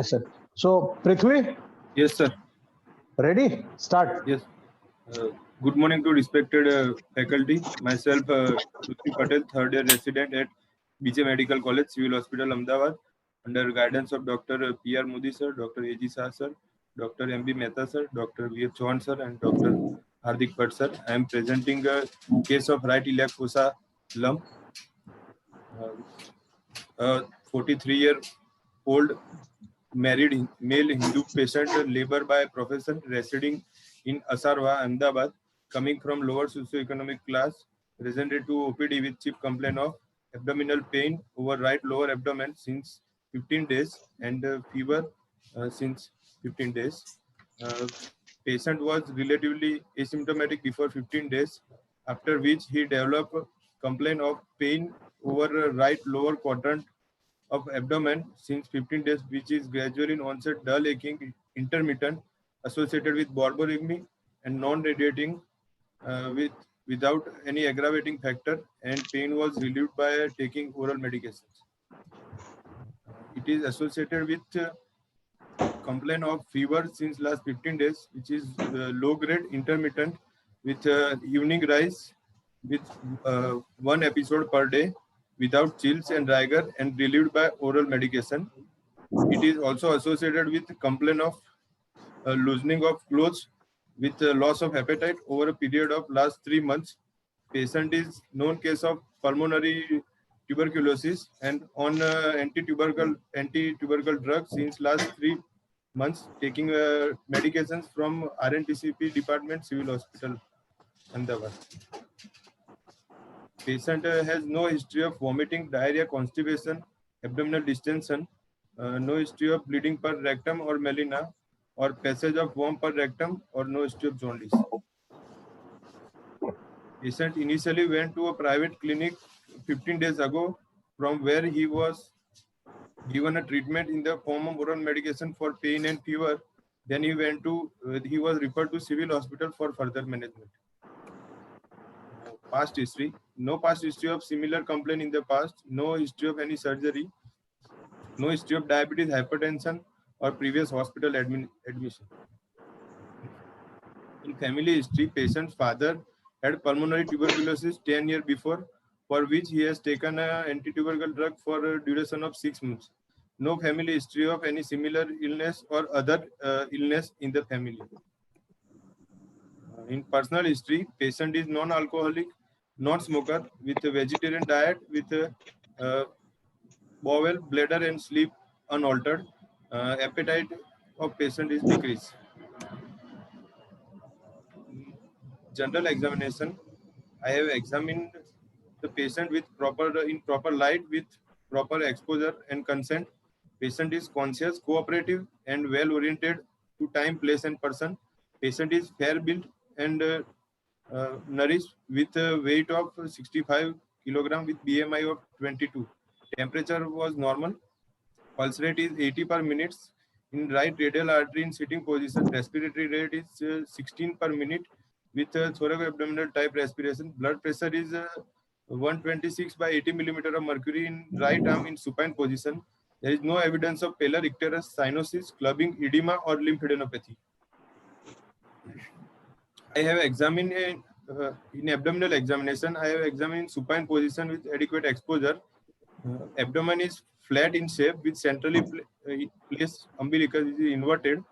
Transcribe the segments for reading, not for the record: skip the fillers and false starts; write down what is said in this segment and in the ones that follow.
Yes, sir. So, Prithvi, Yes, sir. ready? Start. Yes. Uh, Good morning to respected faculty. Myself, Prithvi Patel, third year resident at BJ Medical College, Civil Hospital, Ahmedabad, under guidance of Dr. P.R. Modi, sir, Dr. A.G. Shah, sir, Dr. M.B. Mehta, sir, Dr. V.F. Chauhan, sir, and Dr. Hardik Bhatt, sir. I am presenting a case of right iliac fossa lump. A 43-year-old married male Hindu patient, labor by profession, residing in Asarwa, Ahmedabad, coming from lower socioeconomic class, presented to OPD with chief complaint of abdominal pain over right lower abdomen since 15 days and fever since 15 days. Uh, Patient was relatively asymptomatic before 15 days, after which he developed complaint of pain over right lower quadrant of abdomen since 15 days, which is gradual in onset, dull aching, intermittent, associated with borborygmi and non-radiating without any aggravating factor, and pain was relieved by taking oral medications. It is associated with complaint of fever since last 15 days, which is low grade, intermittent, with evening rise, with one episode per day, without chills and rigor, and relieved by oral medication. It is also associated with complaint of loosening of clothes with loss of appetite over a period of last 3 months. Patient is known case of pulmonary tuberculosis and on anti-tubercle drugs since last 3 months, taking medications from RNTCP department, Civil Hospital, Ahmedabad. Patient has no history of vomiting, diarrhea, constipation, abdominal distension, no history of bleeding per rectum or melena, or passage of worm per rectum, or no history of jaundice. Patient initially went to a private clinic 15 days ago, from where he was given a treatment in the form of oral medication for pain and fever. Then he was referred to civil hospital for further management. Past history: no past history of similar complaint in the past, no history of any surgery, no history of diabetes, hypertension, or previous hospital admission. In family history, patient's father had pulmonary tuberculosis 10 years before, for which he has taken an anti-tubercle drug for a duration of 6 months. No family history of any similar illness or other illness in the family. In personal history, patient is non-alcoholic, non-smoker, with a vegetarian diet, with bowel, bladder, and sleep unaltered. Appetite of patient is decreased. General examination: I have examined the patient with proper light, with proper exposure and consent. Patient is conscious, cooperative, and well oriented to time, place, and person. Patient is fair built and nourished, with a weight of 65 kilogram, with BMI of 22. Temperature was normal. Pulse rate is 80 per minute in right radial artery in sitting position. Respiratory rate is 16 per minute with thoracoabdominal type respiration. Blood pressure is 126 by 80 millimeter of mercury in right arm in supine position. There is no evidence of pallor icterus, cyanosis, clubbing, edema, or lymphadenopathy. I have examined in abdominal examination. I have examined supine position with adequate exposure. Abdomen is flat in shape with centrally placed umbilicus is inverted.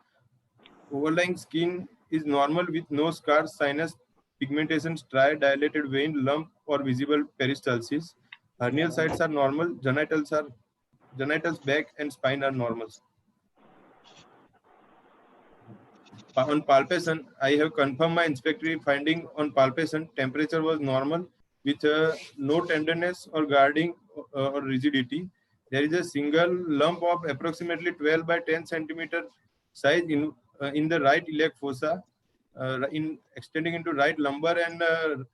Overlying skin is normal with no scars, sinus, pigmentation, striae, dilated vein, lump, or visible peristalsis. Hernial sites are normal. Genitals, back, and spine are normal. On palpation, I have confirmed my inspectory finding on palpation. Temperature was normal with no tenderness or guarding or rigidity. There is a single lump of approximately 12 by 10 centimeter size in the right iliac fossa, in extending into right lumbar and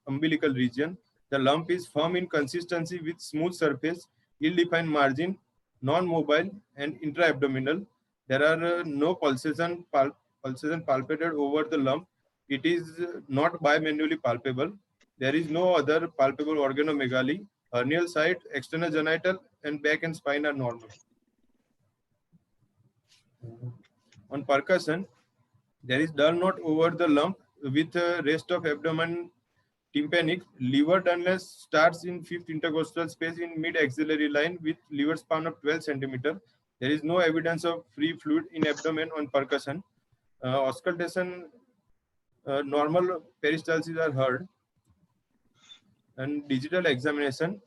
umbilical region. The lump is firm in consistency with smooth surface, ill-defined margin, non-mobile, and intra-abdominal. There are no pulsation palpated over the lump. It is not bimanually palpable. There is no other palpable organomegaly. Hernial site, external genital, and back and spine are normal. On percussion, there is dull knot over the lump with rest of abdomen tympanic. Liver dullness starts in fifth intercostal space in mid-axillary line with liver span of 12 centimeter. There is no evidence of free fluid in abdomen on percussion. Auscultation, normal peristalsis are heard. And digital examination,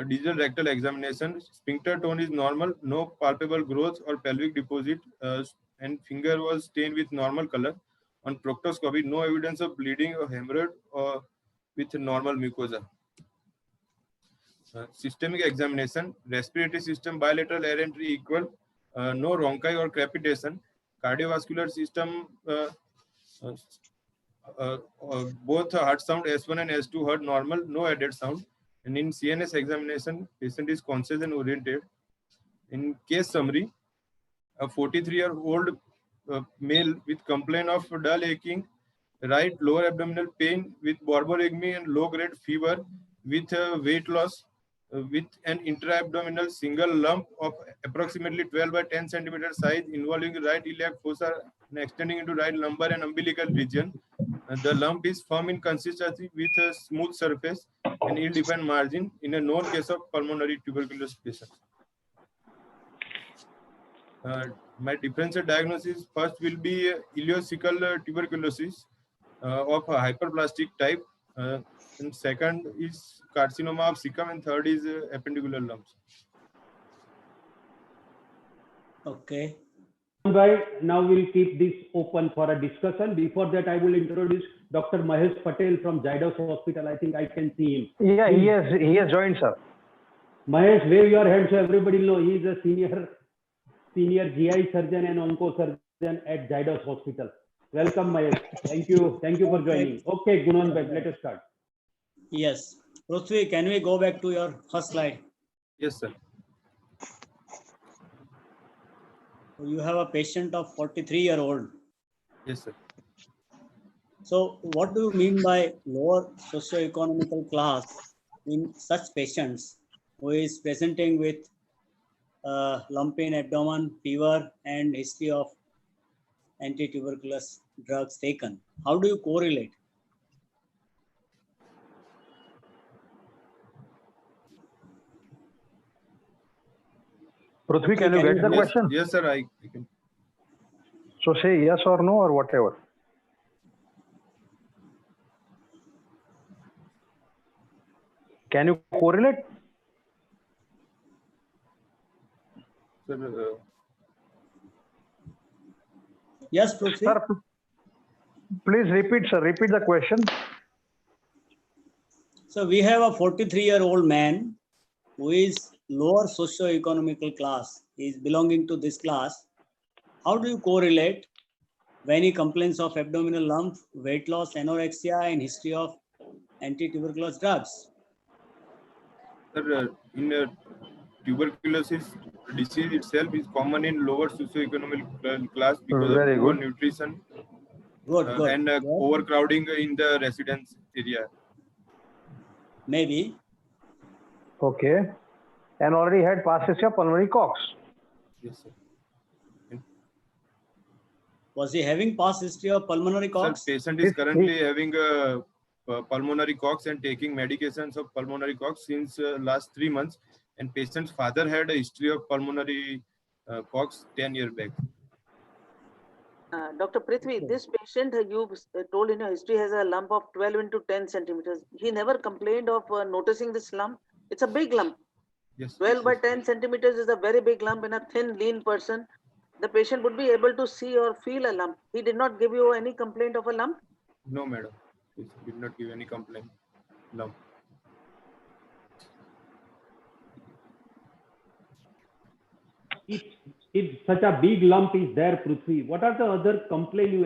digital rectal examination, sphincter tone is normal, no palpable growth or pelvic deposit, and finger was stained with normal color. On proctoscopy, no evidence of bleeding or hemorrhage or with normal mucosa. Systemic examination, respiratory system bilateral air entry equal, no rhonchi or crepitation. Cardiovascular system, both heart sound S1 and S2 heard normal, no added sound. And in CNS examination, patient is conscious and oriented. In case summary, a 43-year-old male with complaint of dull aching, right lower abdominal pain with borborygmi and low-grade fever with weight loss with an intra-abdominal single lump of approximately 12 by 10 centimeter size involving right iliac fossa and extending into right lumbar and umbilical region. The lump is firm in consistency with a smooth surface and ill-defined margin in a known case of pulmonary tuberculosis patient. My differential diagnosis first will be ileocecal tuberculosis of a hyperplastic type, and second is carcinoma of cecum, and third is appendicular lumps. Okay. Right, now we'll keep this open for a discussion. Before that, I will introduce Dr. Mahesh Patel from Zydus Hospital. I think I can see him. Yeah, he has joined, sir. Mahesh, wave your hand so everybody know he is a senior GI surgeon and onco surgeon at Zydus Hospital. Welcome, Mahesh. Thank you for joining. Okay, Gunan, let us start. Yes. Prithvi, can we go back to your first slide? Yes, sir. You have a patient of 43-year-old. Yes, sir. So what do you mean by lower socioeconomical class in such patients who is presenting with lump in abdomen, fever, and history of anti-tuberculous drugs taken? How do you correlate? Prithvi, can you get the question? Yes, sir. I can. So say yes or no or whatever. Can you correlate? Sir, Yes, Prithvi. Sir, please repeat, sir. Repeat the question. So we have a 43-year-old man who is lower socio-economical class. He is belonging to this class. How do you correlate when he complains of abdominal lump, weight loss, anorexia, and history of anti-tuberculosis drugs? Sir, in tuberculosis disease itself is common in lower socioeconomic class because Very of poor good. nutrition Good. and overcrowding in the residence area. Maybe. Okay. And already had past history of pulmonary cox. Yes, sir. Was he having past history of pulmonary cox? Sir, patient is currently having a pulmonary cox and taking medications of pulmonary cox since last 3 months. And patient's father had a history of pulmonary cox 10 years back. Dr. Prithvi, this patient you told in your history has a lump of 12 into 10 centimeters. He never complained of noticing this lump. It's a big lump. Yes. 12 by 10 centimeters is a very big lump in a thin, lean person. The patient would be able to see or feel a lump. He did not give you any complaint of a lump? No, madam. He did not give any complaint. No. If such a big lump is there, Prithvi, what are the other complaints you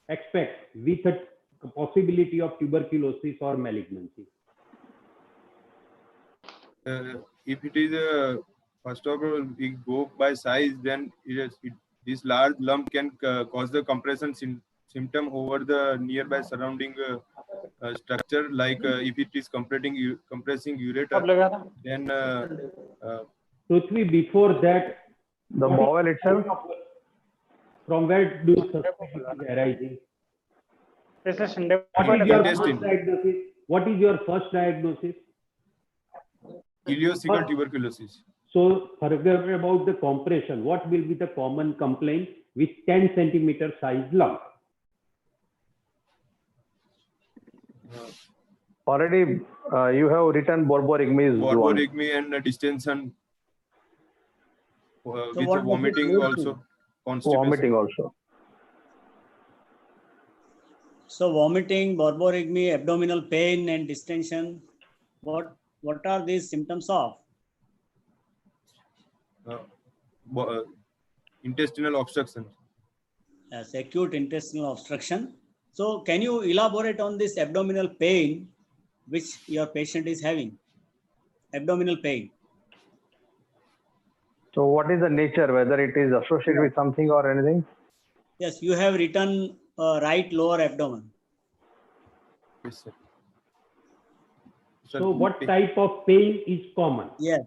expect with a possibility of tuberculosis or malignancy? If it is first of all, we go by size, then this large lump can cause the compression symptom over the nearby surrounding structure, like if it is compressing ureter, then Prithvi, before that, The bowel itself. From where do you suspect it is arising? This is Shinde. What is your Intestine. first diagnosis? What is your first diagnosis? Ileocecal tuberculosis. So forget about the compression. What will be the common complaint with 10 centimeter size lump? Already, you have written borborygmi is one. Borborygmi and distension with what does it vomiting lead to? also. Constipation. Vomiting also. So vomiting, borborygmi, abdominal pain and distension. What are these symptoms of? Intestinal obstruction. As acute intestinal obstruction. So can you elaborate on this abdominal pain which your patient is having? Abdominal pain. So what is the nature, whether it is associated with something or anything? Yes, you have written right lower abdomen. Yes, sir. So what type of pain is common? Yes.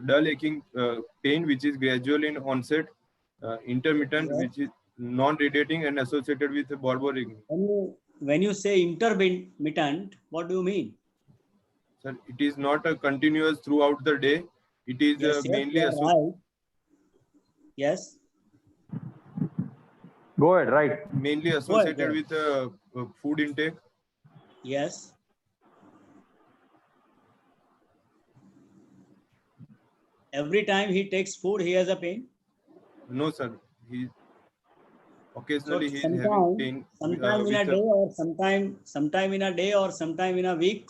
Dull aching pain which is gradual in onset, intermittent Yes. which is non-radiating and associated with borborygmi. When you say intermittent, what do you mean? Sir, it is not a continuous throughout the day. It is Yes, mainly you are right. Yes. Go ahead, right. mainly associated with food intake. Yes. Every time he takes food, he has a pain. No, sir. He occasionally So he is having pain. sometime in a day, or sometime in a day, or sometime in a week.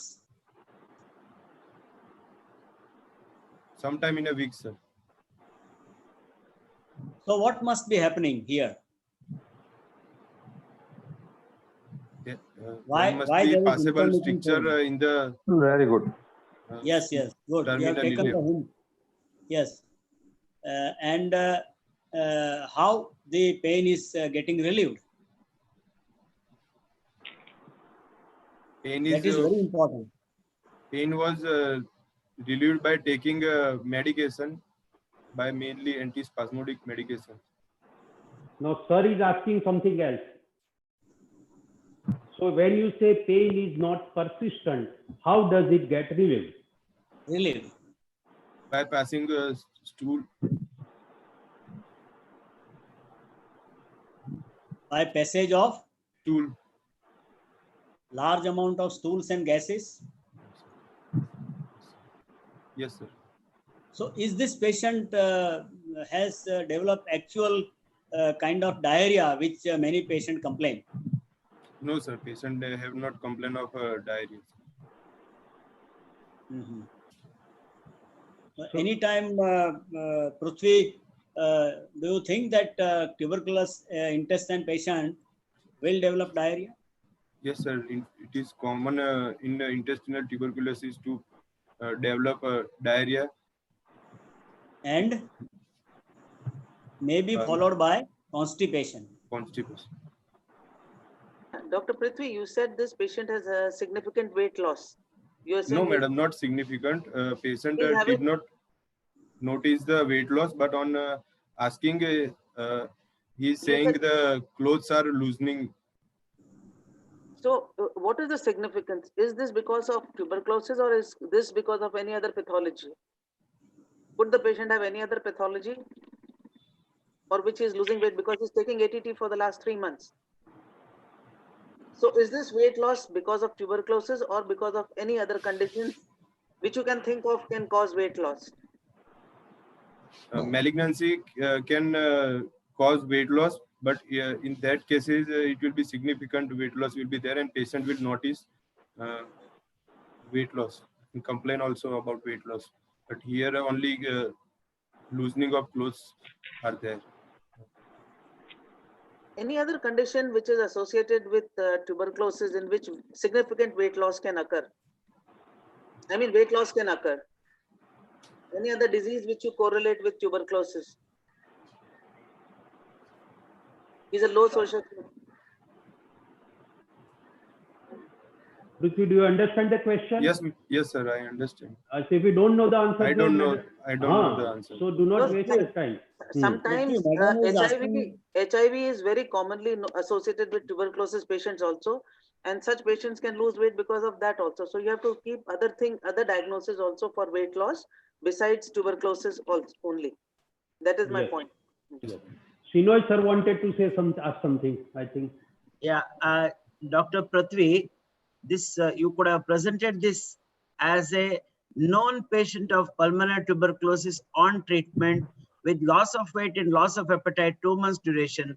Sometime in a week, sir. So what must be happening here? Why- there must why be there is possible intermittent stricture pain? in the Very good. Yes, good. You have terminal taken the ileum. hint. Yes. And how the pain is getting relieved? Pain That is very important. pain was relieved by taking medication, by mainly antispasmodic medication. Now, sir is asking something else. So when you say pain is not persistent, how does it get relieved? Relieved. By passing stool, By passage of stool. large amount of stools and gases. Yes, sir. So is this patient has developed actual kind of diarrhea, which many patients complain? No, sir. Patient have not complained of diarrhea. Mm-hmm. Anytime, Prithvi, do you think that tuberculous intestine patient will develop diarrhea? Yes, sir. It is common in intestinal tuberculosis to develop diarrhea. And may be followed by constipation. Constipation. Dr. Prithvi, you said this patient has a significant weight loss. You are saying No, madam, not significant. Patient He's having- did not notice the weight loss, but on asking, he is saying the clothes are loosening. So, what is the significance? Is this because of tuberculosis or is this because of any other pathology? Could the patient have any other pathology for which he is losing weight because he's taking ATT for the last 3 months? So, is this weight loss because of tuberculosis or because of any other condition which you can think of can cause weight loss? Malignancy can cause weight loss, but in that cases, it will be significant weight loss will be there and patient will notice weight loss and complain also about weight loss. But here only loosening of clothes are there. Any other condition which is associated with tuberculosis in which significant weight loss can occur? I mean, weight loss can occur. Any other disease which you correlate with tuberculosis? Is a low social. Prithvi, do you understand the question? Yes, yes, sir. I understand. So if you don't know the answer, I don't know. I don't know the answer. So do not No, waste see, your time. sometimes Madam is HIV is very commonly associated with tuberculosis patients also, and such patients can lose weight because of that also. So you have to keep other diagnoses also for weight loss besides tuberculosis also only. That is my Yes. point. Shinoy sir wanted to say ask something, I think. Yeah, Dr. Prithvi, this you could have presented this as a known patient of pulmonary tuberculosis on treatment with loss of weight and loss of appetite, 2 months duration,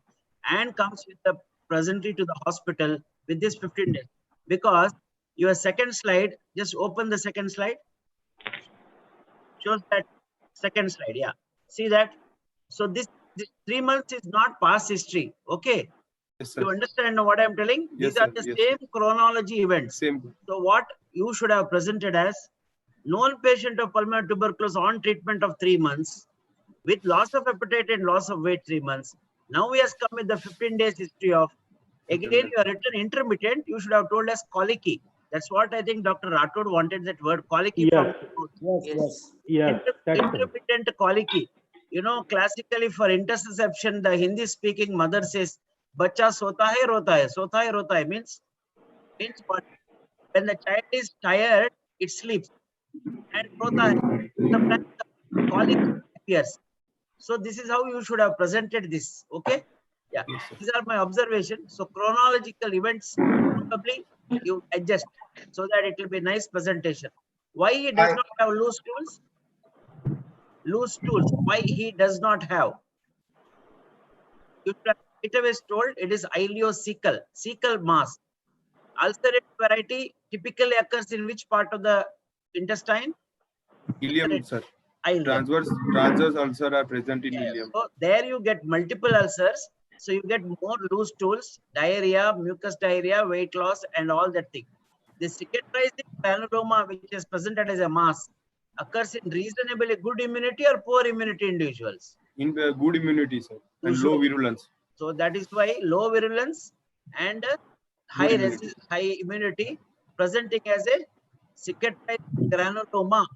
and comes with the presently to the hospital with this 15 days. Because your second slide, just open the second slide. Shows that second slide. Yeah, see that. So this 3 months is not past history. Okay. Yes, sir. You understand what I'm telling? Yes, These are sir. the Yes, same chronology events. Same. So what you should have presented as known patient of pulmonary tuberculosis on treatment of 3 months with loss of appetite and loss of weight 3 months. Now he has come with the 15 days history of, again you are written intermittent, you should have told us colicky. That's what I think Dr. Rathod wanted, that word colicky. Yes. Yes, that's correct. Intermittent colicky. You know, classically for interception, the Hindi speaking mother says, "Bacha sota hai, rota hai," means what? When the child is tired, it sleeps. And rota hai. Sometimes the colic appears. So this is how you should have presented this. Okay? Yeah. These are my observations. So chronological events, probably you adjust so that it will be nice presentation. Why he does not have loose stools? Loose stools. Why he does not have? You should have always told it is ileocecal, cecal mass. Ulcerated variety typically occurs in which part of the intestine? Ileum, sir. Ileum. Transverse ulcer are present in ileum. So there you get multiple ulcers. So you get more loose stools, diarrhea, mucus diarrhea, weight loss, and all that thing. The cicatrizing granuloma, which is presented as a mass, occurs in reasonably good immunity or poor immunity individuals. In good immunity, sir, and low virulence. So that is why low virulence and high immunity presenting as a cicatrizing granuloma.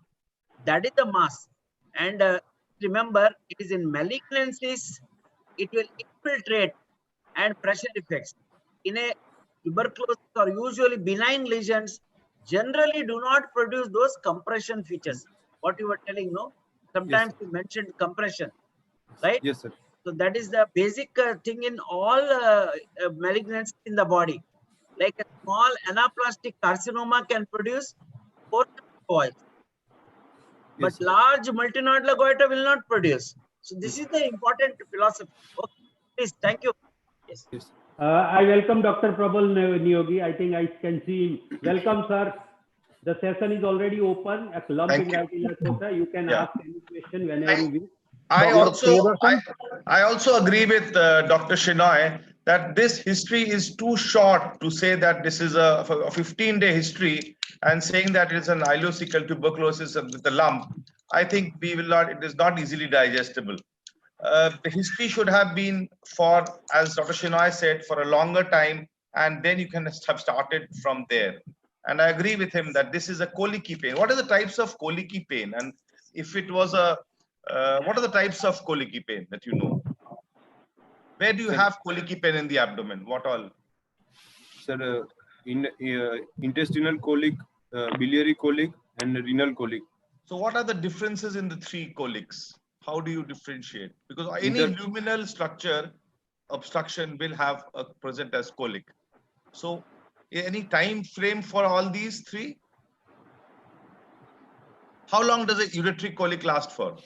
That is the mass. And remember, it is in malignancies, it will infiltrate and pressure effects. In a tuberculosis or usually benign lesions, generally do not produce those compression features. What you were telling, no? Sometimes you mentioned compression, right? Yes, sir. So that is the basic thing in all malignancies in the body. Like a small anaplastic carcinoma can produce voids. But Yes, large multinodular goiter will not produce. So this is the important philosophy. Okay, please, thank you. Yes. Yes. I welcome Dr. Prabal Niyogi. I think I can see him. Welcome, sir. The session is already open. A lump in right in the quota. You can ask any question whenever you wish. I also agree with Dr. Shinoy that this history is too short to say that this is a 15-day history and saying that it is an ileocecal tuberculosis with a lump. I think we will not. It is not easily digestible. The history should have been for, as Dr. Shinoy said, for a longer time, and then you can have started from there. And I agree with him that this is a colicky pain. What are the types of colicky pain? And if it was a what are the types of colicky pain that you know? Where do you have colicky pain in the abdomen? What all? Sir, in intestinal colic, biliary colic, and renal colic. So what are the differences in the three colics? How do you differentiate? Because any luminal structure obstruction will have a present as colic. So any time frame for all these three? How long does a ureteric colic last for?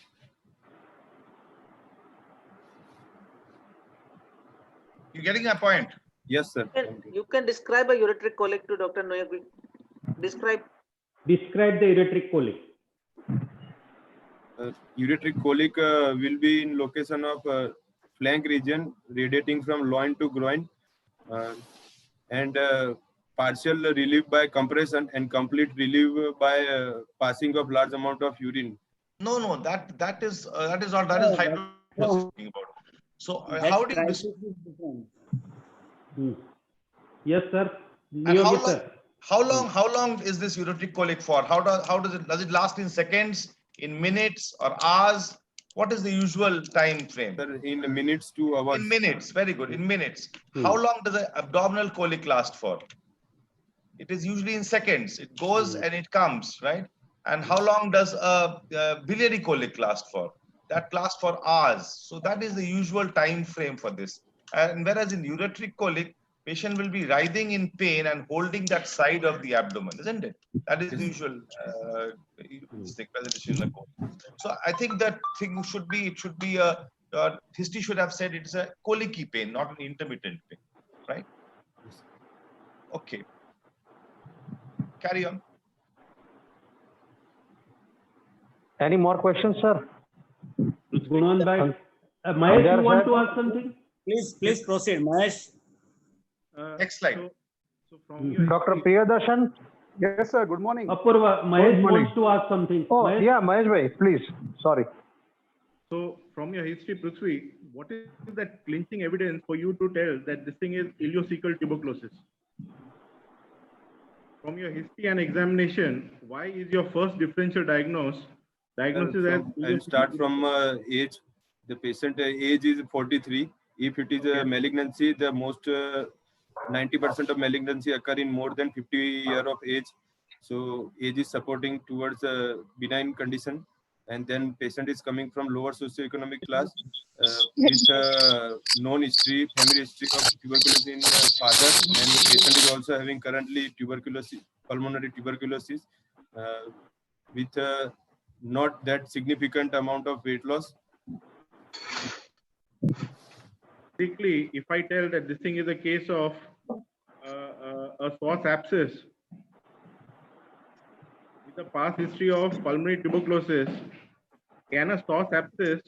You getting a point? Yes, sir. You can describe a ureteric colic to Dr. Niyogi. Describe the ureteric colic. Ureteric colic will be in location of flank region radiating from loin to groin, and partial relief by compression and complete relief by passing of large amount of urine. No, that is hydrocephalus talking about. So how do you? Yes, sir. Niyogi, sir. How long is this ureteric colic for? Does it last in seconds, in minutes or hours? What is the usual time frame? Sir, in minutes to hours. In minutes, very good. In minutes. How long does the abdominal colic last for? It is usually in seconds. It goes and it comes, right? And how long does a biliary colic last for? That lasts for hours. So that is the usual time frame for this. And whereas in ureteric colic, patient will be writhing in pain and holding that side of the abdomen, isn't it? That is the usual presentation in the course. So I think that thing should be, it should be history should have said it's a colicky pain, not an intermittent pain, right? Okay. Carry on. Any more questions, sir? Gunan bhai, Mahesh, you want to ask something? Please proceed, Mahesh. Next slide. Dr. Priyadarshan? Yes, sir. Good morning. Apurva, Mahesh Good morning. wants to ask something. Oh, Mahesh? yeah, Mahesh bhai, please. Sorry. So, from your history, Prithvi, what is that clinching evidence for you to tell that this thing is ileocecal tuberculosis? From your history and examination, why is your first differential diagnosis as I'll start from age. The patient age is 43. If it is a malignancy, the most 90% of malignancy occur in more than 50 years of age. So age is supporting towards a benign condition. And then patient is coming from lower socioeconomic class with known history, family history of tuberculosis in father, and the patient is also having currently tuberculosis, pulmonary tuberculosis, with not that significant amount of weight loss. Basically, if I tell that this thing is a case of a psoas abscess with a past history of pulmonary tuberculosis, can a psoas abscess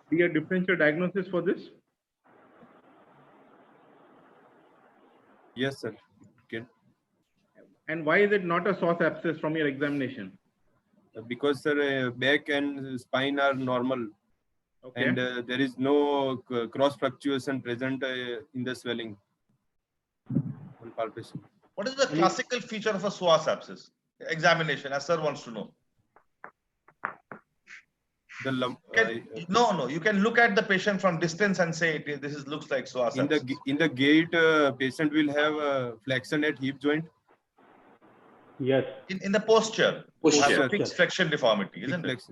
be a differential diagnosis for this? Yes, sir. Okay. And why is it not a psoas abscess from your examination? Because sir, back and spine are normal. Okay. And there is no cross fluctuation present in the swelling on palpation. What is the classical feature of a psoas abscess? Examination, as sir wants to know. The lump. No. You can look at the patient from distance and say looks like psoas abscess. In the gait, patient will have flexion at hip joint. Yes. In the posture. Fixed flexion deformity, isn't it?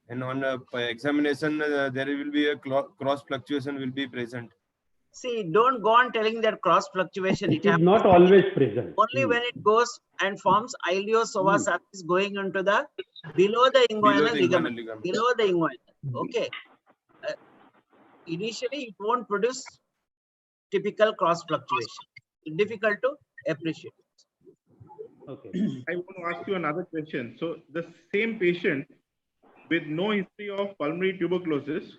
And on examination, there will be a cross fluctuation will be present. See, don't go on telling that cross fluctuation. It is not always present. Only when it goes and forms iliopsoas abscess going into the below the inguinal ligament. Below the inguinal. Okay. Initially, it won't produce typical cross fluctuation. It's difficult to appreciate. Okay. I want to ask you another question. So the same patient with no history of pulmonary tuberculosis,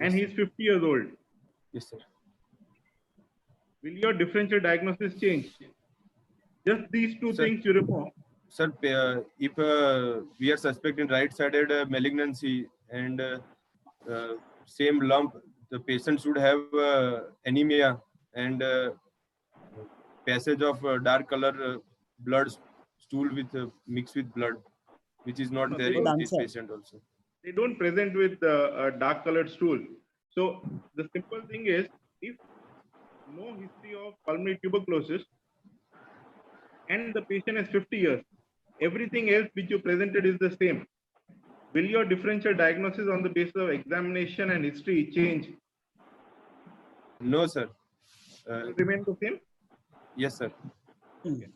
and he's 50 years old. Yes, sir. Will your differential diagnosis change? Just these two things you remove. Sir, if we are suspecting right-sided malignancy and same lump, the patient should have anemia and passage of dark color blood stool with mixed with blood, which is not there in this patient also. They don't present with a dark colored stool. So the simple thing is, if no history of pulmonary tuberculosis and the patient is 50 years, everything else which you presented is the same. Will your differential diagnosis on the basis of examination and history change? No, sir. Remain the same? Yes, sir. Okay.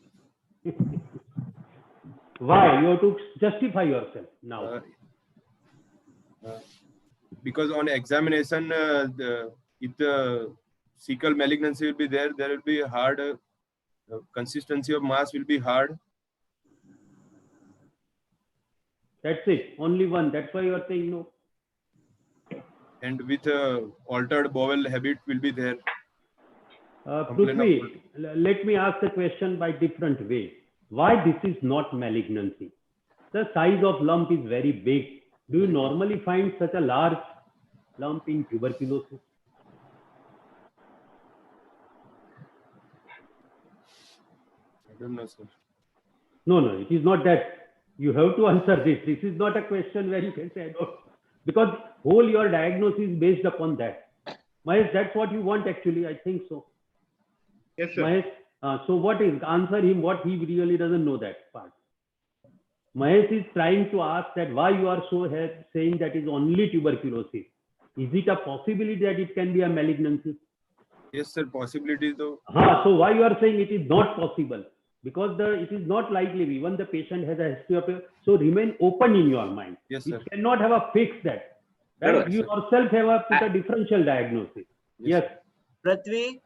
Why? You have to justify yourself now. Because on examination, if the cecal malignancy will be there, there will be a hard consistency of mass will be hard. That's it. Only one. That's why you are saying no. And with altered bowel habit will be there. Prithvi, let me ask the question by different way. Why this is not malignancy? The size of lump is very big. Do you normally find such a large lump in tuberculosis? don't know, sir. No, no, it is not that. You have to answer this. This is not a question where you can say, I don't, because whole your diagnosis is based upon that. Mahesh, that's what you want actually. I think so. Yes, sir. Mahesh, so what is, answer him what he really doesn't know that part. Mahesh is trying to ask that why you are so saying that is only tuberculosis. Is it a possibility that it can be a malignancy? Yes, sir. Possibility though. So why you are saying it is not possible? Because it is not likely. Even the patient has a history of so remain open in your mind. Yes, sir. You cannot have a fix that. Right? Correct, You sir. yourself have put a differential diagnosis. Yes. Prithvi,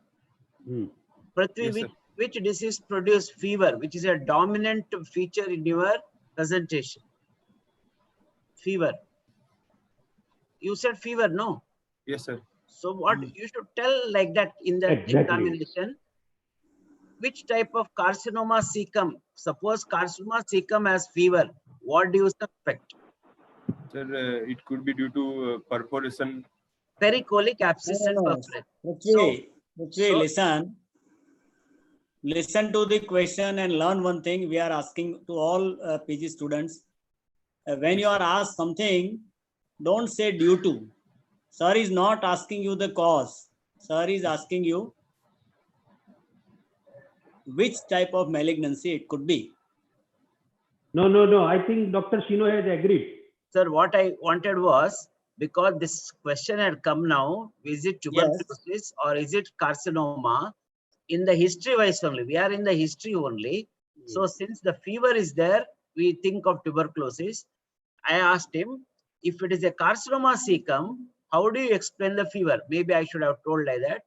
Prithvi, Yes, sir. which disease produce fever, which is a dominant feature in your presentation? Fever. You said fever, no? Yes, sir. So what you should tell like that in the examination, which type of carcinoma cecum? Suppose carcinoma cecum has fever. What do you suspect? Sir, it could be due to perforation. Pericolic abscess. Listen to the question and learn one thing. We are asking to all PG students. When you are asked something, don't say due to. Sir is not asking you the cause. Sir is asking you which type of malignancy it could be. No. I think Dr. Shino has agreed. Sir, what I wanted was, because this question had come now, is it tuberculosis or is it carcinoma? In the history wise only, we are in the history only. So since the fever is there, we think of tuberculosis. I asked him, if it is a carcinoma cecum, how do you explain the fever? Maybe I should have told like that.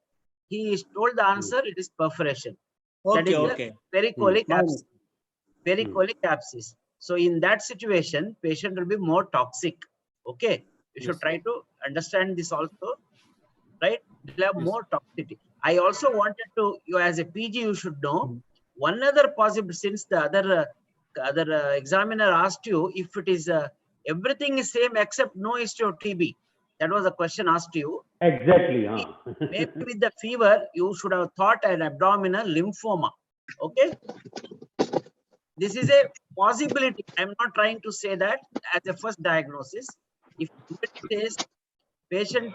He is told the answer, it is perforation. That is pericolic abscess. Pericolic abscess. So in that situation, patient will be more toxic. Okay. You should try to understand this also, right? It will have more toxicity. I also wanted to, you as a PG, you should know one other possible, since the other examiner asked you if it is everything is same except no history of TB. That was a question asked to you. Exactly. Maybe with the fever, you should have thought an abdominal lymphoma. Okay. This is a possibility. I'm not trying to say that as a first diagnosis. If it says patient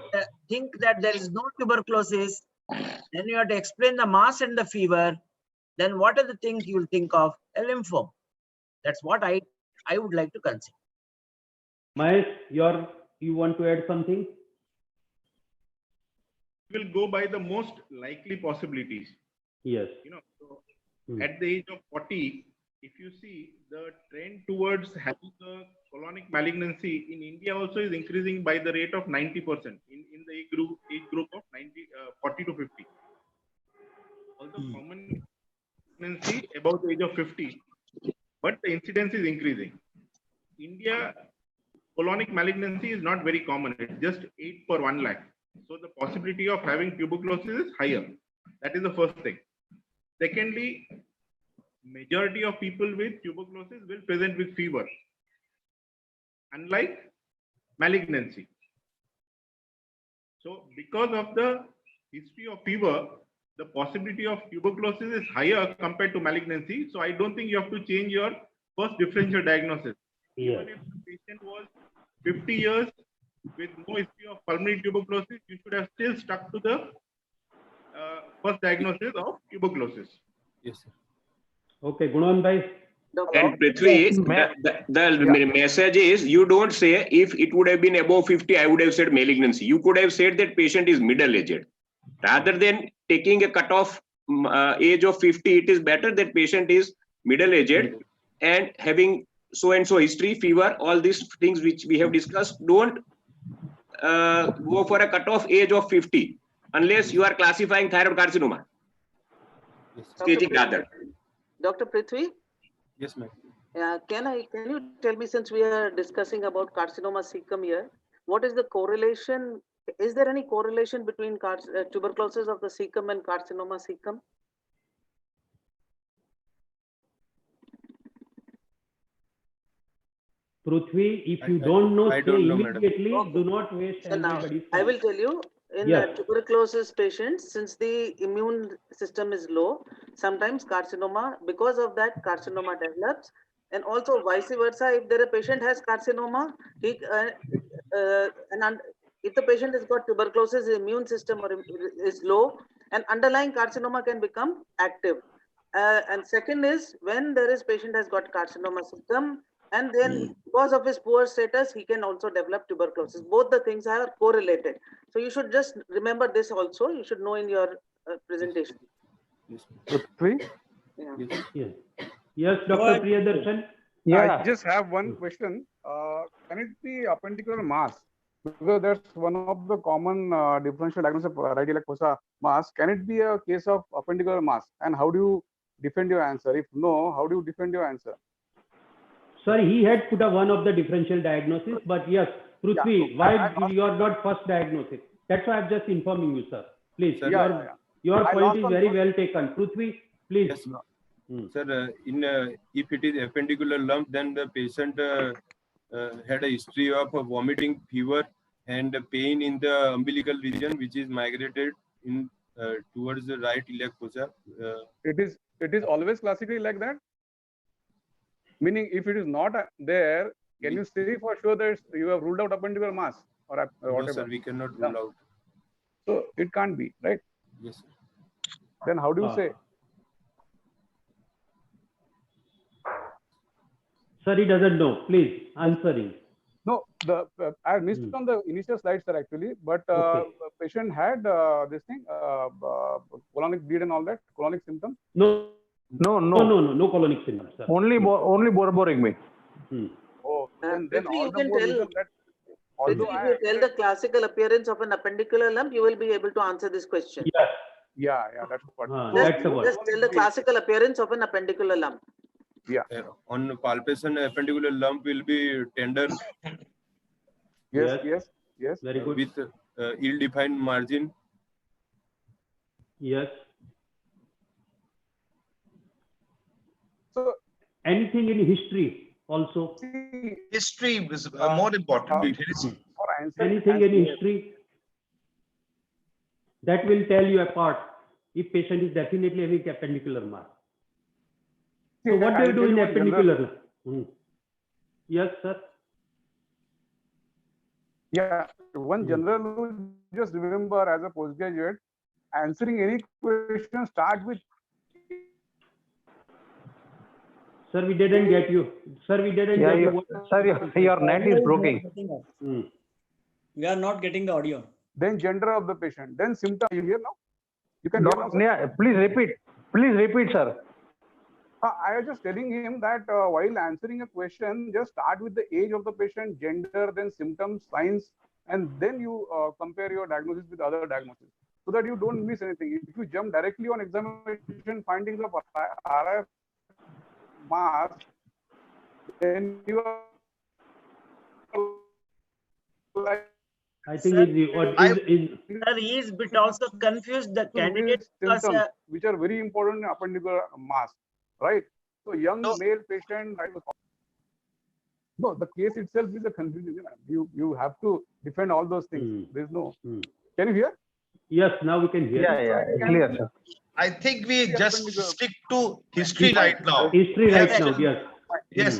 think that there is no tuberculosis, then you have to explain the mass and the fever. Then what are the things you will think of? A lymphoma. That's what I would like to consider. Mahesh, you want to add something? We will go by the most likely possibilities. Yes. You know, so at the age of 40, if you see the trend towards having a colonic malignancy in India also is increasing by the rate of 90% in the age group of 40 to 50. Although common malignancy above the age of 50, but the incidence is increasing. India colonic malignancy is not very common. It's just 8 per 1 lakh. So the possibility of having tuberculosis is higher. That is the first thing. Secondly, majority of people with tuberculosis will present with fever, unlike malignancy. So because of the history of fever, the possibility of tuberculosis is higher compared to malignancy. So I don't think you have to change your first differential diagnosis. Even if the patient was 50 years with no history of pulmonary tuberculosis, you should have still stuck to the first diagnosis of tuberculosis. Yes, sir. Okay, Gunan bhai. And Prithvi, the message is, you don't say if it would have been above 50, I would have said malignancy. You could have said that patient is middle-aged. Rather than taking a cutoff age of 50, it is better that patient is middle-aged and having so-and-so history, fever, all these things which we have discussed. Don't go for a cutoff age of 50 unless you are classifying thyroid carcinoma. Staging rather. Dr. Prithvi? Yes, ma'am. Can you tell me, since we are discussing about carcinoma cecum here, what is the correlation? Is there any correlation between tuberculosis of the cecum and carcinoma cecum? Prithvi, if you don't know, say don't know, immediately. madam. Do not waste anybody's time. I will tell you, in tuberculosis patients, since the immune system is low, sometimes carcinoma, because of that carcinoma develops. And also vice versa, if a patient has carcinoma, if the patient has got tuberculosis, his immune system is low, and underlying carcinoma can become active. And second is when there is patient has got carcinoma symptom, and then because of his poor status, he can also develop tuberculosis. Both the things are correlated. So you should just remember this also. You should know in your presentation. Prithvi? Yeah. Yes. Yes, Dr. Priyadarshan. Yeah. I just have one question. Can it be appendicular mass? Because that's one of the common differential diagnosis of right iliac fossa mass. Can it be a case of appendicular mass? And how do you defend your answer? If no, how do you defend your answer? Sorry, he had put up one of the differential diagnosis, but yes, Prithvi, why you are not first diagnosis? That's why I'm just informing you, sir. Please, your point is very well taken. Prithvi, please. Yes, sir, if it is appendicular lump, then the patient had a history of vomiting, fever, and pain in the umbilical region, which is migrated in towards the right iliac fossa. It is always classically like that. Meaning, if it is not there, can you say for sure that you have ruled out appendicular mass or whatever? No, sir, we cannot rule out. So it can't be, right? Yes, sir. Then how do you say? Sir, he doesn't know. Please, answering. No, I missed it on the initial slides, sir, actually. But patient had this thing, colonic bleed and all that, colonic symptoms. No colonic symptoms, sir. Only borborygmi. Oh, then all you the can more tell, reason that. if you tell the classical appearance of an appendicular lump, you will be able to answer this question. Yes. Yeah, that's what. That's the one. Just tell the classical appearance of an appendicular lump. Yeah. On palpation, appendicular lump will be tender. Yes. Very good. With ill-defined margin. Yes. So anything in history also? History is more important. Anything in history that will tell you apart if patient is definitely having appendicular mass. So what do you do in appendicular? Yes, sir. Yeah, one general just remember as a postgraduate, answering any question start with. Sir, we didn't get you. Sir, we didn't get you. Sir, your net is broken. We are not getting the audio. Then gender of the patient. Then symptom. You hear now? You can hear now, Yeah, please repeat. Please repeat, sir. I was just telling him that while answering a question, just start with the age of the patient, gender, then symptoms, signs, and then you compare your diagnosis with other diagnoses so that you don't miss anything. If you jump directly on examination findings of RF mass, then you are like. I think Sir, he is bit also confused. The candidate symptoms, which are very important in appendicular mass, right? So young male patient. No, the case itself is a confusion. You have to defend all those things. There's no. Can you hear? Yes, now we can hear. Yeah, clear, sir. I think we just stick to history right now. History right now, yes. Yes,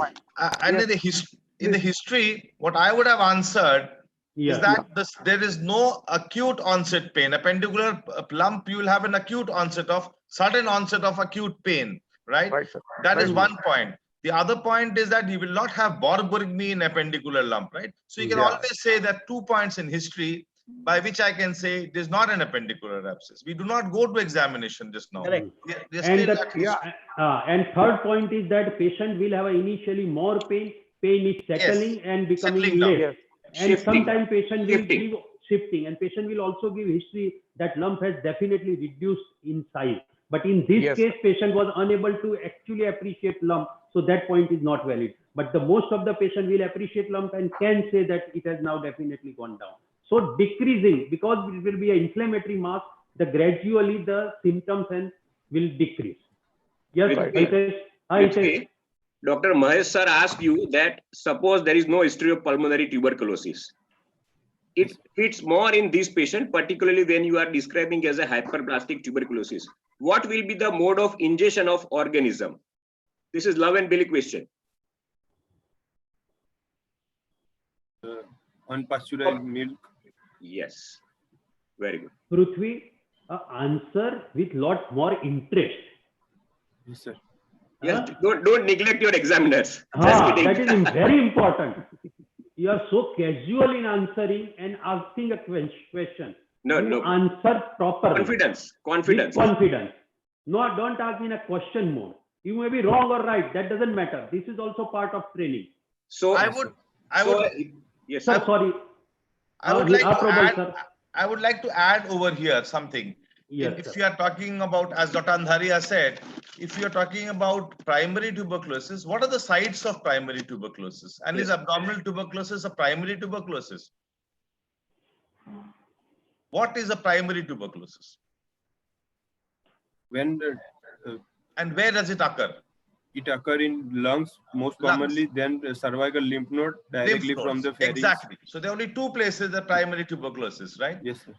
and in the history, what I would have answered is that there is no acute onset pain. Appendicular lump, you will have an acute onset of sudden onset of acute pain, right? That is one point. The other point is that you will not have borborygmi in appendicular lump, right? So you can always say that 2 points in history by which I can say it is not an appendicular abscess. We do not go to examination just now. And third point is that patient will have initially more pain. Pain is settling and becoming less. And sometimes patient will give shifting, and patient will also give history that lump has definitely reduced in size. But in this case, patient was unable to actually appreciate lump, so that point is not valid. But the most of the patient will appreciate lump and can say that it has now definitely gone down. So decreasing, because it will be an inflammatory mass, gradually the symptoms will decrease. Yes, Dr. Mahesh sir asked you that suppose there is no history of pulmonary tuberculosis. It fits more in this patient, particularly when you are describing as a hyperplastic tuberculosis. what will be the mode of ingestion of organism? This is love and Billy question. Unpasteurized milk. Yes, very good. Prithvi, answer with lot more interest. Yes, sir. Yes, don't neglect your examiners. That is very important. You are so casual in answering and asking a question. No, you no. Answer properly. Confidence. Confidence. With confidence. No, don't ask in a question mode. You may be wrong or right. That doesn't matter. This is also part of training. So Yes. Sir, sorry. I would like to add over here something. Yes, if sir. you are talking about, as Dr. Andharia said, if you are talking about primary tuberculosis, what are the sites of primary tuberculosis? And is abdominal tuberculosis a primary tuberculosis? What is a primary tuberculosis? When and where does it occur? It occurs in lungs most commonly, then the cervical lymph node directly from the pharynx. Exactly. So there are only two places the primary tuberculosis, right? Yes, sir.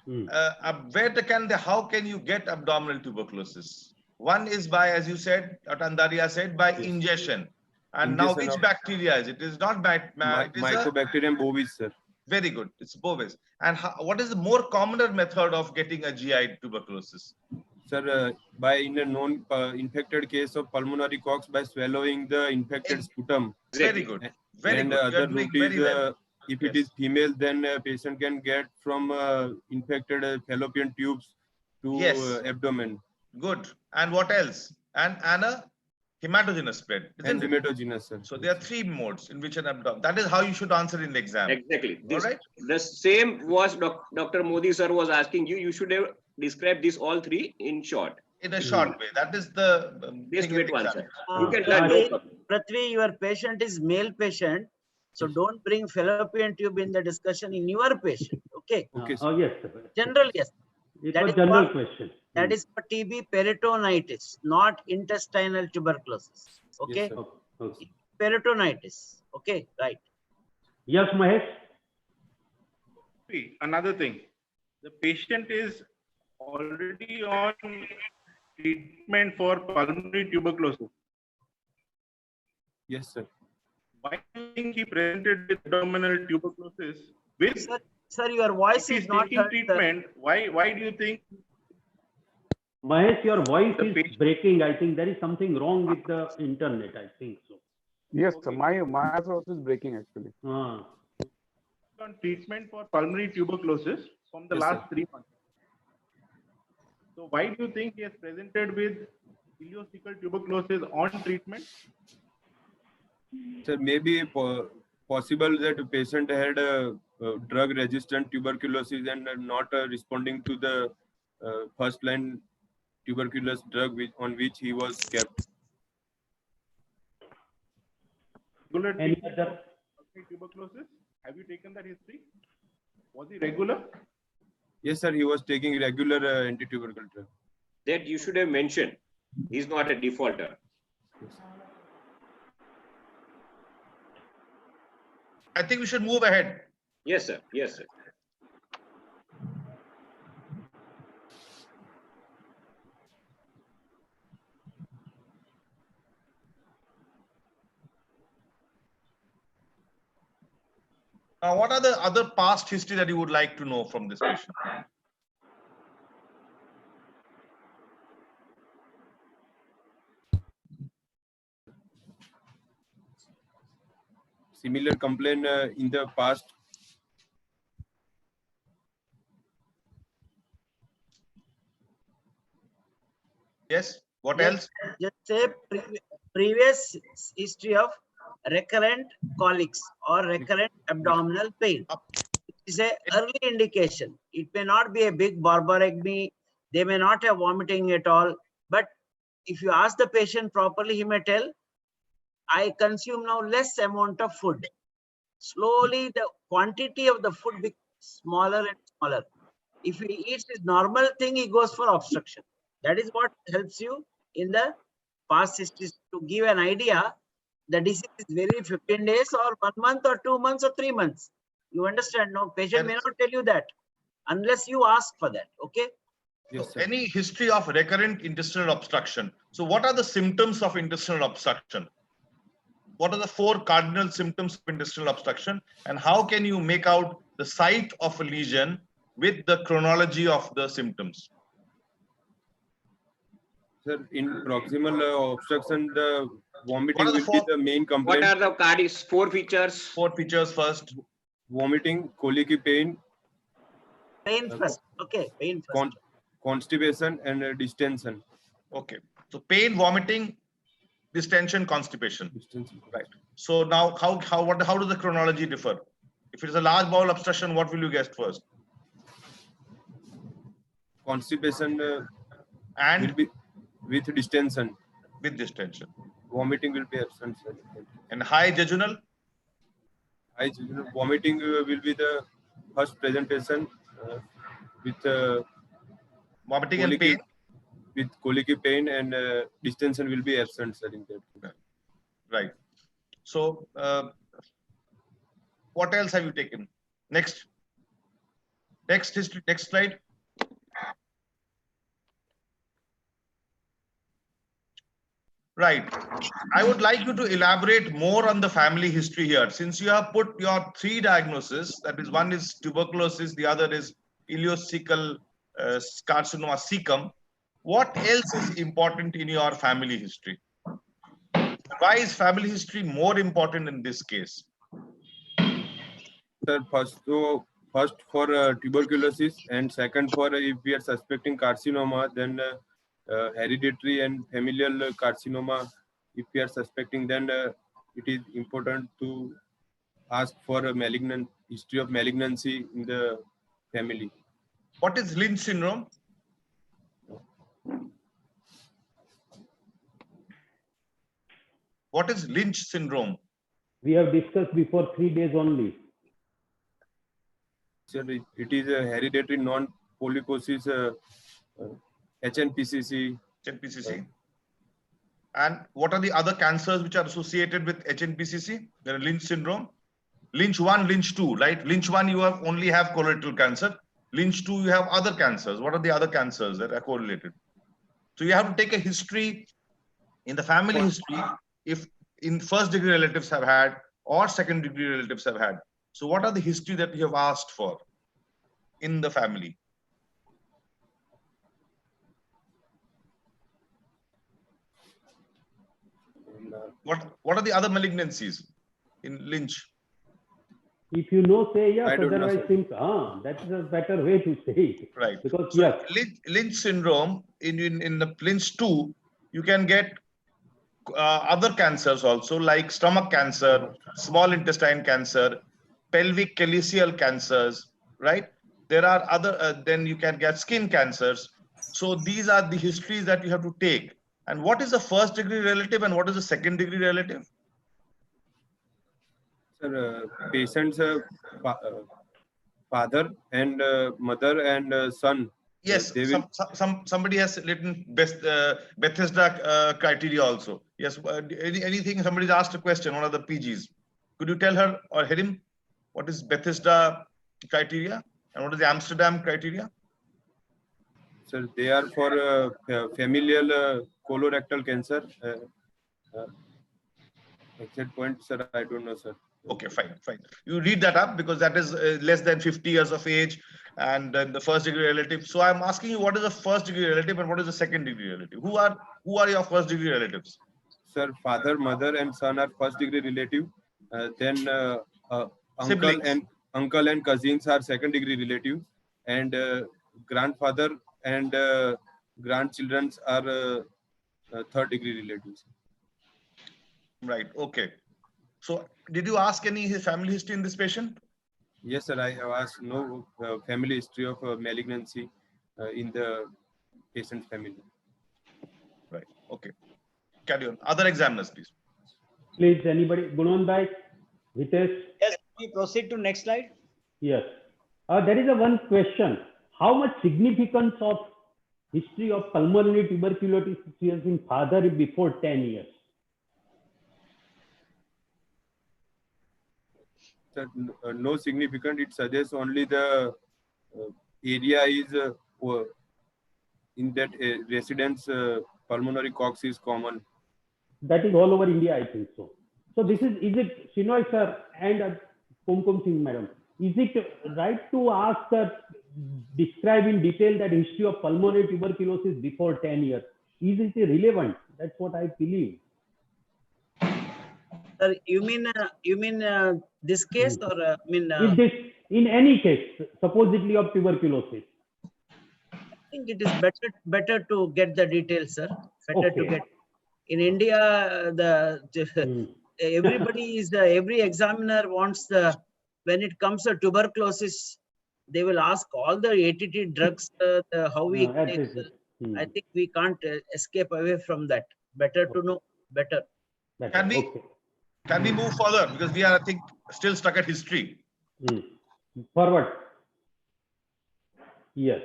How can you get abdominal tuberculosis? One is by, as you said, Dr. Andharia said, by ingestion. And now which bacteria is it? It is not Mycobacterium bovis, sir. Very good. It's bovis. And what is the more commoner method of getting a GI tuberculosis? Sir, by in a known infected case of pulmonary cox, by swallowing the infected sputum. Very good. Very good. Other route is, if it is female, then a patient can get from infected fallopian tubes to abdomen. Good. And what else? And a hematogenous spread. And hematogenous, sir. So there are three modes in which an abdomen. That is how you should answer in the exam. Exactly. All right. The same was Dr. Modi sir was asking you. You should have described this all three in short. In a short way. That is the best way to answer. You can learn. Prithvi, your patient is male patient. So don't bring fallopian tube in the discussion in your patient. Okay. Okay. Oh, yes, sir. General, yes. It was general question. That is for TB peritonitis, not intestinal tuberculosis. Okay. Yes, Okay. Peritonitis. Okay. Right. Yes, Mahesh. See, another thing, the patient is already on treatment for pulmonary tuberculosis. Yes, sir. Why do you think he presented with abdominal tuberculosis? With Sir, your voice is not taking treatment. Why do you think? Mahesh, your voice is breaking. I think there is something wrong with the internet. I think so. Yes, sir. My voice is breaking actually. On treatment for pulmonary tuberculosis from the last 3 months. So why do you think he has presented with ileocecal tuberculosis on treatment? Sir, maybe possible that the patient had a drug-resistant tuberculosis and not responding to the first-line tuberculosis drug on which he was kept. Any other tuberculosis? Have you taken that history? Was he regular? Yes, sir. He was taking regular anti-tubercle drug. That you should have mentioned. He's not a defaulter. I think we should move ahead. Yes, sir. Yes, sir. Now, what are the other past history that you would like to know from this patient? Similar complaint in the past. Yes. What else? Just say previous history of recurrent colics or recurrent abdominal pain. It is an early indication. It may not be a big barbarectomy. They may not have vomiting at all. But if you ask the patient properly, he may tell, I consume now less amount of food. Slowly, the quantity of the food becomes smaller and smaller. If he eats his normal thing, he goes for obstruction. That is what helps you in the past history to give an idea. The disease is very 15 days or 1 month or 2 months or 3 months. You understand? No, patient may not tell you that unless you ask for that. Okay. Yes, So sir. any history of recurrent intestinal obstruction. So what are the symptoms of intestinal obstruction? What are the 4 cardinal symptoms of intestinal obstruction, and how can you make out the site of a lesion with the chronology of the symptoms? Sir, in proximal obstruction, the What vomiting are the will be 4? the main What complaint. are the cardiac 4 features? 4 features first. Vomiting, colicky pain, Pain first. Okay, pain first. constipation, and distension. Okay. So pain, vomiting, distension, constipation. Right. So now how does the chronology differ? If it is a large bowel obstruction, what will you guess first? Constipation And will be with distension. With distension. Vomiting will be absent, sir. And high jejunal? High jejunal vomiting will be the first presentation with vomiting and pain. With colicky pain, and distension will be absent, sir, in that. Right. So what else have you taken? Next history. Next slide. Right. I would like you to elaborate more on the family history here. Since you have put your 3 diagnoses, that is, one is tuberculosis, the other is ileocecal carcinoma cecum. What else is important in your family history? Why is family history more important in this case? Sir, first for tuberculosis, and second for if we are suspecting carcinoma, then hereditary and familial carcinoma. If we are suspecting, then it is important to ask for a history of malignancy in the family. What is Lynch syndrome? What is Lynch syndrome? We have discussed before 3 days only. Sir, it is a hereditary non-polyposis HNPCC. HNPCC. And what are the other cancers which are associated with HNPCC? There are Lynch syndrome. Lynch 1, Lynch 2, right? Lynch 1, you only have colorectal cancer. Lynch 2, you have other cancers. What are the other cancers that are correlated? So you have to take a history in the family history, if in first degree relatives have had or second degree relatives have had. So what are the history that you have asked for in the family? What are the other malignancies in Lynch? If you know, say yes. Otherwise, know, think, that's a better way to say it. Right. Because so yes, Lynch syndrome in the Lynch 2, you can get other cancers also, like stomach cancer, small intestine cancer, pelvic calyceal cancers, right? There are other, then you can get skin cancers. So these are the histories that you have to take. And what is the first degree relative and what is the second degree relative? Sir, patient's father and mother and son. Yes, somebody has written Bethesda criteria also. Yes, anything, somebody's asked a question, one of the PGs. Could you tell her or him what is Bethesda criteria and what is the Amsterdam criteria? Sir, they are for familial colorectal cancer. Exact point, sir, I don't know, sir. Okay, fine. You read that up because that is less than 50 years of age and then the first degree relative. So I'm asking you, what is the first degree relative and what is the second degree relative? Who are your first degree relatives? Sir, father, mother, and son are first degree relative. Then uncle and cousins are second degree relative, and grandfather and grandchildren are third degree relatives. Right. Okay. So did you ask any family history in this patient? Yes, sir. I have asked no family history of malignancy in the patient's family. Right. Okay. Carry on. Other examiners, please. Please, anybody? Gunan Bhai, Hitesh? Yes, we proceed to next slide. Yes. There is one question. How much significance of history of pulmonary tuberculosis in father before 10 years? Sir, no significant. It suggests only the area is in that residents pulmonary cox is common. That is all over India, I think so. So this is it Shinoy sir and Kumkum Singh madam, is it right to ask sir, describe in detail that history of pulmonary tuberculosis before 10 years? Is it relevant? That's what I believe. Sir, you mean this case or In any case, supposedly of tuberculosis. I think it is better to get the details, sir. Better to get. In India, everybody is every examiner wants when it comes to tuberculosis, they will ask all the ATT drugs, how we take. I think we can't escape away from that. Better to know better. Can we move further, because we are, I think, still stuck at history. Forward. Yes.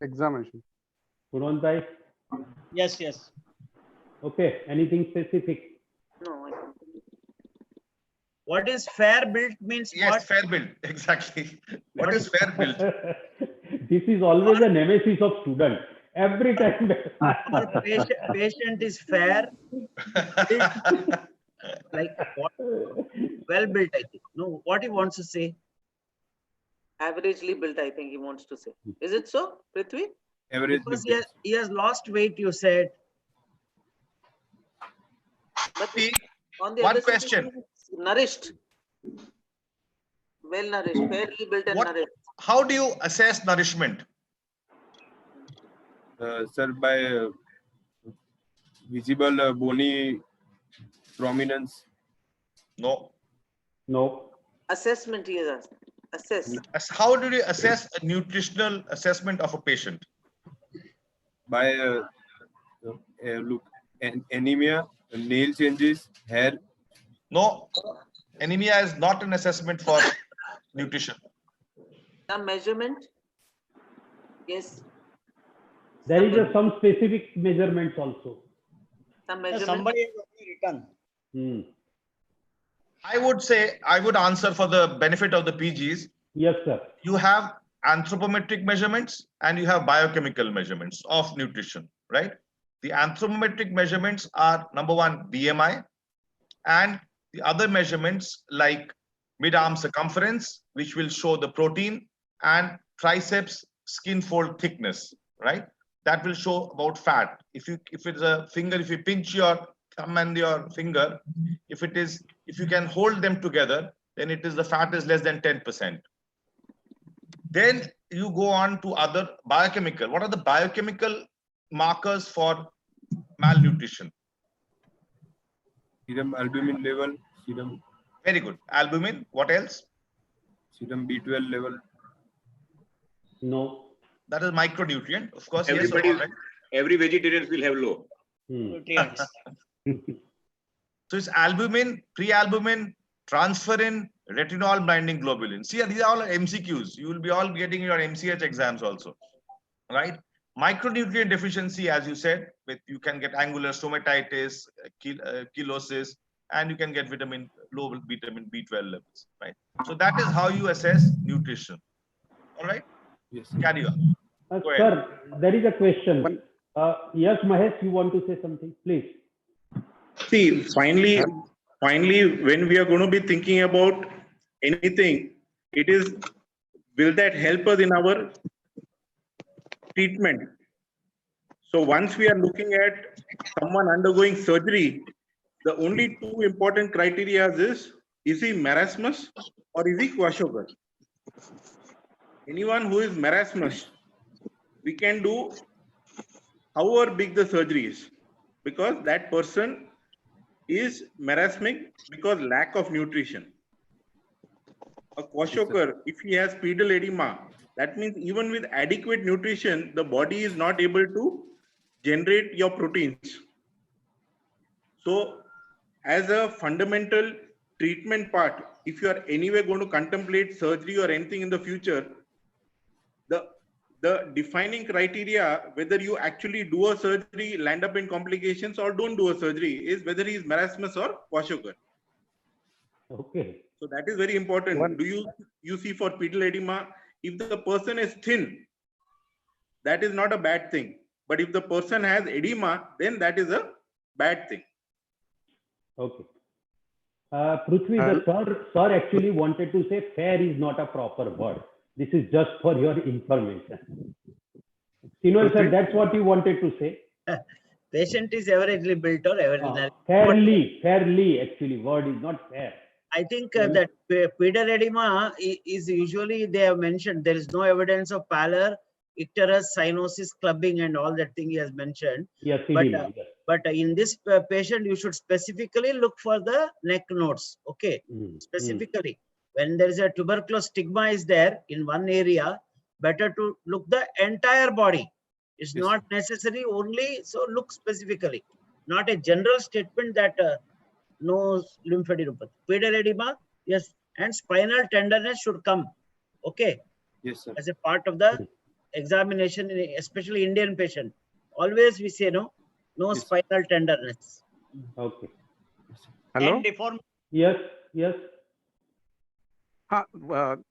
Examination. Punwan bhai? Yes. Okay. Anything specific? No. What is fair built means? Yes, what? fair build. Exactly. What is fair build? This is always a nemesis of student. Every time. Patient is fair. Like what? Well built, I think. No, what he wants to say? Averagely built, I think he wants to say. Is it so, Prithvi? Average. Because he has lost weight, you said. But on the One other side, question. Nourished. Well nourished, fairly built and nourished. How do you assess nourishment? Sir, by visible bony prominence. No. Assessment, he has asked. Assess. How do you assess a nutritional assessment of a patient? By look, anemia, nail changes, hair. No, anemia is not an assessment for nutrition. Some measurement. Yes. There is some specific measurements also. Some measurement. Somebody has already written. I would say, I would answer for the benefit of the PGs. Yes, sir. You have anthropometric measurements and you have biochemical measurements of nutrition, right? The anthropometric measurements are number one, BMI, and the other measurements like mid-arm circumference, which will show the protein, and triceps skin fold thickness, right? That will show about fat. If it's a finger, if you pinch your thumb and your finger, if you can hold them together, then the fat is less than 10%. Then you go on to other biochemical. What are the biochemical markers for malnutrition? Serum albumin level, serum. Very good. Albumin. What else? Serum B12 level. No. That is micronutrient, of course. Everybody, yes, right? Every vegetarian will have low. So it's albumin, pre-albumin, transferrin, retinol binding globulin. See, these are all MCQs. You will be all getting your MCH exams also, right? Micronutrient deficiency, as you said, you can get angular stomatitis, chelosis, and you can get low vitamin B12 levels, right? So that is how you assess nutrition. All right? Yes. Carry on. Sir, there is a question. Yes, Mahesh, you want to say something, please? See, finally, when we are going to be thinking about anything, it is, will that help us in our treatment? So once we are looking at someone undergoing surgery, the only two important criteria is he marasmus or is he Kwashiorkor? Anyone who is marasmus, we can do however big the surgery is, because that person is marasmic because lack of nutrition. A Kwashiorkor, if he has pedal edema, that means even with adequate nutrition, the body is not able to generate your proteins. So as a fundamental treatment part, if you are anyway going to contemplate surgery or anything in the future, the defining criteria, whether you actually do a surgery, land up in complications, or don't do a surgery, is whether he is marasmus or Kwashiorkor. Okay. So that is very important. Do you see for pedal edema, if the person is thin, that is not a bad thing. But if the person has edema, then that is a bad thing. Okay. Prithvi, the sir actually wanted to say fair is not a proper word. This is just for your information. Sinoy sir, that's what you wanted to say. Patient is averagely built or averagely. Fairly actually, word is not fair. I think that pedal edema is usually, they have mentioned there is no evidence of pallor, icterus, cyanosis, clubbing, and all that thing he has mentioned. Yes, but in this patient, you should specifically look for the neck nodes. Okay, specifically when there is a tuberculous stigma is there in one area, better to look the entire body. It's not necessary only, so look specifically, not a general statement that no lymphadenopathy. Pedal edema, yes, and spinal tenderness should come. Okay. Yes, sir. As a part of the examination, especially Indian patient. Always we say no spinal tenderness. Okay. Hello. And deformity. Yes.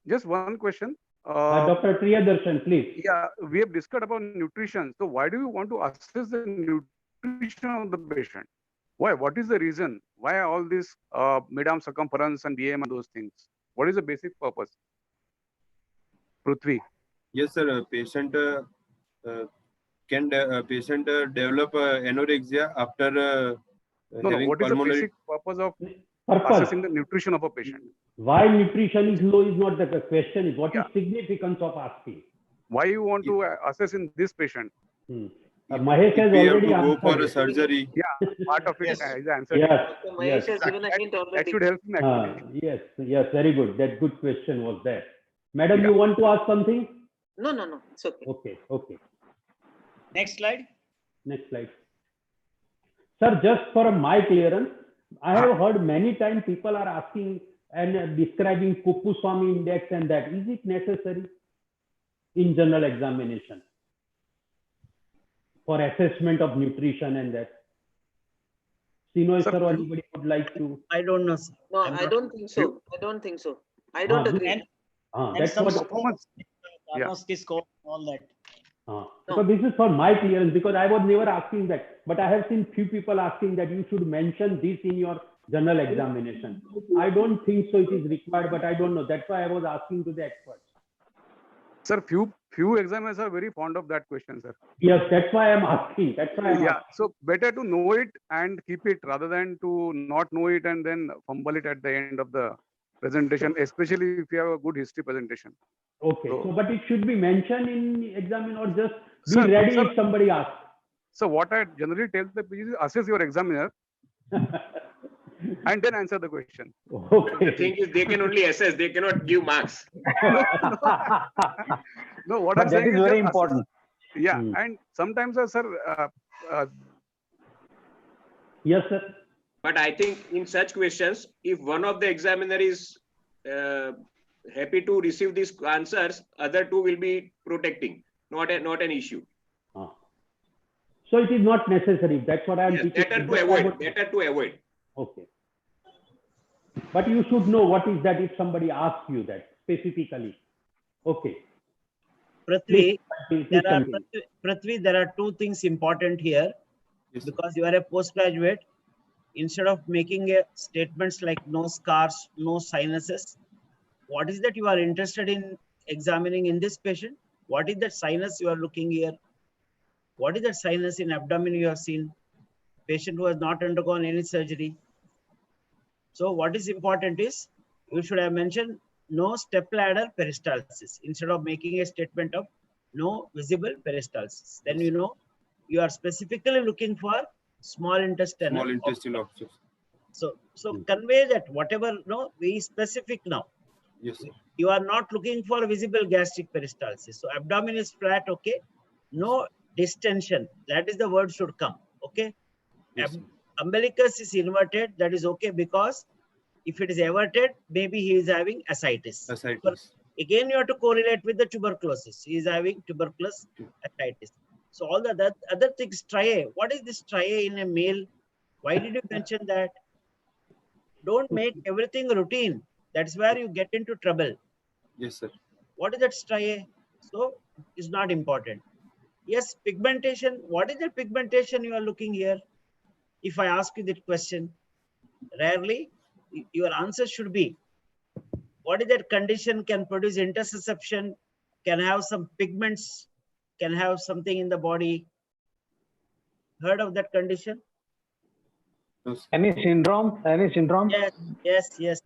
Just one question. Dr. Priyadarshan, please. Yeah, we have discussed about nutrition. So why do you want to assess the nutrition of the patient? Why? What is the reason? Why all this mid-arm circumference and BM and those things? What is the basic purpose? Prithvi. Yes, sir. Patient can develop anorexia after having what is the pulmonary. basic purpose of assessing the nutrition of a patient? Why nutrition is low is not the question. Is what is significance of asking? Why you want to assess in this patient? Mahesh has already answered. Go for a surgery. Yeah, part of it is answered. Yes. Mahesh has given a hint already. That should help him actually. Yes, very good. That good question was there. Madam, you want to ask something? No, it's okay. Okay. Next slide. Sir, just for my clearance, I have heard many times people are asking and describing Kuppuswamy index and that. Is it necessary in general examination for assessment of nutrition and that? Sinoy sir, or anybody would like to? I don't know, sir. No, I don't think so. I don't agree. That's some what performance. Karnowski score, all that. So this is for my clearance because I was never asking that, but I have seen few people asking that you should mention this in your general examination. I don't think so it is required, but I don't know. That's why I was asking to the experts. Sir, few examiners are very fond of that question, sir. Yes, that's why I'm asking. So better to know it and keep it rather than to not know it and then fumble it at the end of the presentation, especially if you have a good history presentation. Okay, so but it should be mentioned in exam or just be ready if somebody asks. So what I generally tell the PG is assess your examiner and then answer the question. Okay. The thing is, they can only assess, they cannot give marks. No, what I'm saying is very important. Yeah, and sometimes, sir. Yes, sir. But I think in such questions, if one of the examiner is happy to receive these answers, other two will be protecting, not an issue. So it is not necessary. That's what I am teaching. Better to avoid. Okay. But you should know what is that if somebody asks you that specifically. Okay. Prithvi, there are two things important here. Yes, because you are a postgraduate. Instead of making statements like no scars, no sinuses, what is that you are interested in examining in this patient? What is that sinus you are looking here? What is that sinus in abdomen you have seen? Patient who has not undergone any surgery. So what is important is you should have mentioned no stepladder peristalsis instead of making a statement of no visible peristalsis. Then you know you are specifically looking for small intestine. Small intestinal obstruction. So convey that whatever be specific now. Yes, sir. You are not looking for visible gastric peristalsis. So abdomen is flat, okay. No distension. That is the word should come. Okay. Yes, umbilicus is inverted. That is okay because if it is everted, maybe he is having ascites. But again, you have to correlate with the tuberculosis. He is having tuberculous ascites. So all the other things, striae. What is this striae in a male? Why did you mention that? Don't make everything routine. That's where you get into trouble. Yes, sir. What is that striae? So it's not important. Yes, pigmentation. What is the pigmentation you are looking here? If I ask you that question, rarely your answer should be, what is that condition can produce intersusception, can have some pigments, can have something in the body. Heard of that condition? Any syndrome? Any syndrome? Yes.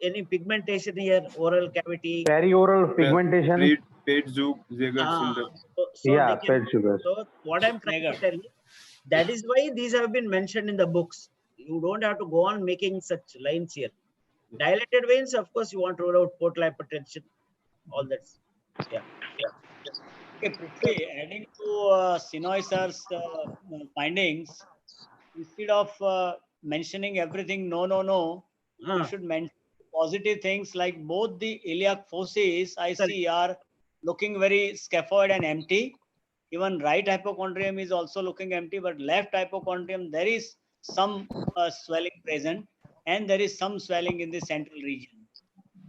Any pigmentation here, oral cavity. Perioral pigmentation. Peutz-Jeghers syndrome. Yeah, they can, Peutz-Jeghers. so what I'm trying to tell you, that is why these have been mentioned in the books. You don't have to go on making such lines here. Dilated veins, of course, you want to rule out portal hypertension. All that. Yeah. Okay, Prithvi, adding to Shenoy sir's findings, instead of mentioning everything, no, you should mention positive things like both the iliac fosses I see are looking very scaphoid and empty. Even right hypochondrium is also looking empty, but left hypochondrium, there is some swelling present and there is some swelling in the central region.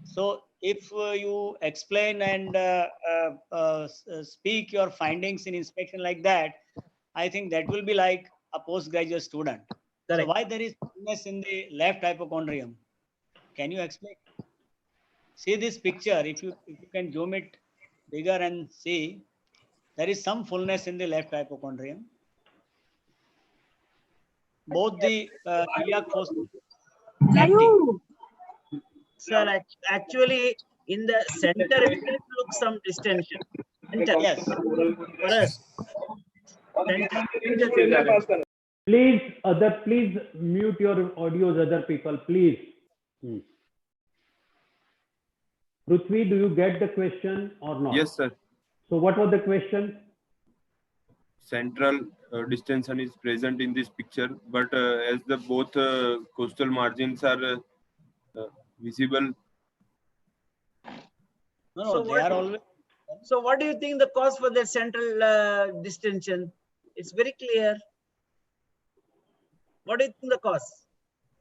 So if you explain and speak your findings in inspection like that, I think that will be like a postgraduate student. So why there is fullness in the left hypochondrium? Can you explain? See this picture, if you can zoom it bigger and see, there is some fullness in the left hypochondrium. Both the iliac fossa empty. Sir, actually, in the center, it looks some distension. Center. Yes. For us. Please mute your audios, other people, please. Prithvi, do you get the question or not? Yes, sir. So what was the question? Central distension is present in this picture, but as the both coastal margins are visible. No, so they are always. So what do you think the cause for the central distension? It's very clear. What do you think the cause?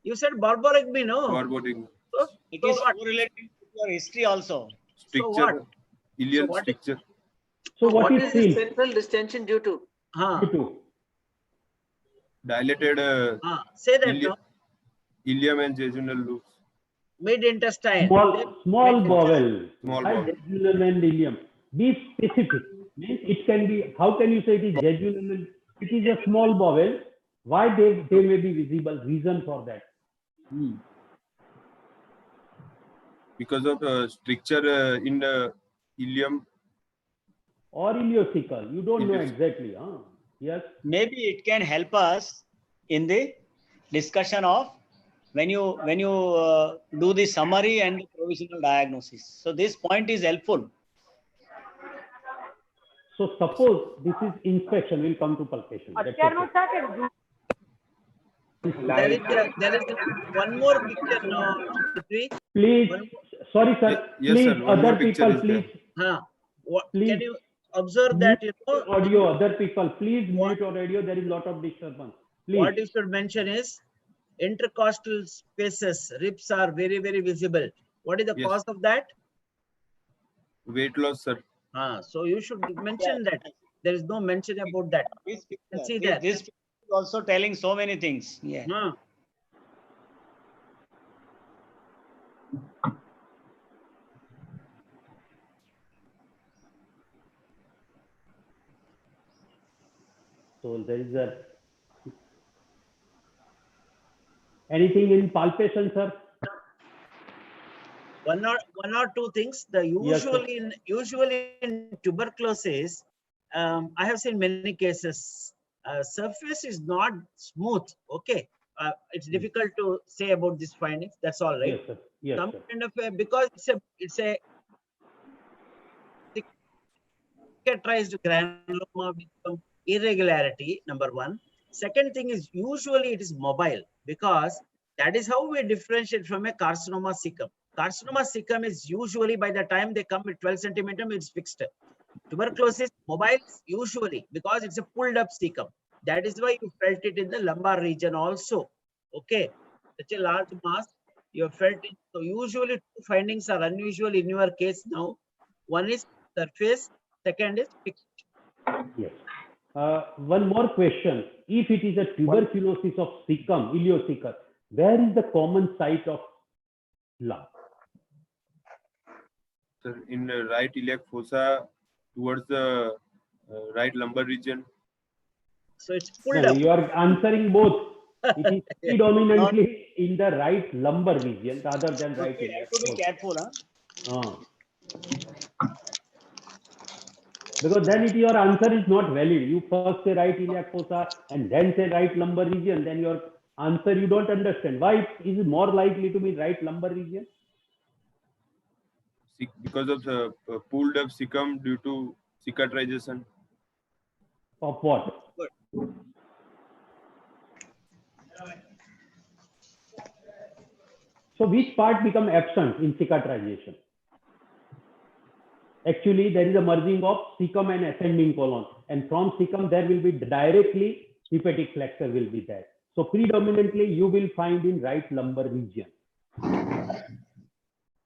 You said borborygmi, no? Borborygmi. So, it is correlated with your history also. Stricture, iliac stricture. So what is the central distension due to? Dilated say that ilium and jejunal loops. Mid-intestine. Small bowel. Small bowel. Jejunal and ilium. Be specific. Means it can be, how can you say it is jejunal? It is a small bowel. Why they may be visible? Reason for that. Because of stricture in the ilium. Or ileocecal. You don't know exactly. Yes. Maybe it can help us in the discussion of when you do the summary and the provisional diagnosis. So this point is helpful. So suppose this is inspection, will come to palpation. There is one more picture now. Please, sorry sir. Yes, please, sir. other people, please. Please. Can you observe that? Audio, other people, please mute your audio. There is a lot of disturbance. Please. What you should mention is intercostal spaces, ribs are very, very visible. What is the cause of that? Weight loss, sir. So you should mention that. There is no mention about that. See that. This is also telling so many things. Yeah. So there is a anything in palpation, sir? One or two things. The usually in tuberculosis, I have seen many cases. Surface is not smooth. Okay, it's difficult to say about this findings. That's all right. Yes, sir. Yes, Some sir. kind of because it's a cicatrized granuloma with some irregularity. Number one. Second thing is usually it is mobile because that is how we differentiate from a carcinoma cecum. Carcinoma cecum is usually by the time they come with 12 centimeter, it's fixed. Tuberculosis mobile usually because it's a pulled up cecum. That is why you felt it in the lumbar region also. Okay, such a large mass you have felt it. So usually two findings are unusual in your case now. One is surface, second is fixed. Yes. One more question. If it is a tuberculosis of cecum, ileocecal, where is the common site of lump? Sir, in the right iliac fossa towards the right lumbar region. So it's pulled No, up. you are answering both. It is predominantly in the right lumbar region rather than right Okay, iliac have to be fossa. careful, huh? Because then your answer is not valid. You first say right iliac fossa and then say right lumbar region, then your answer you don't understand. Why is it more likely to be right lumbar region? Because of the pulled up cecum due to cicatrization. Of what? So which part become absent in cicatrization? Actually, there is a merging of cecum and ascending colon, and from cecum there will be directly hepatic flexor will be there. So predominantly you will find in right lumbar region.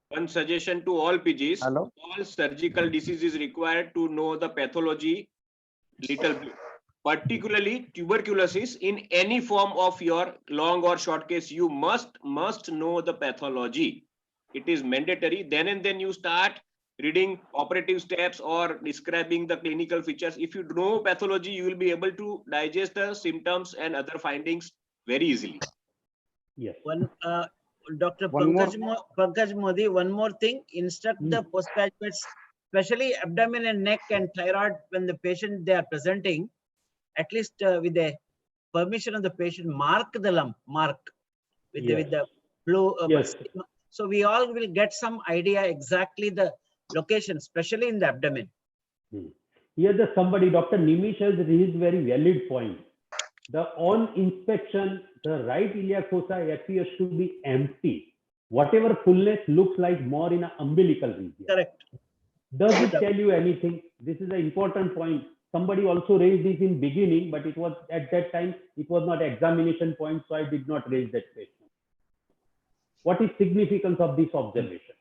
One suggestion to all PGs, Hello? all surgical diseases required to know the pathology little bit, particularly tuberculosis. In any form of your long or short case, you must know the pathology. It is mandatory. Then and then you start reading operative steps or describing the clinical features. If you know pathology, you will be able to digest the symptoms and other findings very easily. Yes. One, Dr. One more. Pankaj Modi, one more thing, instruct the postgraduates, especially abdomen and neck and thyroid, when the patient they are presenting, at least with the permission of the patient, mark the lump, with the blue. Yes. So we all will get some idea exactly the location, especially in the abdomen. Here somebody, Dr. Nimish has raised very valid point. On inspection, the right iliac fossa appears to be empty. Whatever fullness looks like more in an umbilical region. Correct. Does it tell you anything? This is an important point. Somebody also raised this in beginning, but it was at that time, it was not examination point, so I did not raise that question. What is significance of this observation?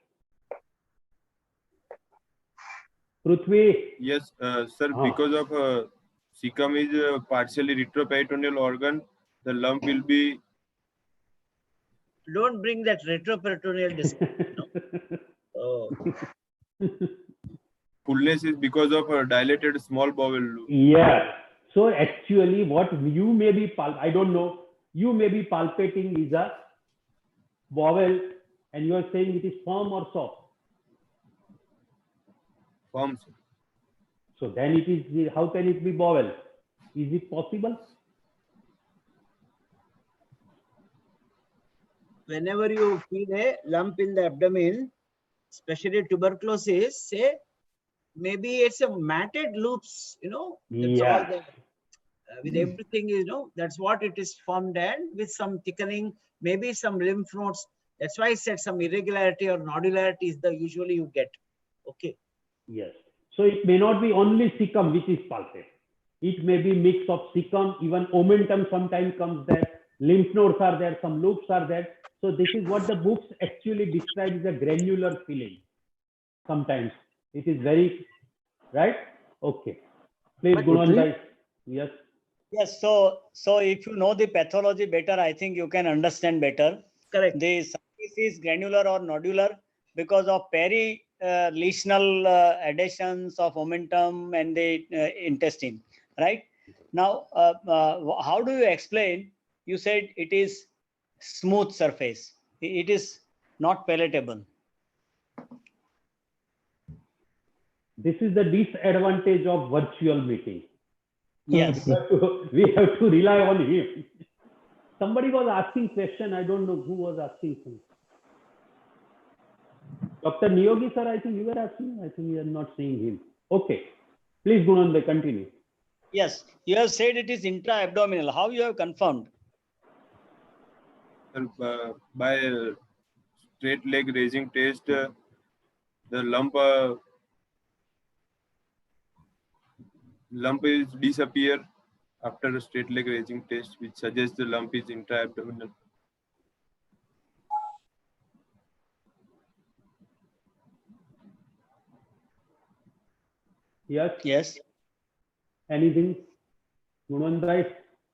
Prithvi? Yes, sir, because of cecum is partially retroperitoneal organ, the lump will be. Don't bring that retroperitoneal discussion. Oh. Fullness is because of a dilated small bowel loop. Yeah. So actually what you may be, I don't know, you may be palpating is a bowel and you are saying it is firm or soft. Firm. So then it is, how can it be bowel? Is it possible? Whenever you feel a lump in the abdomen, especially tuberculosis, say maybe it's a matted loops, that's all the, with everything, that's what it is formed, and with some thickening, maybe some lymph nodes. That's why I said some irregularity or nodularity is the usually you get. Okay. Yes. So it may not be only cecum which is palpable. It may be mix of cecum, even omentum sometimes comes there, lymph nodes are there, some loops are there. So this is what the books actually describe as a granular filling. Sometimes it is very, right? Okay. Please, Gunanbhai. Yes. Yes. So if you know the pathology better, I think you can understand better. Correct. The surface is granular or nodular because of lesional adhesions of omentum and the intestine, right? Now, how do you explain? You said it is smooth surface. It is not palatable. This is the disadvantage of virtual meeting. Yes. We have to rely on him. Somebody was asking question. I don't know who was asking something. Dr. Niyogi sir, I think you were asking. I think we are not seeing him. Okay. Please, Gunanbhai, continue. Yes. You have said it is intra-abdominal. How you have confirmed? By straight leg raising test, the lump is disappear after a straight leg raising test, which suggests the lump is intra-abdominal. Yes. Yes. Anything? Gunanbhai,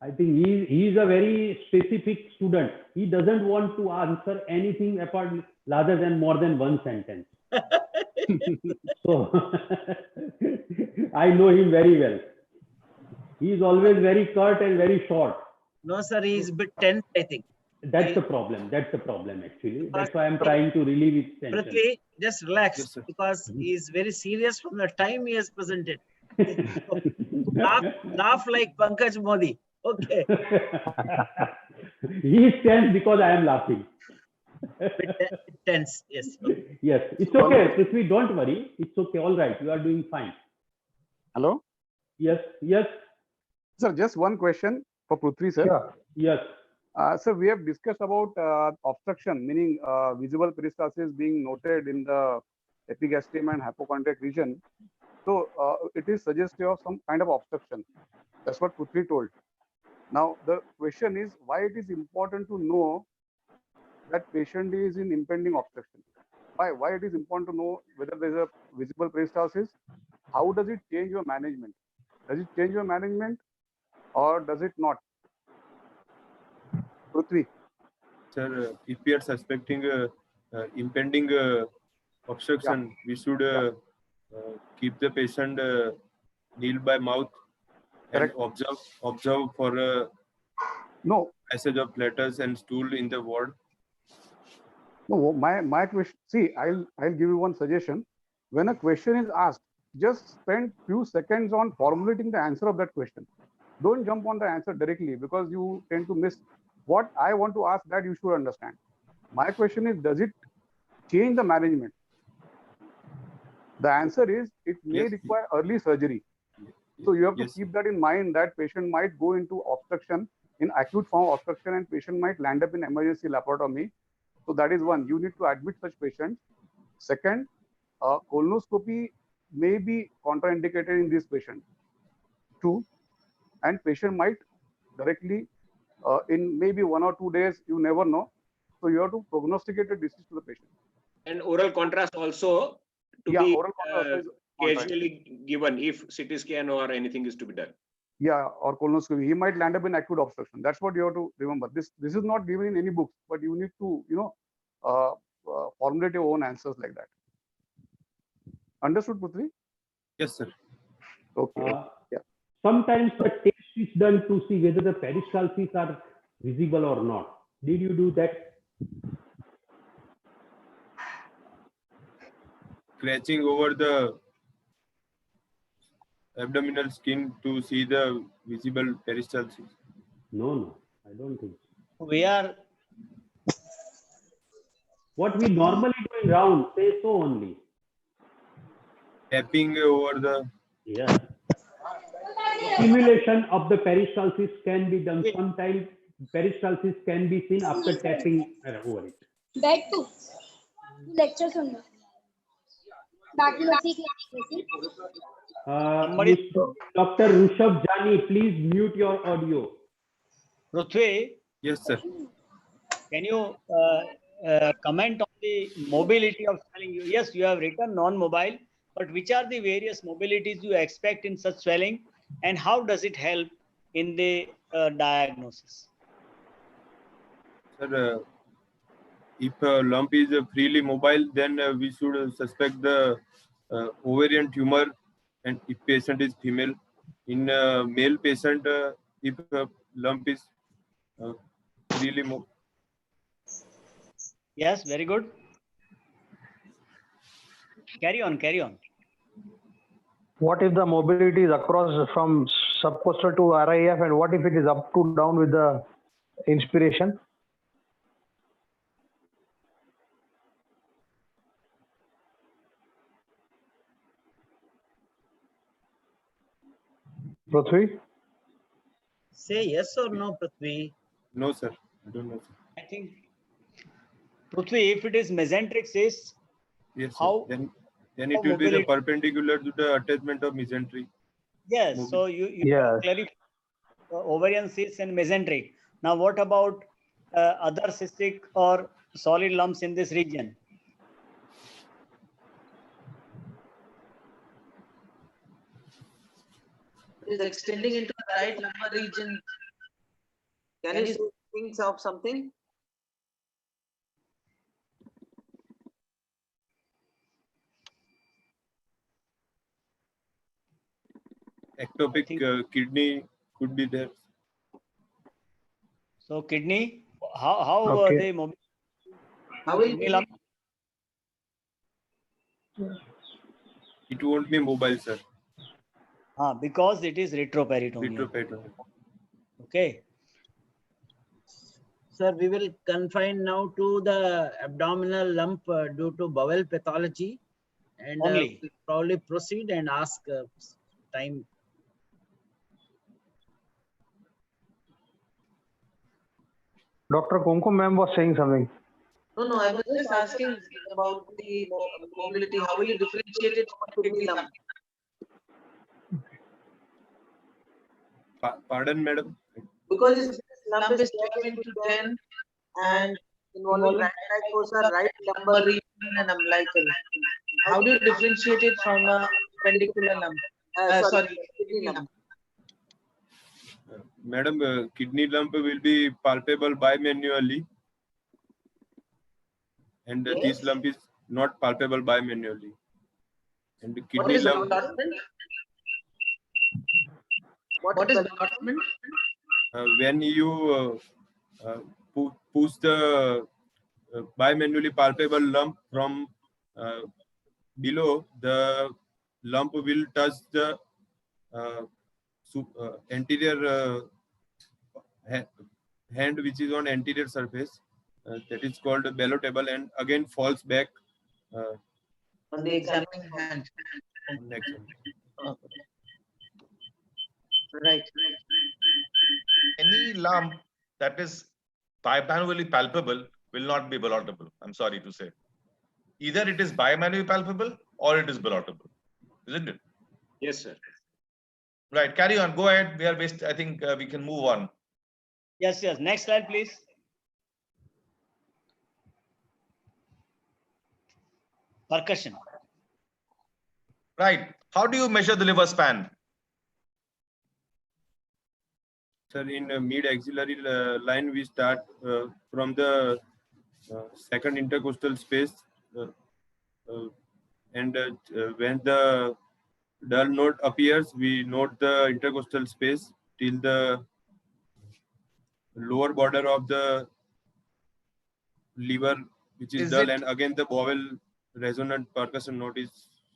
I think he is a very specific student. He doesn't want to answer anything apart rather than more than one sentence. So I know him very well. He is always very curt and very short. No, sir, he is a bit tense, I think. That's the problem. That's the problem, actually. That's why I'm trying to relieve his tension. Prithvi, just relax, Yes, sir. because he is very serious from the time he has presented. Laugh like Pankaj Modi. Okay. He is tense because I am laughing. Bit tense, yes. Yes, it's okay. Prithvi, don't worry. It's okay. All right. You are doing fine. Hello? Yes, yes, Sir, just one question for Prithvi, sir. Yeah. yes. Sir, we have discussed about obstruction, meaning visible peristalsis being noted in the epigastrium and hypochondriac region. So it is suggestive of some kind of obstruction. That's what Prithvi told. Now, the question is why it is important to know that patient is in impending obstruction. Why it is important to know whether there is a visible peristalsis? How does it change your management? Does it change your management or does it not? Prithvi. Sir, if we are suspecting impending obstruction, we should keep the patient kneel by mouth and Correct. observe for No, passage of letters and stool in the ward. no, my question, see, I'll give you one suggestion. When a question is asked, just spend few seconds on formulating the answer of that question. Don't jump on the answer directly because you tend to miss what I want to ask, that you should understand. My question is, does it change the management? The answer is it may Yes. require early surgery. So you have to Yes. keep that in mind, that patient might go into obstruction, in acute form of obstruction, and patient might land up in emergency laparotomy. So that is one, you need to admit such patients. Second, colonoscopy may be contraindicated in this patient. Two, and patient might directly in maybe 1 or 2 days, you never know. So you have to prognosticate a disease to the patient. And oral contrast also to Yeah, be oral contrast is contraindicated. casually given if CT scan or anything is to be done. Yeah, or colonoscopy, he might land up in acute obstruction. That's what you have to remember. This is not given in any books, but you need to formulate your own answers like that. Understood, Prithvi? Yes, sir. Okay. Yeah. Sometimes the test is done to see whether the peristalses are visible or not. Did you do that? Scratching over the abdominal skin to see the visible peristalsis. No, I don't think so. We are What we normally do in round, say so only. Tapping over the Yeah. Simulation of the peristalsis can be done. Sometimes peristalsis can be seen after tapping over it. बैठ तू lecture सुन बाकी लोग सीख लेंगे Dr. Rushabh Jani, please mute your audio. Prithvi, yes, sir. can you comment on the mobility of swelling? Yes, you have written non-mobile, but which are the various mobilities you expect in such swelling, and how does it help in the diagnosis? Sir, if a lump is freely mobile, then we should suspect the ovarian tumor, and if patient is female. In male patient, if a lump is freely mobile. Yes, very good. Carry on, carry on. What if the mobility is across from subcostal to RIF, and what if it is up to down with the inspiration? Prithvi? Say yes or no, Prithvi. No, sir. I don't know, sir. I think, Prithvi, if it is mesenteric cyst, Yes, how? Sir. Then it will be the perpendicular to the attachment of mesentery. Yes, so you Yes. clarify ovarian cysts and mesenteric. Now, what about other cystic or solid lumps in this region? It is extending into the right lumbar region. Can you say things of something? Ectopic kidney could be there. So kidney, how Okay. they mobile? How will Kidney lump? It won't be mobile, sir. Because it is retroperitoneal. Retroperitoneal. Okay. Sir, we will confine now to the abdominal lump due to bowel pathology, and Only. we'll probably proceed and ask time. Dr. Kumkum ma'am was saying something. No, I was just asking about the mobility. How will you differentiate it from kidney lump? Pardon, madam. Because this lump is 12 into 10 and involving right fossa, right lumbar region and umbilical. How do you differentiate it from a pendicular lump? Sorry, kidney lump. Madam, kidney lump will be palpable bimanually, and this lump is not palpable bimanually. And the What kidney is the lump, allotment? What is the allotment? when you push the bimanually palpable lump from below, the lump will touch the anterior hand which is on anterior surface, that is called ballotable, and again falls back On the examining hand. on the exam. Okay. Right. Any lump that is bimanually palpable will not be ballotable. I'm sorry to say. Either it is bimanually palpable or it is ballotable, isn't it? Yes, sir. Right. Carry on. Go ahead. We are based. I think we can move on. Yes. Next slide, please. Percussion. Right. How do you measure the liver span? Sir, in mid-axillary line, we start from the second intercostal space, and when the dull node appears, we note the intercostal space till the lower border of the liver, which is dull, and again the bowel resonant percussion note is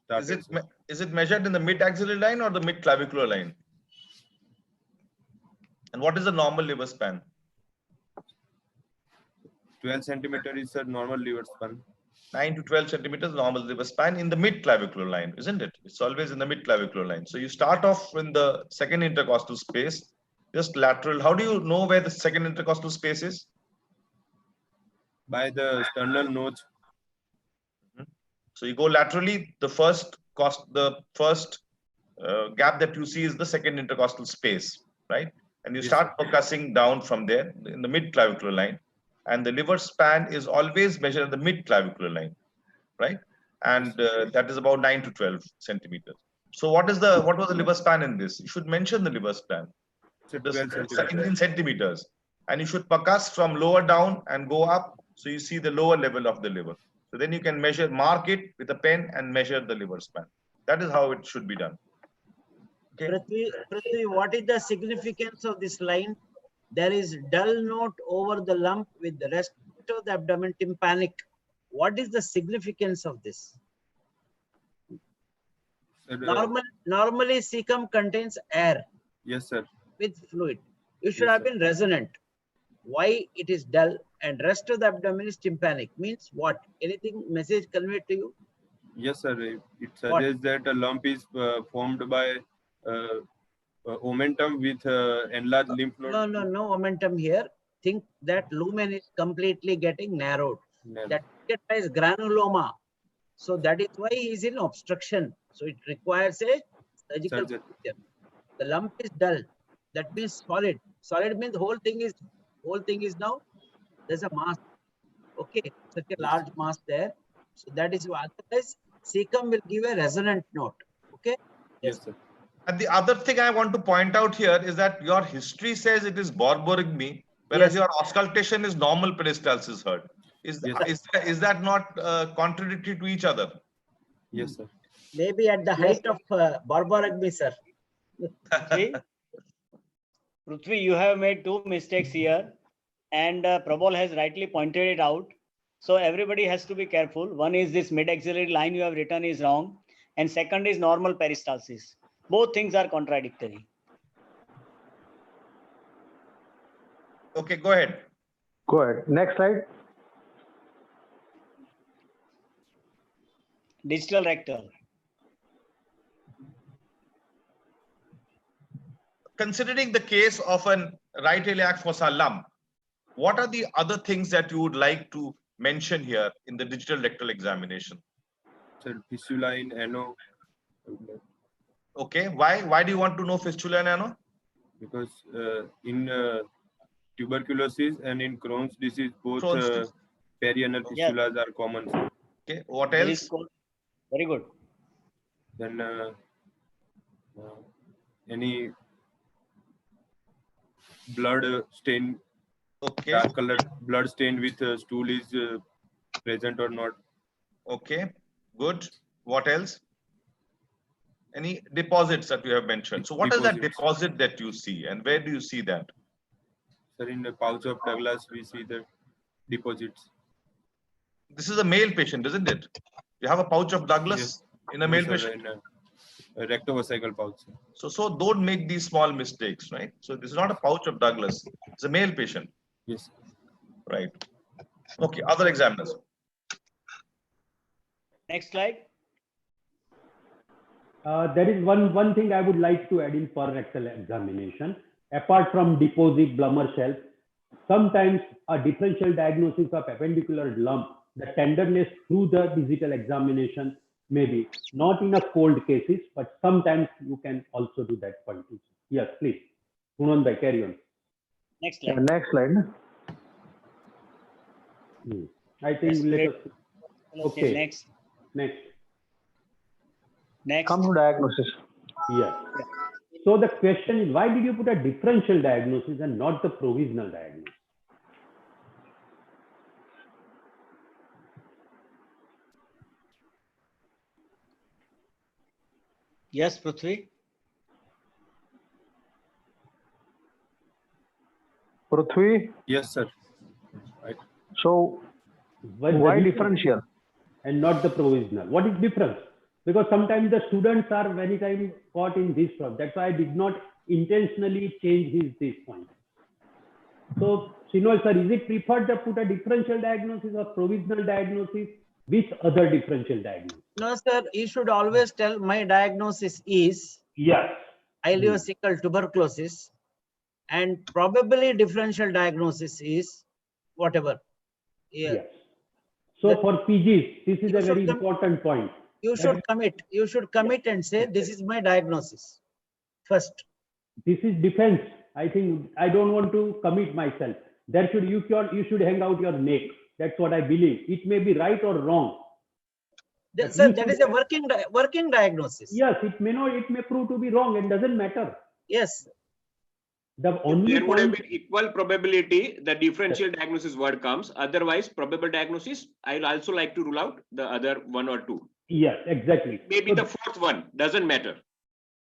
started. Is it measured in the mid-axillary line or the mid-clavicular line? And what is the normal liver span? 12 centimeter is a normal liver span. 9 to 12 centimeters normal liver span in the mid-clavicular line, isn't it? It's always in the mid-clavicular line. So you start off in the second intercostal space, just lateral. How do you know where the second intercostal space is? By the sternal notch. So you go laterally. The first gap that you see is the second intercostal space, right? And you start percussing down from there in the mid-clavicular line. And the liver span is always measured at the mid-clavicular line, right? And that is about 9 to 12 centimeters. So what was the liver span in this? You should mention the liver span. In centimeters. And you should percuss from lower down and go up, so you see the lower level of the liver. So then you can mark it with a pen and measure the liver span. That is how it should be done. Okay. Prithvi, what is the significance of this line? There is dull note over the lump with the rest of the abdomen tympanic. What is the significance of this? Normally, cecum contains air. Yes, sir. With fluid. You should have been resonant. Why it is dull and rest of the abdomen is tympanic? Means what? Anything message conveyed to you? Yes, sir. It suggests that a lump is formed by omentum with enlarged lymph node. No omentum here. Think that lumen is completely getting narrowed. That is granuloma. So that is why he is in obstruction. So it requires a surgical procedure. The lump is dull. That means solid. Solid means the whole thing is now, there's a mass. Okay, such a large mass there. So that is why otherwise cecum will give a resonant note. Okay. Yes, sir. And the other thing I want to point out here is that your history says it is borborygmy, whereas Yes. your auscultation is normal peristalsis heard. Is that not contradictory to each other? Yes, sir. Maybe at the height of borborygmy, sir. Prithvi, you have made two mistakes here, and Prabal has rightly pointed it out. So everybody has to be careful. One is this mid-axillary line you have written is wrong, and second is normal peristalsis. Both things are contradictory. Okay, go ahead. Go ahead. Next slide. Digital rectal. Considering the case of an right iliac fossa lump, what are the other things that you would like to mention here in the digital rectal examination? Sir, fistula in ano. Okay, why do you want to know fistula and ano? Because in tuberculosis and in Crohn's disease, both perianal fistulas are common. Sir. Okay, what else? Very good. Then any blood stain, dark colored blood stain with stool is present or not. Okay, good. What else? Any deposits that you have mentioned? So what is that deposit that you see, and where do you see that? Sir, in the pouch of Douglas, we see the deposits. This is a male patient, isn't it? You have a pouch of Douglas in a male patient? In a rectovesical pouch. So don't make these small mistakes, right? So this is not a pouch of Douglas. It's a male patient. Yes. Right. Okay, other examiners. Next slide. There is one thing I would like to add in for rectal examination. Apart from deposit, Blummer shelf, sometimes a differential diagnosis of appendicular lump, the tenderness through the digital examination, maybe not in a cold cases, but sometimes you can also do that point. Yes, please. Gunan bhai, carry on. Next slide. Next slide. I think let us. Okay. Next. Come to diagnosis. Yes. So the question is, why did you put a differential diagnosis and not the provisional diagnosis? Yes, Prithvi. Prithvi? Yes, sir. Right. So why differential? And not the provisional? What is difference? Because sometimes the students are many times caught in this problem. That's why I did not intentionally change this point. So, Shinoy sir, is it preferred to put a differential diagnosis or provisional diagnosis with other differential diagnosis? No, sir, you should always tell my diagnosis is ileocecal tuberculosis, and probably differential diagnosis is whatever. Yes. So for PGs, this is a very important point. You should commit. You should commit and say, this is my diagnosis first. This is defense. I think I don't want to commit myself. There should you should hang out your neck. That's what I believe. It may be right or wrong. Sir, that is a working diagnosis. Yes, it may not. It may prove to be wrong, and doesn't matter. Yes. The only there would have been equal probability the differential diagnosis word comes. Otherwise, probable diagnosis, I'll also like to rule out the other one or two. Yes, exactly. Maybe the fourth one, doesn't matter.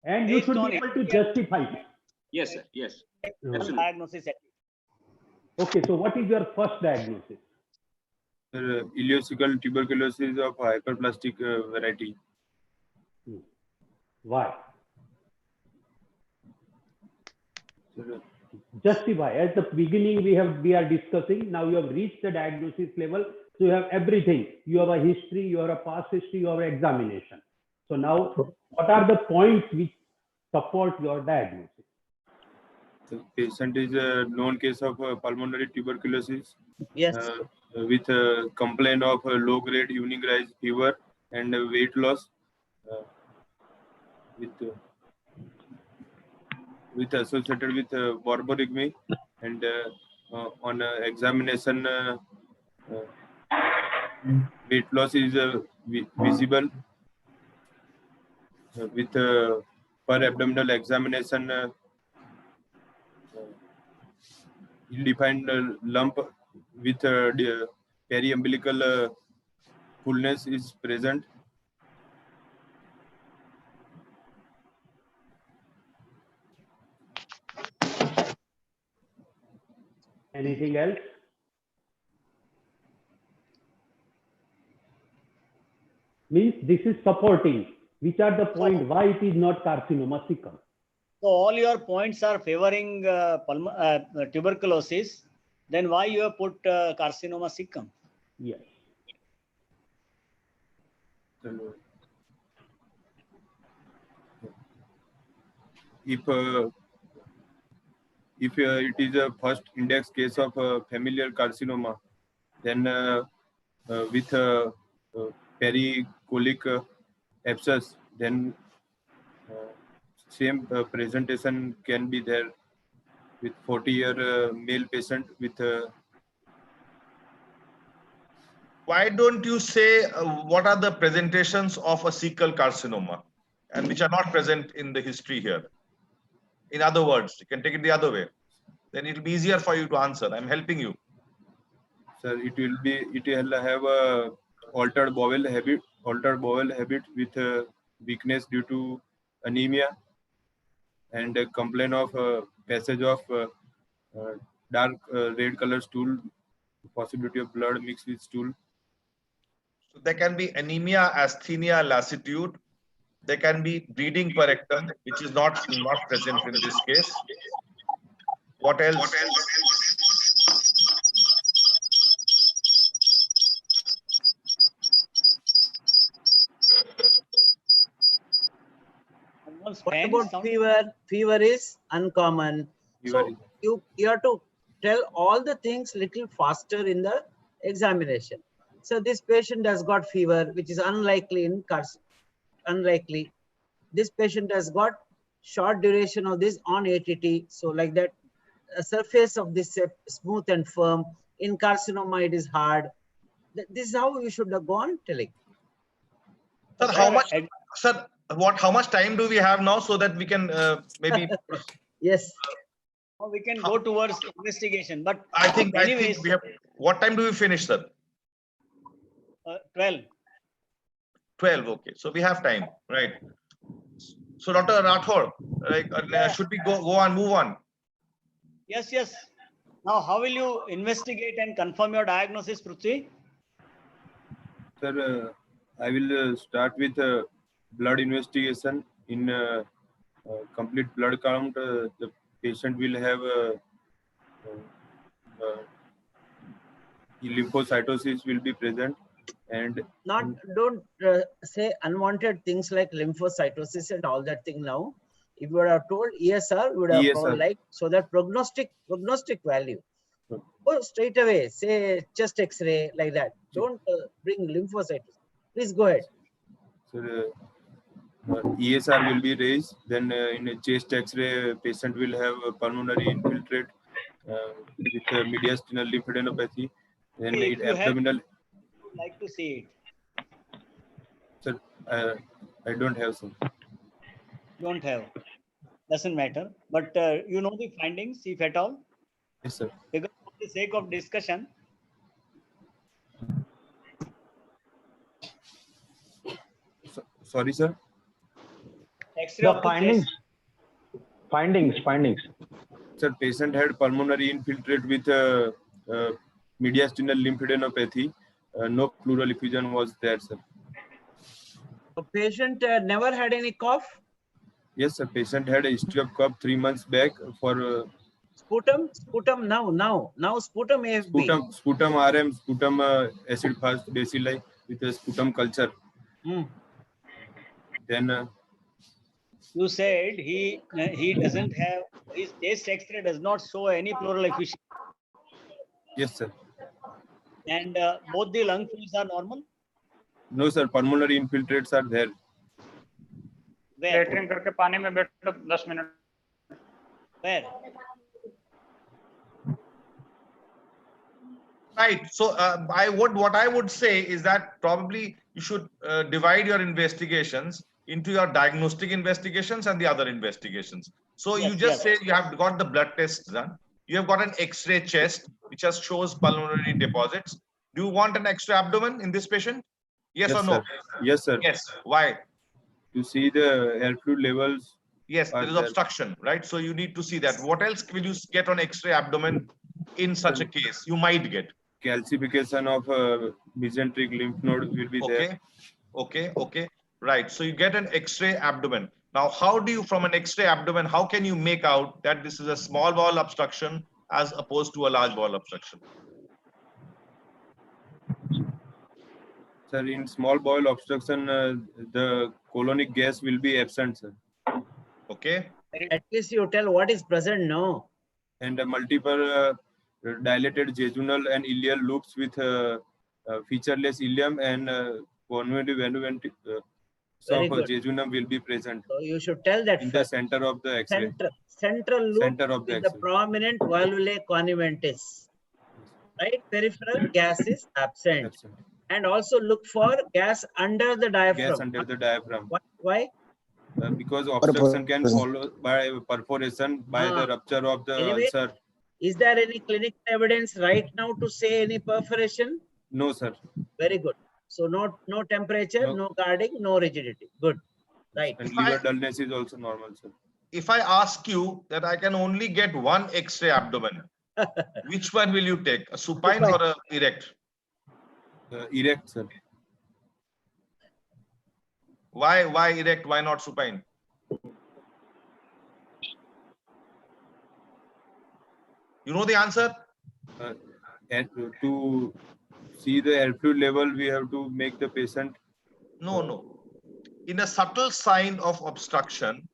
And you should be able to justify it. Yes, sir. Yes. Diagnosis. Okay, so what is your first diagnosis? Ileocecal tuberculosis of hyperplastic variety. Why? Justify. At the beginning, we are discussing. Now you have reached the diagnosis level. So you have everything. You have a history, you have a past history, you have an examination. So now, what are the points which support your diagnosis? The patient is a known case of pulmonary tuberculosis. Yes. With a complaint of low-grade unigrized fever and weight loss. With associated with borborygmy, and on examination, weight loss is visible with per abdominal examination, ill-defined lump with periumbilical fullness is present. Anything else? Means this is supporting. Which are the point why it is not carcinoma cecum? So all your points are favoring tuberculosis. Then why you have put carcinoma cecum? Yes. If it is a first index case of familial carcinoma, then with pericolic abscess, then same presentation can be there with 40-year male patient with. Why don't you say what are the presentations of a cecal carcinoma and which are not present in the history here? In other words, you can take it the other way. Then it will be easier for you to answer. I'm helping you. Sir, it will have a altered bowel habit with weakness due to anemia and a complaint of passage of dark red color stool, possibility of blood mixed with stool. So there can be anemia, asthenia, lassitude. There can be bleeding per rectum, which is not present in this case. What else? What about fever? Fever is uncommon. So you have to tell all the things little faster in the examination. So this patient has got fever, which is unlikely in unlikely. This patient has got short duration of this on ATT. So like that, a surface of this smooth and firm. In carcinoma, it is hard. This is how you should have gone telling. Sir, how much? Sir, how much time do we have now so that we can maybe? Yes. We can go towards investigation, but I think we have. What time do we finish, sir? 12. 12. Okay, so we have time, right? So, Dr. Rathore, should we go and move on? Yes, yes. Now, how will you investigate and confirm your diagnosis, Prithvi? Sir, I will start with blood investigation. In complete blood count, the patient will have lymphocytosis will be present, and don't say unwanted things like lymphocytosis and all that thing now. If you would have told ESR, you would have told like, so that prognostic value. Go straight away, say chest X-ray like that. Don't bring lymphocytosis. Please go ahead. So ESR will be raised. Then in a chest X-ray, patient will have a pulmonary infiltrate with mediastinal lymphadenopathy. Then abdominal. Like to see it. Sir, I don't have some. Don't have. Doesn't matter. But you know the findings, if at all? Yes, sir. Because for the sake of discussion. Sorry, sir. X-ray of findings. Findings. Sir, patient had pulmonary infiltrate with mediastinal lymphadenopathy. No pleural effusion was there, sir. The patient never had any cough? Yes, sir. Patient had a history of cough 3 months back for sputum now sputum AFB. Sputum RM, sputum acid fast bacilli with a sputum culture. Then you said he doesn't have, his chest X-ray does not show any pleural effusion. Yes, sir. And both the lung fluids are normal? No, sir. Pulmonary infiltrates are there. Latrine करके पानी में बैठो 10 minute. Where? Right. So what I would say is that probably you should divide your investigations into your diagnostic investigations and the other investigations. So you Yes, just yes. say you have got the blood tests done. You have got an X-ray chest, which just shows pulmonary deposits. Do you want an X-ray abdomen in this patient? Yes, or no? Sir. Yes, sir. Yes. Why? To see the air fluid levels. Yes, there is obstruction, right? So you need to see that. What else will you get on X-ray abdomen in such a case? You might get calcification of mesenteric lymph node will be there. Okay. Right. So you get an X-ray abdomen. Now, how do you, from an X-ray abdomen, how can you make out that this is a small bowel obstruction as opposed to a large bowel obstruction? Sir, in small bowel obstruction, the colonic gas will be absent, sir. Okay. At least you tell what is present, no? And multiple dilated jejunal and ileal loops with featureless ileum and convoluted jejunum will be present. So you should tell that in the center of the X-ray. Central loop with the prominent valvulae conjunctus. Right? Peripheral gas is absent. And also look for gas under the diaphragm. Gas under the diaphragm. Why? Because obstruction can follow by perforation by the rupture of the ulcer. Is there any clinical evidence right now to say any perforation? No, sir. Very good. So no temperature, no guarding, no rigidity. Good. Right. And liver dullness is also normal, sir. If I ask you that I can only get one X-ray abdomen, which one will you take? A supine or a erect? Erect, sir. Why erect? Why not supine? You know the answer? And to see the air fluid level, we have to make the patient. No. In a subtle sign of obstruction,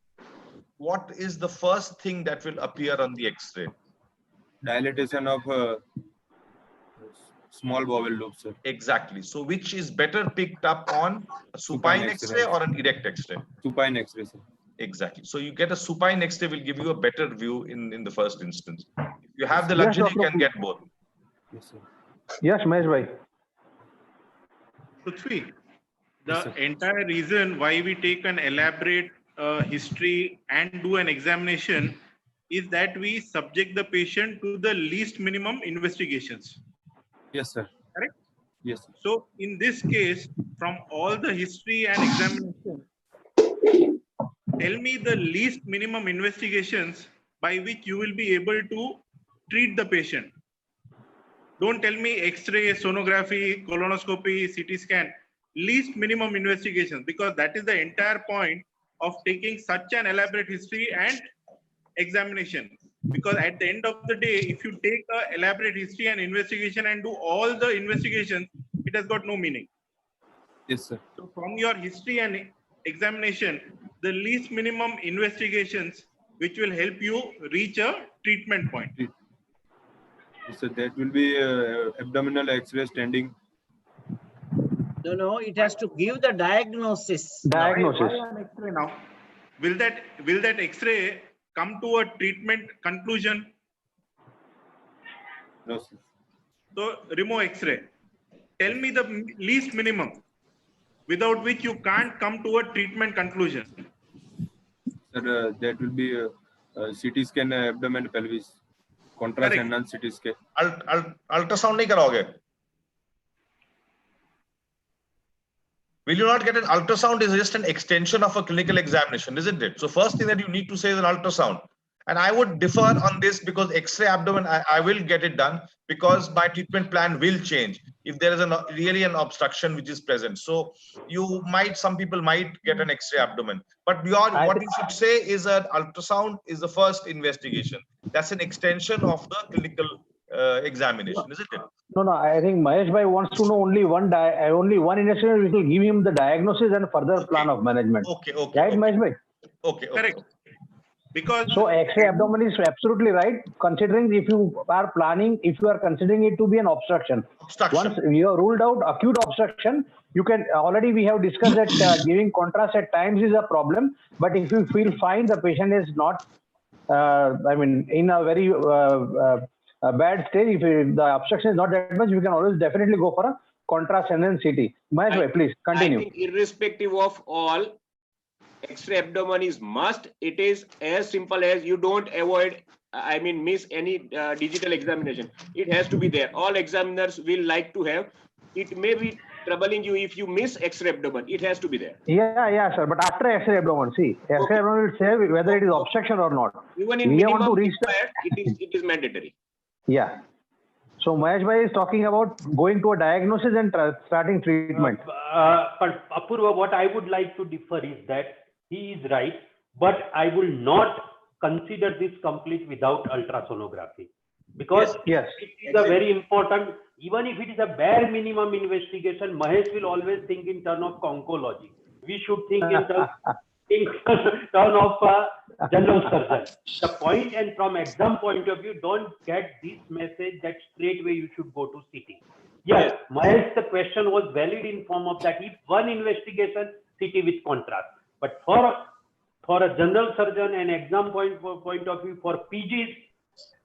what is the first thing that will appear on the X-ray? Dilatation of small bowel loop, sir. Exactly. So which is better picked up on a supine X-ray or an erect X-ray? Supine X-ray, sir. Exactly. So you get a supine X-ray will give you a better view in the first instance. If you have the luxury, you can get both. Yes, sir. Yes, Mahesh bhai. Prithvi, the entire reason why we take an elaborate history and do an examination is that we subject the patient to the least minimum investigations. Yes, sir. Correct? Yes, sir. So in this case, from all the history and examination, tell me the least minimum investigations by which you will be able to treat the patient. Don't tell me X-ray, sonography, colonoscopy, CT scan, least minimum investigations, because that is the entire point of taking such an elaborate history and examination. Because at the end of the day, if you take an elaborate history and investigation and do all the investigations, it has got no meaning. Yes, sir. So from your history and examination, the least minimum investigations which will help you reach a treatment point. So that will be abdominal X-ray standing. No, it has to give the diagnosis. Why an X-ray now? Will that X-ray come to a treatment conclusion? No, sir. So remove X-ray. Tell me the least minimum without which you can't come to a treatment conclusion. Sir, that will be CT scan abdomen pelvis. Contrast enhanced CT scan. Ultrasound नहीं कराओगे? Will you not get an ultrasound? Is just an extension of a clinical examination, isn't it? So first thing that you need to say is an ultrasound. And I would differ on this because X-ray abdomen, I will get it done because my treatment plan will change if there is really an obstruction which is present. So some people might get an X-ray abdomen, but what you should say is an ultrasound is the first investigation. That's an extension of the clinical examination, isn't it? No, I think Mahesh bhai wants to know only one investigation which will give him the diagnosis and further plan of management. Okay. Right, Mahesh bhai? Okay. Correct. Because so X-ray abdomen is absolutely right. Considering if you are considering it to be an obstruction. Once you have ruled out acute obstruction, you can we have discussed that giving contrast at times is a problem. But if you feel fine, the patient is not, in a very bad stage. If the obstruction is not that much, you can always definitely go for a contrast and then CT. Mahesh bhai, please continue. I think irrespective of all, X-ray abdomen is must. It is as simple as you don't avoid, I mean, miss any digital examination. It has to be there. All examiners will like to have. It may be troubling you if you miss X-ray abdomen. It has to be there. Yeah, sir. But after X-ray abdomen, see, X-ray abdomen will say whether it is obstruction or not. Even in We want minimum to reach required, it is mandatory. Yeah. So Mahesh Bhai is talking about going to a diagnosis and starting treatment. But Apurva, what I would like to differ is that he is right, but I will not consider this complete without ultrasonography, because yes, it is a very important, even if it is a bare minimum investigation, Mahesh will always think in terms of oncology. We should think in terms of a general surgeon. The point, and from exam point of view, don't get this message that straight away you should go to CT. Yes, Mahesh, the question was valid in form of that if one investigation, CT with contrast. But for a general surgeon and exam point of view, for PGs,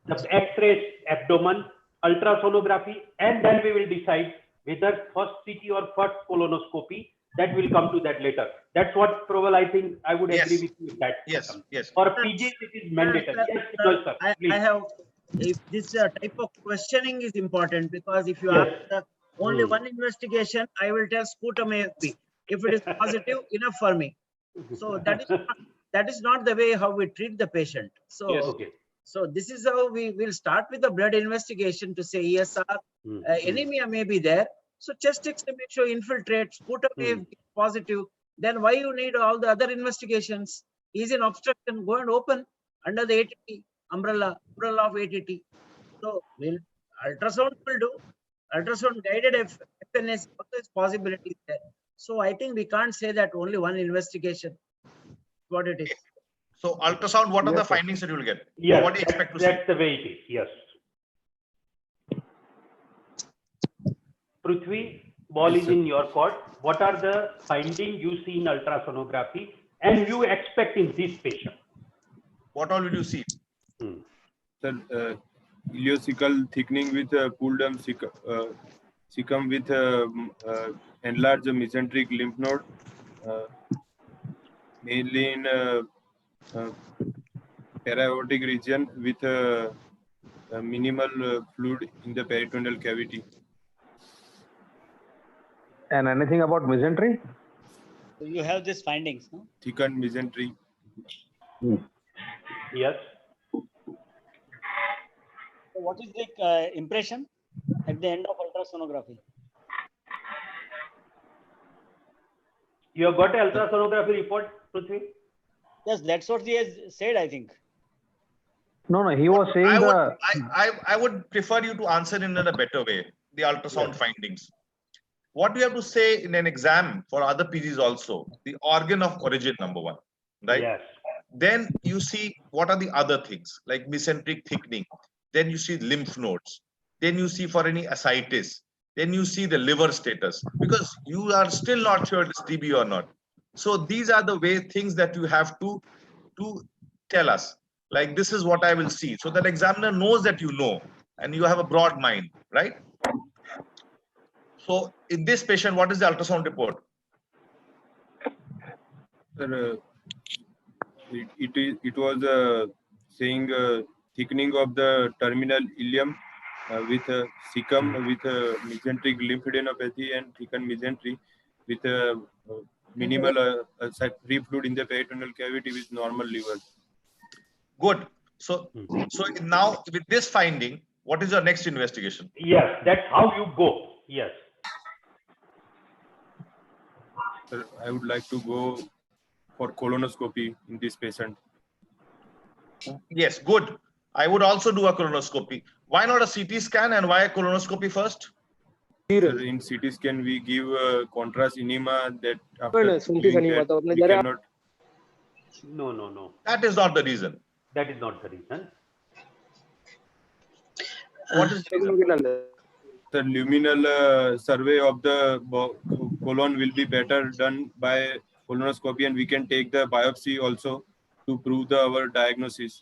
the X-ray abdomen, ultrasonography, and then we will decide whether first CT or first colonoscopy. That will come to that later. That's what, Proval, I think I would agree with you that. Yes. For PGs, it is mandatory. Sir, I have, if this type of questioning is important, because if you ask only one investigation, I will tell sputum AFP. If it is positive, enough for me. So that is not the way how we treat the patient. So, so this is how we will start with the blood investigation to say ESR, anemia may be there. So chest X-ray make sure infiltrate, sputum AFP positive. Then why you need all the other investigations? Is an obstruction, go and open under the ATT umbrella of ATT. So ultrasound will do. Ultrasound guided FNS also is possibility there. So I think we can't say that only one investigation. What it is. So ultrasound, what are the findings that you will get? Yes, what do you expect to see? That's the way it is. Yes. Prithvi, ball is in your court. What are the findings you see in ultrasonography and you expect in this patient? What all will you see? Sir, ileocecal thickening with pulled down cecum with enlarged mesenteric lymph node, mainly in para-aortic region with minimal fluid in the peritoneal cavity. And anything about mesentery? So you have these findings, no? Thickened mesentery. Yes. So what is the impression at the end of ultrasonography? You have got an ultrasonography report, Prithvi? Yes, that's what he has said, I think. No, he was saying I would prefer you to answer in a better way, the ultrasound findings. What we have to say in an exam for other PGs also, the organ of origin, number one, right? Yes. Then you see what are the other things like mesenteric thickening. Then you see lymph nodes. Then you see for any ascites. Then you see the liver status, because you are still not sure it's TB or not. So these are the things that you have to tell us. Like, this is what I will see. So that examiner knows that you know, and you have a broad mind, right? So in this patient, what is the ultrasound report? Sir, it was saying thickening of the terminal ileum with cecum with mesenteric lymphadenopathy and thickened mesentery with minimal free fluid in the peritoneal cavity with normal liver. Good. So now with this finding, what is your next investigation? Yes, that's how you go. Yes. Sir, I would like to go for colonoscopy in this patient. Yes, good. I would also do a colonoscopy. Why not a CT scan and why a colonoscopy first? Sir, in CT scan, we give contrast enema that after that, we cannot. No. That is not the reason. That is not the reason. What is the reason? The luminal survey of the colon will be better done by colonoscopy, and we can take the biopsy also to prove our diagnosis.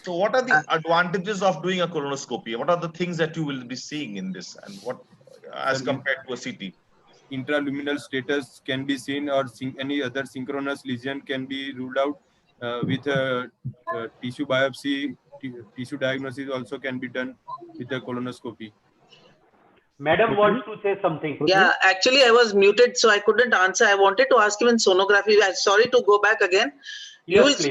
So what are the advantages of doing a colonoscopy? What are the things that you will be seeing in this, and what as compared to a CT? intraluminal status can be seen, or any other synchronous lesion can be ruled out with tissue biopsy. Tissue diagnosis also can be done with the colonoscopy. Madam wants to say something. Yeah, actually I was muted, so I couldn't answer. I wanted to ask him in sonography. I'm sorry to go back again. Yes,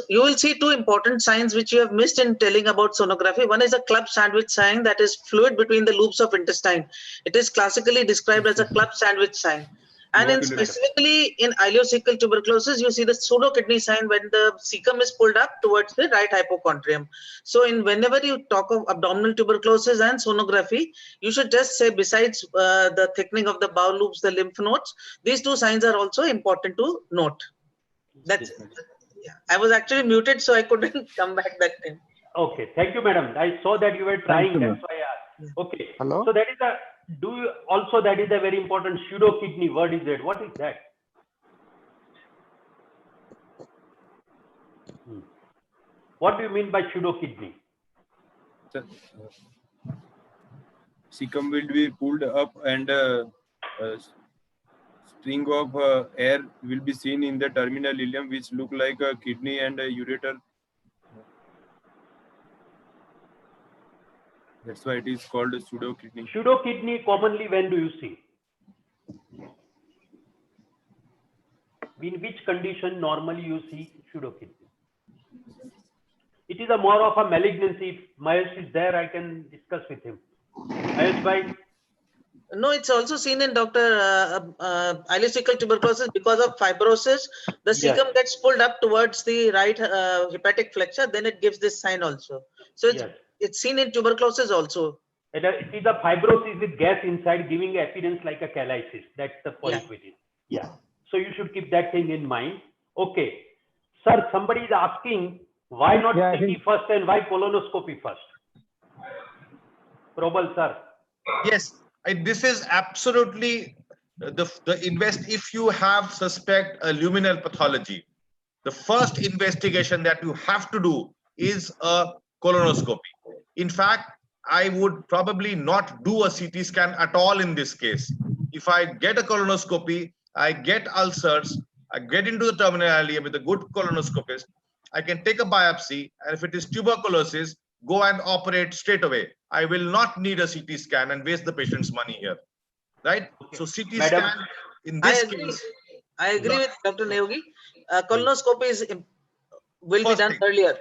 You will see two important signs which you have missed in telling about sonography. One is a club sandwich sign, that is fluid between the loops of intestine. It is classically described as a club sandwich sign. And specifically in ileocecal tuberculosis, you see the pseudo-kidney sign when the cecum is pulled up towards the right hypochondrium. So whenever you talk of abdominal tuberculosis and sonography, you should just say, besides the thickening of the bowel loops, the lymph nodes, these two signs are also important to note. That's yeah. I was actually muted, so I couldn't come back that time. Okay, thank you, madam. I saw that you were trying, that's why I asked. Okay, hello. So that is that is a very important pseudo kidney. What is it? What is that? What do you mean by pseudo kidney? Cecum will be pulled up, and string of air will be seen in the terminal ileum, which look like a kidney and a ureter. That's why it is called a pseudo kidney. Pseudo kidney commonly when do you see? In which condition normally you see pseudo kidney? It is a more of a malignancy. If Mahesh is there, I can discuss with him. Mahesh bhai? No, it's also seen in ileocecal tuberculosis because of fibrosis. The cecum gets pulled up towards the right hepatic flexure, then it gives this sign also. So it's seen in tuberculosis also. It is a fibrosis with gas inside giving appearance like a callisis. That's the point with it. Yeah. So you should keep that thing in mind. Okay. Sir, somebody is asking why not CT first and why colonoscopy first? Probal sir. Yes. This is absolutely if you have suspect a luminal pathology, the first investigation that you have to do is a colonoscopy. In fact, I would probably not do a CT scan at all in this case. If I get a colonoscopy, I get ulcers, I get into the terminal ileum with a good colonoscopist, I can take a biopsy, and if it is tuberculosis, go and operate straight away. I will not need a CT scan and waste the patient's money here, right? So CT scan in this case. I agree with Dr. Neogi. Colonoscopy will be done earlier.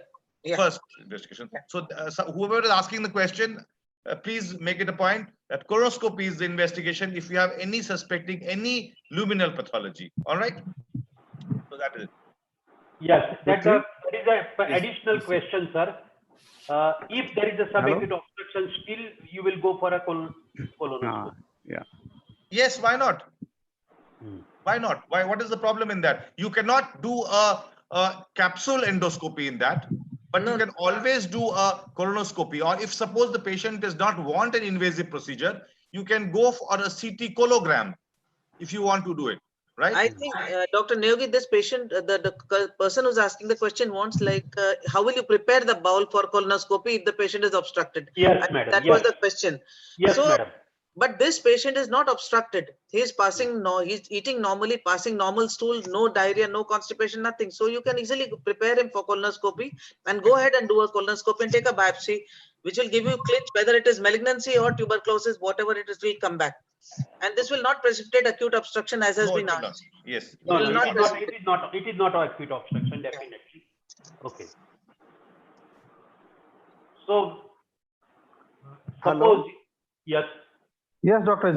First investigation. So whoever is asking the question, please make it a point that colonoscopy is the investigation if you have any suspecting any luminal pathology. All right. So that is it. Yes, that is an additional question, sir. If there is a subacute obstruction, still you will go for a colonoscopy. Yes, why not? Why not? Why? What is the problem in that? You cannot do a capsule endoscopy in that, but you can always do a colonoscopy. Or if suppose the patient does not want an invasive procedure, you can go for a CT cologram if you want to do it. Right? I think, Dr. Neogi, this patient, the person who's asking the question wants how will you prepare the bowel for colonoscopy if the patient is obstructed? Yes, madam. That was the question. Yes, madam. But this patient is not obstructed. He's he's eating normally, passing normal stool, no diarrhea, no constipation, nothing. So you can easily prepare him for colonoscopy and go ahead and do a colonoscopy and take a biopsy, which will give you clinch whether it is malignancy or tuberculosis, whatever it is will come back. And this will not precipitate acute obstruction as has been asked. Yes. No, it is not acute obstruction, definitely. Okay. So suppose yes. Yes, Dr.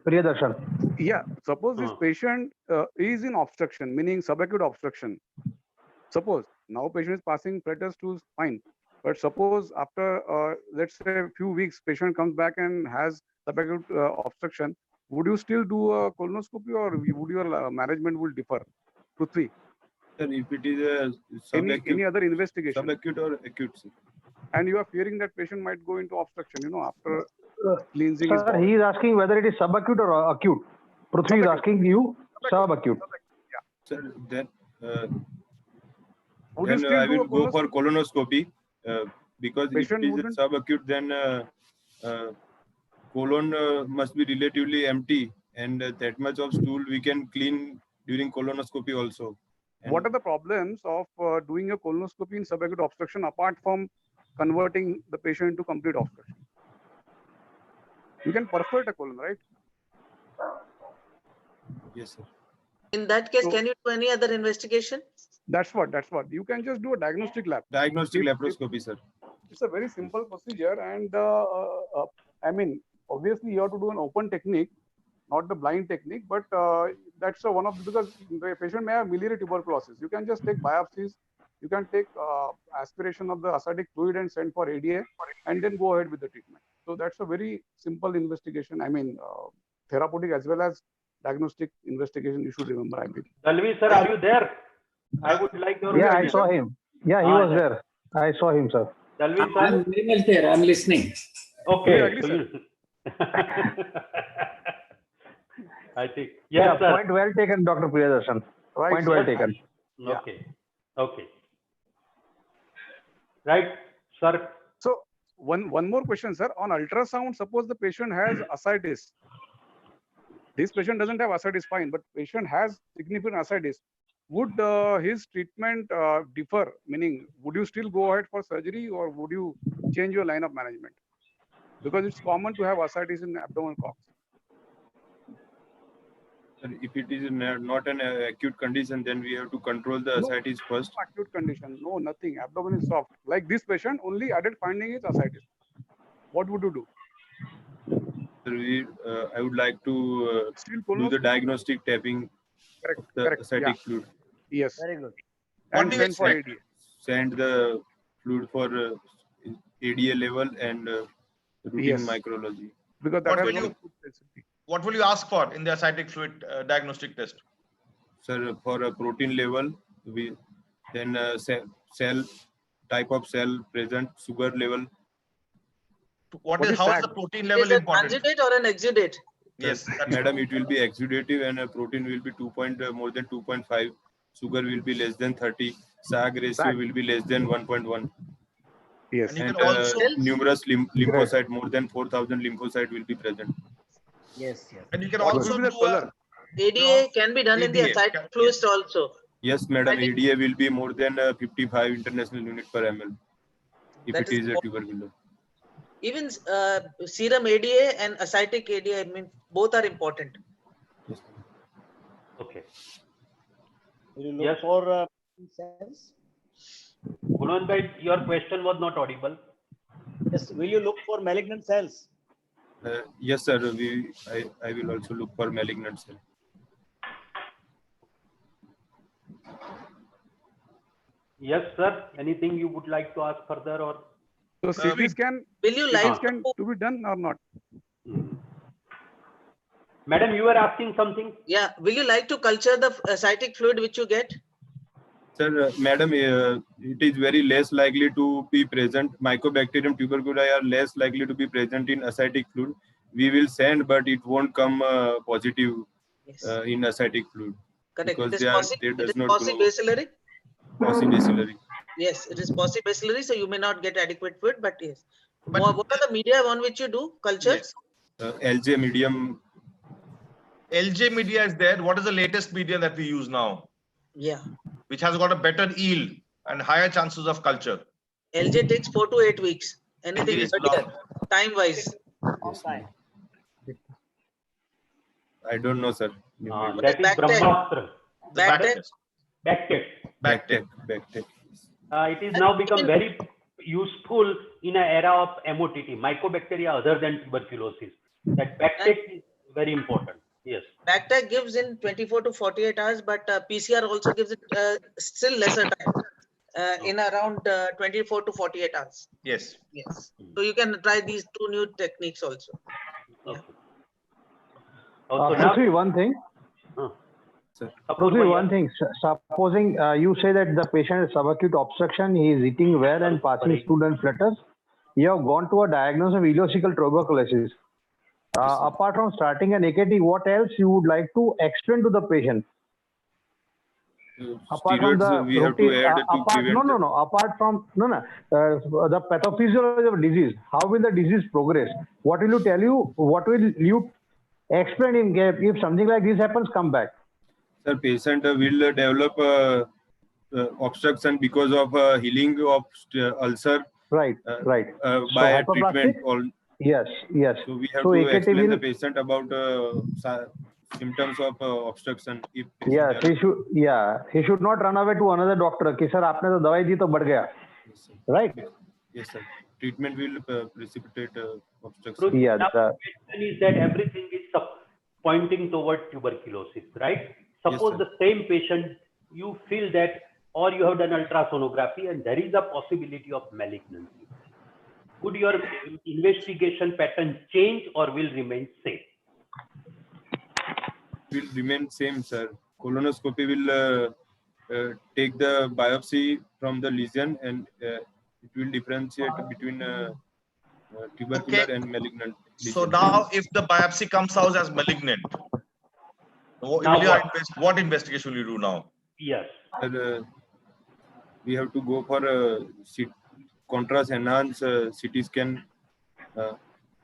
Priyadarshan. Yeah, suppose this patient is in obstruction, meaning subacute obstruction. Suppose now patient is passing flatus to fine, but suppose after let's say a few weeks, patient comes back and has subacute obstruction. Would you still do a colonoscopy, or would your management will differ? Prithvi. Sir, if it is a any other investigation, subacute or acute, sir. And you are fearing that patient might go into obstruction, after cleansing. Sir, he is asking whether it is subacute or acute. Prithvi is asking you subacute. Sir, then I will go for colonoscopy because if it is subacute, then colon must be relatively empty and that much of stool we can clean during colonoscopy also. And What are the problems of doing a colonoscopy in subacute obstruction apart from converting the patient into complete obstruction? You can perforate a colon, right? yes, sir. In that case, So- can you do any other investigation? That's what. You can just do a diagnostic lab. Diagnostic If- laparoscopy, sir. It's a very simple procedure, and I mean, obviously you have to do an open technique, not the blind technique, but that's one of because the patient may have miliary tuberculosis. You can just take biopsies, you can take aspiration of the ascitic fluid and send for ADA, and then go ahead with the treatment. So that's a very simple investigation. I mean, therapeutic as well as diagnostic investigation. You should remember. I mean, Dalvi sir, are you there? I would like your Yeah, I opinion. saw him. Yeah, he was there. I saw him, sir. Dalvi sir. I'm very much there. I'm listening. Okay. Yeah, agree, so sir. you- I think Yeah, yes, sir. point well taken, Dr. Priyadarshan. right? Point well taken. Yeah. Okay. Okay. Right, sir. So one more question, sir. On ultrasound, suppose the patient has ascites. This patient doesn't have ascites, fine, but patient has significant ascites. Would his treatment differ? Meaning, would you still go ahead for surgery or would you change your line of management? Because it's common to have ascites in abdominal cox. Sir, if it is not an acute condition, then we have to control the No. ascites first. Acute condition, no, nothing. Abdomen is soft. Like this patient, only added finding is ascites. What would you do? Sir, I would like to Still do the colonoscopy? diagnostic tapping Correct, of the correct. ascitic Yeah. fluid. Yes. Very good. And do you send for expect? ADA. Send the fluid for ADA level and routine Yes. micrology. Because that What has will got a you- good sensitivity. What will you ask for in the ascitic fluid diagnostic test? Sir, for a protein level, we then cell type of cell present, sugar level. What is How is that? the protein Is level it important? transudate or an exudate? Yes, that's Madam, it will be exudative and protein will be more than 2.5. Sugar will be less than 30. SAG ratio SAG. will be less than 1.1. Yes. And you And can also numerous lymphocyte, more than 4,000 lymphocyte will be present. Yes, yes. and you can What also will be the do color? ADA can be done in the ADA, ascitic fluids also. Yes, madam, I think- ADA will be more than 55 international unit per ml if That it is is a more- tuberculosis. Even serum ADA and ascitic ADA, I mean, both are important. Okay. Will you look Yes. for cells? Gunwan bhai, your question was not audible. Yes. Will you look for malignant cells? Yes, sir. I will also look for malignant cell. Yes, sir. Anything you would like to ask further or? So CT scan, Will you CT like scan to be done or not? Madam, you were asking something? Yeah, will you like to culture the ascitic fluid which you get? Sir, madam, it is very less likely to be present. Mycobacterium tuberculosis are less likely to be present in ascitic fluid. We will send, but it won't come positive Yes, in ascitic fluid correct. because It is they does not grow possibacillary. possibacillary. Yes, it is possibacillary, so you may not get adequate fluid, but yes. But- What are the media on which you do cultures? LJ medium. LJ media is there. What is the latest media that we use now, Yeah, which has got a better yield and higher chances of culture? LJ takes 4 to 8 weeks. Anything Yes, earlier, time wise. On time. I don't know, sir. That is Backtech. Brahmastra. Backtech. Backtech. Backtech. It is now become very useful in an era of MOTT, mycobacteria other than tuberculosis. That backtech is very important. Yes. Backtech gives in 24 to 48 hours, but PCR also gives it still lesser time, in around 24 to 48 hours. Yes. Yes. So you can try these two new techniques also. Also now, Prithvi, one thing. Prithvi, one thing. Supposing you say that the patient is subacute obstruction, he is eating well and passing stool and flutters. You have gone to a diagnosis of ileocecal tuberculosis. Apart from starting an AKT, what else you would like to explain to the patient? Apart from the Steroids we have to routine, add to apart, prevent no. Apart from the pathophysiology of disease, how will the disease progress? What will you tell you? What will you Explain him. If something like this happens, come back. Sir, patient will develop obstruction because of healing of ulcer. Right, right. By So treatment. Yes, yes. So we have So to AKT explain the will, patient about symptoms of obstruction. If yes, he should not run away to another doctor. कि sir आपने तो दवाई दी तो बढ़ गया. Right? Yes, sir. Treatment will precipitate obstruction. Yeah. Now, the question is that everything is pointing toward tuberculosis, right? Suppose the same patient, you feel that, or you have done ultrasonography and there is a possibility of malignancy. Would your investigation pattern change or will remain same? Will remain same, sir. Colonoscopy will take the biopsy from the lesion and it will differentiate between tubercular and malignant lesion. So now if the biopsy comes out as malignant, what investigation will you do now? Yes. We have to go for a contrast enhanced CT scan,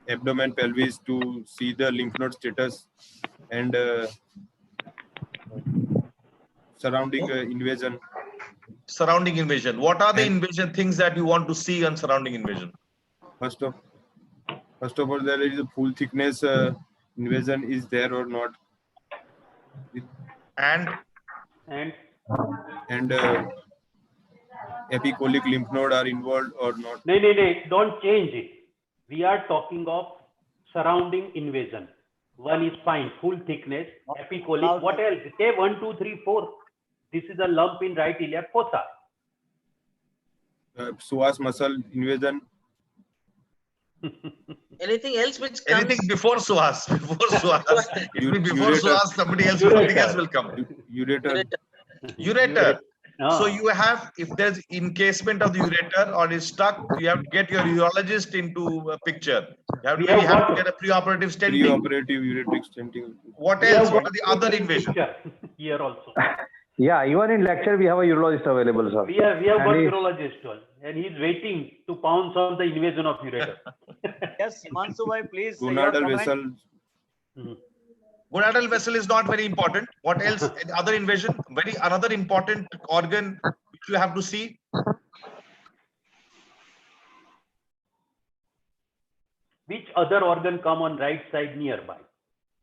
abdomen, pelvis to see the lymph node status and surrounding invasion. Surrounding invasion. What are the invasion things that you want to see on surrounding invasion? First of all, there is a full thickness invasion is there or not, and epicolic lymph node are involved or not. No, don't change it. We are talking of surrounding invasion. One is fine, full thickness, epicolic. What else? Say 1, 2, 3, 4. This is a lump in right iliac fossa. Psoas muscle invasion. Anything else which comes? Anything before psoas. Before psoas, something else will come. Ureter. So you have, if there's encasement of the ureter or is stuck, you have to get your urologist into a picture. You have to get a preoperative stenting. Preoperative ureteric stenting. What else? What are the other invasions? Here also. Yeah, even in lecture we have a urologist available, sir. We have got urologist and he's waiting to pounce on the invasion of ureter. Yes, Himanshu bhai, please. Gonadal vessel. Gonadal vessel is not very important. What else? Other invasion? Another important organ which you have to see. Which other organ come on right side nearby?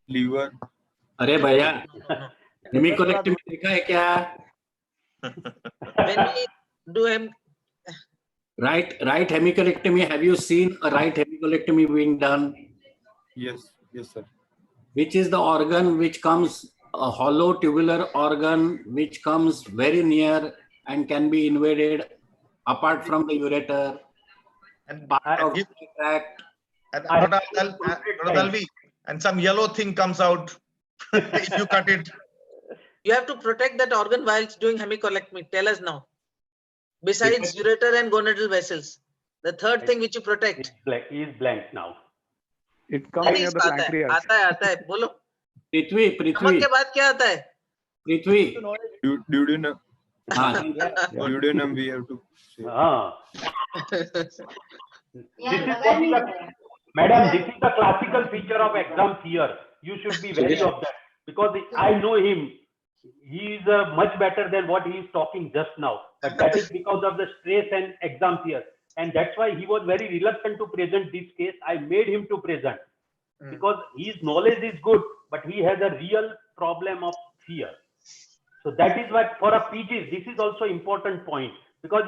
Liver. अरे भैया हेमिकोलेक्टमी देखा है क्या? When we do right hemicolectomy, have you seen a right hemicolectomy being done? Yes, sir. Which is the organ which comes, a hollow tubular organ which comes very near and can be invaded apart from the ureter and part of the tract. And some yellow thing comes out if you cut it. You have to protect that organ while doing hemicolectomy. Tell us now. Besides ureter and gonadal vessels, the third thing which you protect. Is blank now. It comes near the pancreas. आता है, बोलो. पृथ्वी. के बाद क्या आता है? पृथ्वी. Duodenum. Duodenum we have to say. Madam, this is the classical feature of exam fear. You should be wary of that because I know him. He is much better than what he is talking just now. But that is because of the stress and exam fear. And that's why he was very reluctant to present this case. I made him to present because his knowledge is good, but he has a real problem of fear. So that is why for a PG, this is also important point because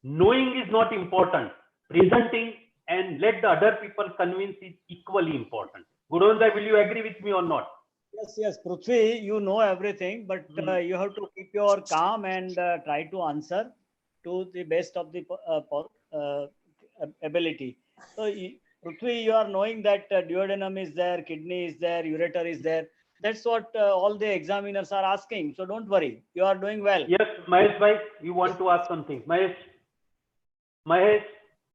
knowing is not important. Presenting and let the other people convince is equally important. Gurunzai, will you agree with me or not? Yes, Prithvi, you know everything, but you have to keep your calm and try to answer to the best of the ability. So, Prithvi, you are knowing that duodenum is there, kidney is there, ureter is there. That's what all the examiners are asking. So don't worry, you are doing well. Yes, Mahesh bhai, you want to ask something? Mahesh,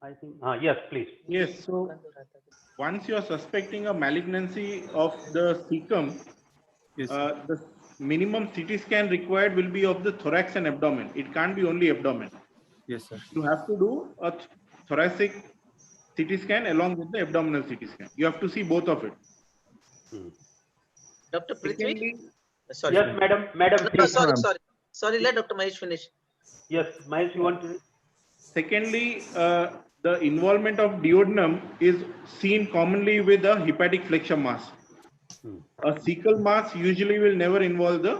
I think. Yes, please. Yes. So once you are suspecting a malignancy of the cecum, the minimum CT scan required will be of the thorax and abdomen. It can't be only abdomen. Yes, sir. You have to do a thoracic CT scan along with the abdominal CT scan. You have to see both of it. Dr. Prithvi? Secondly, Sorry. Yes, madam. Madam, No, please. sorry, let Dr. Mahesh finish. Yes, Mahesh, you want to? secondly, the involvement of duodenum is seen commonly with a hepatic flexure mass. A cecal mass usually will never involve the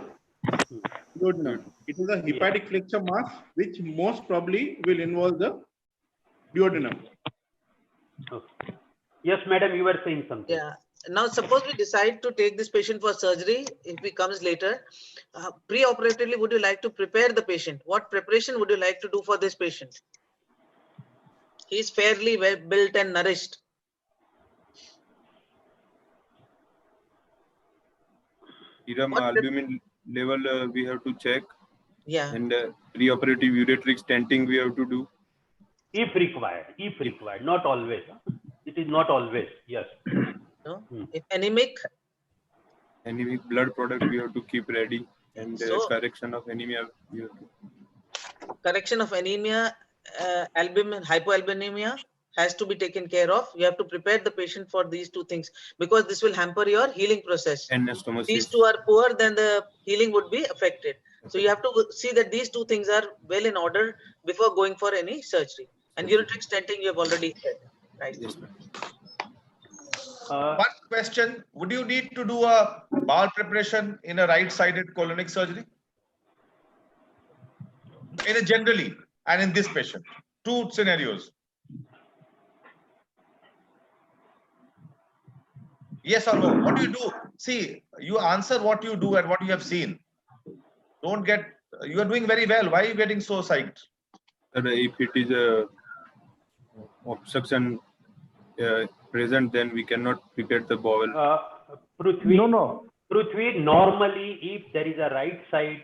duodenum. It is a hepatic flexure mass which most probably will involve the duodenum. Okay. Yes, madam, you were saying something. Yeah. Now, suppose we decide to take this patient for surgery, if he comes later, pre-operatively, would you like to prepare the patient? What preparation would you like to do for this patient? He's fairly well built and nourished. Serum albumin level we have to check. Yeah. And preoperative ureteric stenting we have to do. If required, not always. It is not always, yes. No? If anemic? Anemic blood product we have to keep ready. And correction of anemia. Correction of anemia, albumin, hypoalbuminemia has to be taken care of. You have to prepare the patient for these two things because this will hamper your healing process. Anastomosis. These two are poor, then the healing would be affected. So you have to see that these two things are well in order before going for any surgery. And ureteric stenting you have already said, right? Yes, one question, would you need to do a bowel preparation in a right-sided colonic surgery? In a generally, and in this patient, two scenarios. Yes or no? What do you do? See, you answer what you do and what you have seen. Don't get, you are doing very well. Why are you getting so psyched? If it is a obstruction present, then we cannot prepare the bowel. Prithvi, Prithvi, normally if there is a right side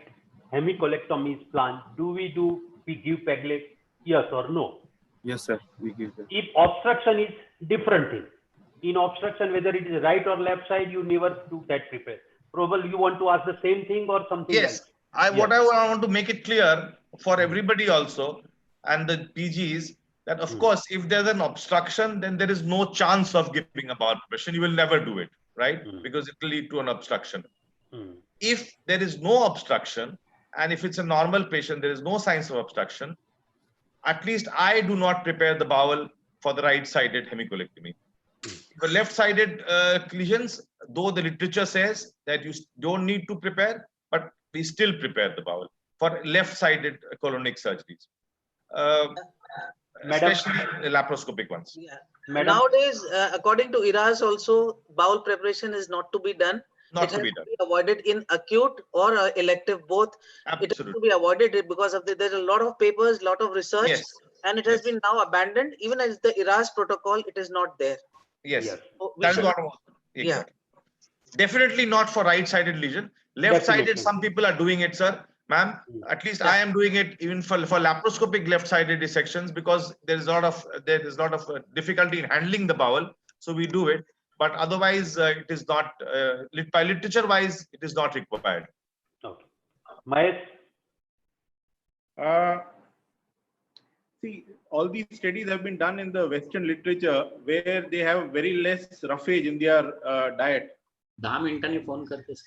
hemicolectomy is planned, we give Pegleg? Yes or no? Yes, sir. We give that. If obstruction is different thing. In obstruction, whether it is right or left side, you never do that prepare. Probably you want to ask the same thing or something else. What I want to make it clear for everybody also and the PGs that of course, if there's an obstruction, then there is no chance of giving a bowel preparation. You will never do it, right? Because it will lead to an obstruction. If there is no obstruction, and if it's a normal patient, there is no signs of obstruction, at least I do not prepare the bowel for the right-sided hemicolectomy. For left-sided lesions, though the literature says that you don't need to prepare, but we still prepare the bowel for left-sided colonic surgeries, especially laparoscopic ones. Yeah. Nowadays, according to IRAS also, bowel preparation is not to be done. It has to be avoided in acute or elective both. Absolutely. It has to be avoided because of there's a lot of papers, lot of research, and it has been now abandoned. Even as the IRAS protocol, it is not there. Yes, So that's what. Definitely not for right-sided lesion. Left-sided, some people are doing it, sir. Ma'am, at least I am doing it even for laparoscopic left-sided dissections because there is a lot of difficulty in handling the bowel. So we do it, but otherwise it is not by literature-wise it is not required. Okay, Mahesh. See, all these studies have been done in the Western literature where they have very less roughage in their diet. 10 मिनिटांनी phone करतेस.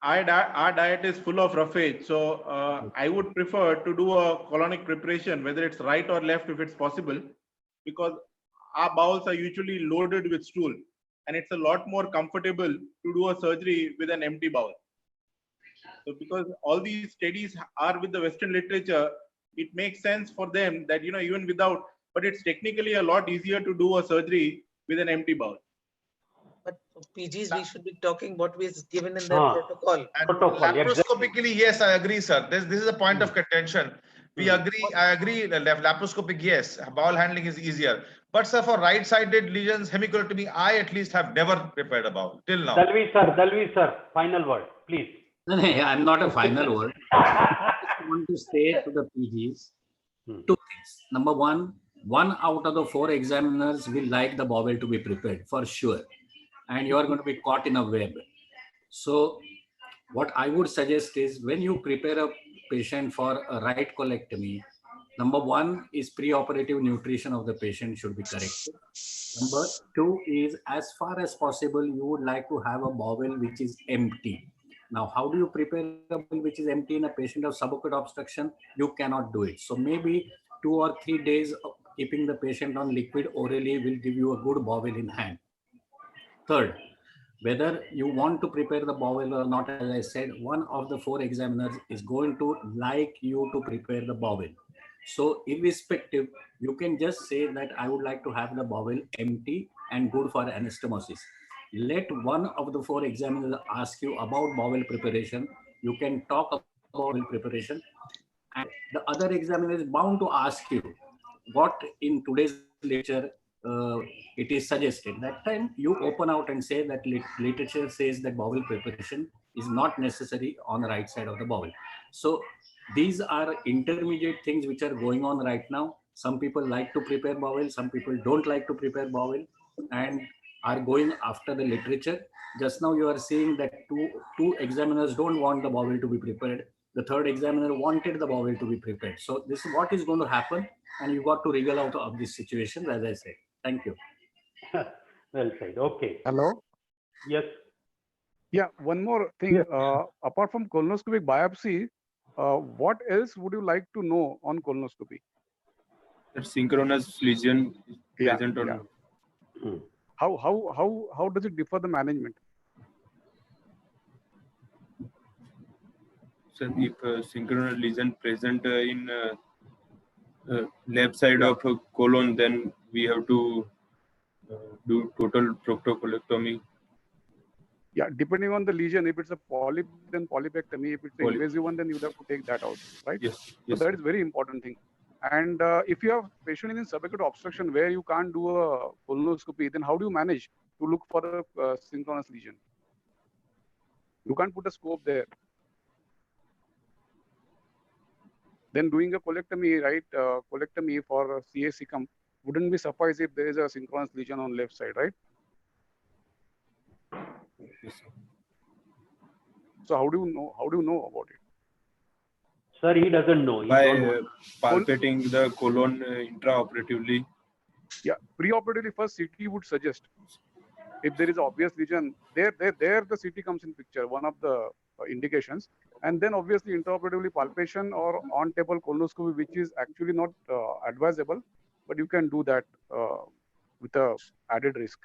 Our diet is full of roughage, so I would prefer to do a colonic preparation, whether it's right or left, if it's possible, because our bowels are usually loaded with stool, and it's a lot more comfortable to do a surgery with an empty bowel. So, because all these studies are with the Western literature, it makes sense for them that even without, but it's technically a lot easier to do a surgery with an empty bowel. But for PGs, we should be talking what was given in the protocol. Laparoscopically, yes, I agree, sir. This is a point of contention. We agree. I agree. Laparoscopic, yes, bowel handling is easier. But sir, for right-sided lesions, hemicolectomy, I at least have never prepared a bowel till now. Dalvi sir, final word, please. No, I'm not a final word. I want to say to the PGs two things. Number one out of the 4 examiners will like the bowel to be prepared for sure. And you are going to be caught in a web. So what I would suggest is when you prepare a patient for a right colectomy, Number one is preoperative nutrition of the patient should be corrected. Number two is, as far as possible, you would like to have a bowel which is empty. Now, how do you prepare a bowel which is empty in a patient of subacute obstruction? You cannot do it. So maybe 2 or 3 days of keeping the patient on liquid orally will give you a good bowel in hand. Third, whether you want to prepare the bowel or not, as I said, one of the 4 examiners is going to like you to prepare the bowel. So irrespective, you can just say that I would like to have the bowel empty and good for anastomosis. Let one of the 4 examiners ask you about bowel preparation. You can talk about bowel preparation, and the other examiner is bound to ask you what in today's lecture it is suggested. That time you open out and say that literature says that bowel preparation is not necessary on the right side of the bowel. So these are intermediate things which are going on right now. Some people like to prepare bowel, some people don't like to prepare bowel and are going after the literature. Just now you are saying that two examiners don't want the bowel to be prepared. The third examiner wanted the bowel to be prepared. So this is what is going to happen, and you got to wriggle out of this situation, as I said. Thank you. Well said. Okay. Hello. Yes. Yeah. One more thing. Apart from colonoscopic biopsy, what else would you like to know on colonoscopy? That synchronous lesion is present or not. How does it differ the management? So if synchronous lesion present in left side of colon, then we have to do total proctocolectomy. Yeah, depending on the lesion, if it's a polyp, then polypectomy. If it's an invasive one, then you have to take that out, right? Yes. So that is very important thing. And if you have patient in subacute obstruction where you can't do a colonoscopy, then how do you manage to look for a synchronous lesion? You can't put a scope there. Then doing a colectomy, right? Colectomy for CA cecum wouldn't be suffice if there is a synchronous lesion on left side, right? Yes. So how do you know about it? Sir, he doesn't know. He By don't palpating the colon intraoperatively. Yeah, preoperatively first CT would suggest. If there is obvious lesion, there the CT comes in picture, one of the indications. And then obviously intraoperatively palpation or on-table colonoscopy, which is actually not advisable, but you can do that with a added risk.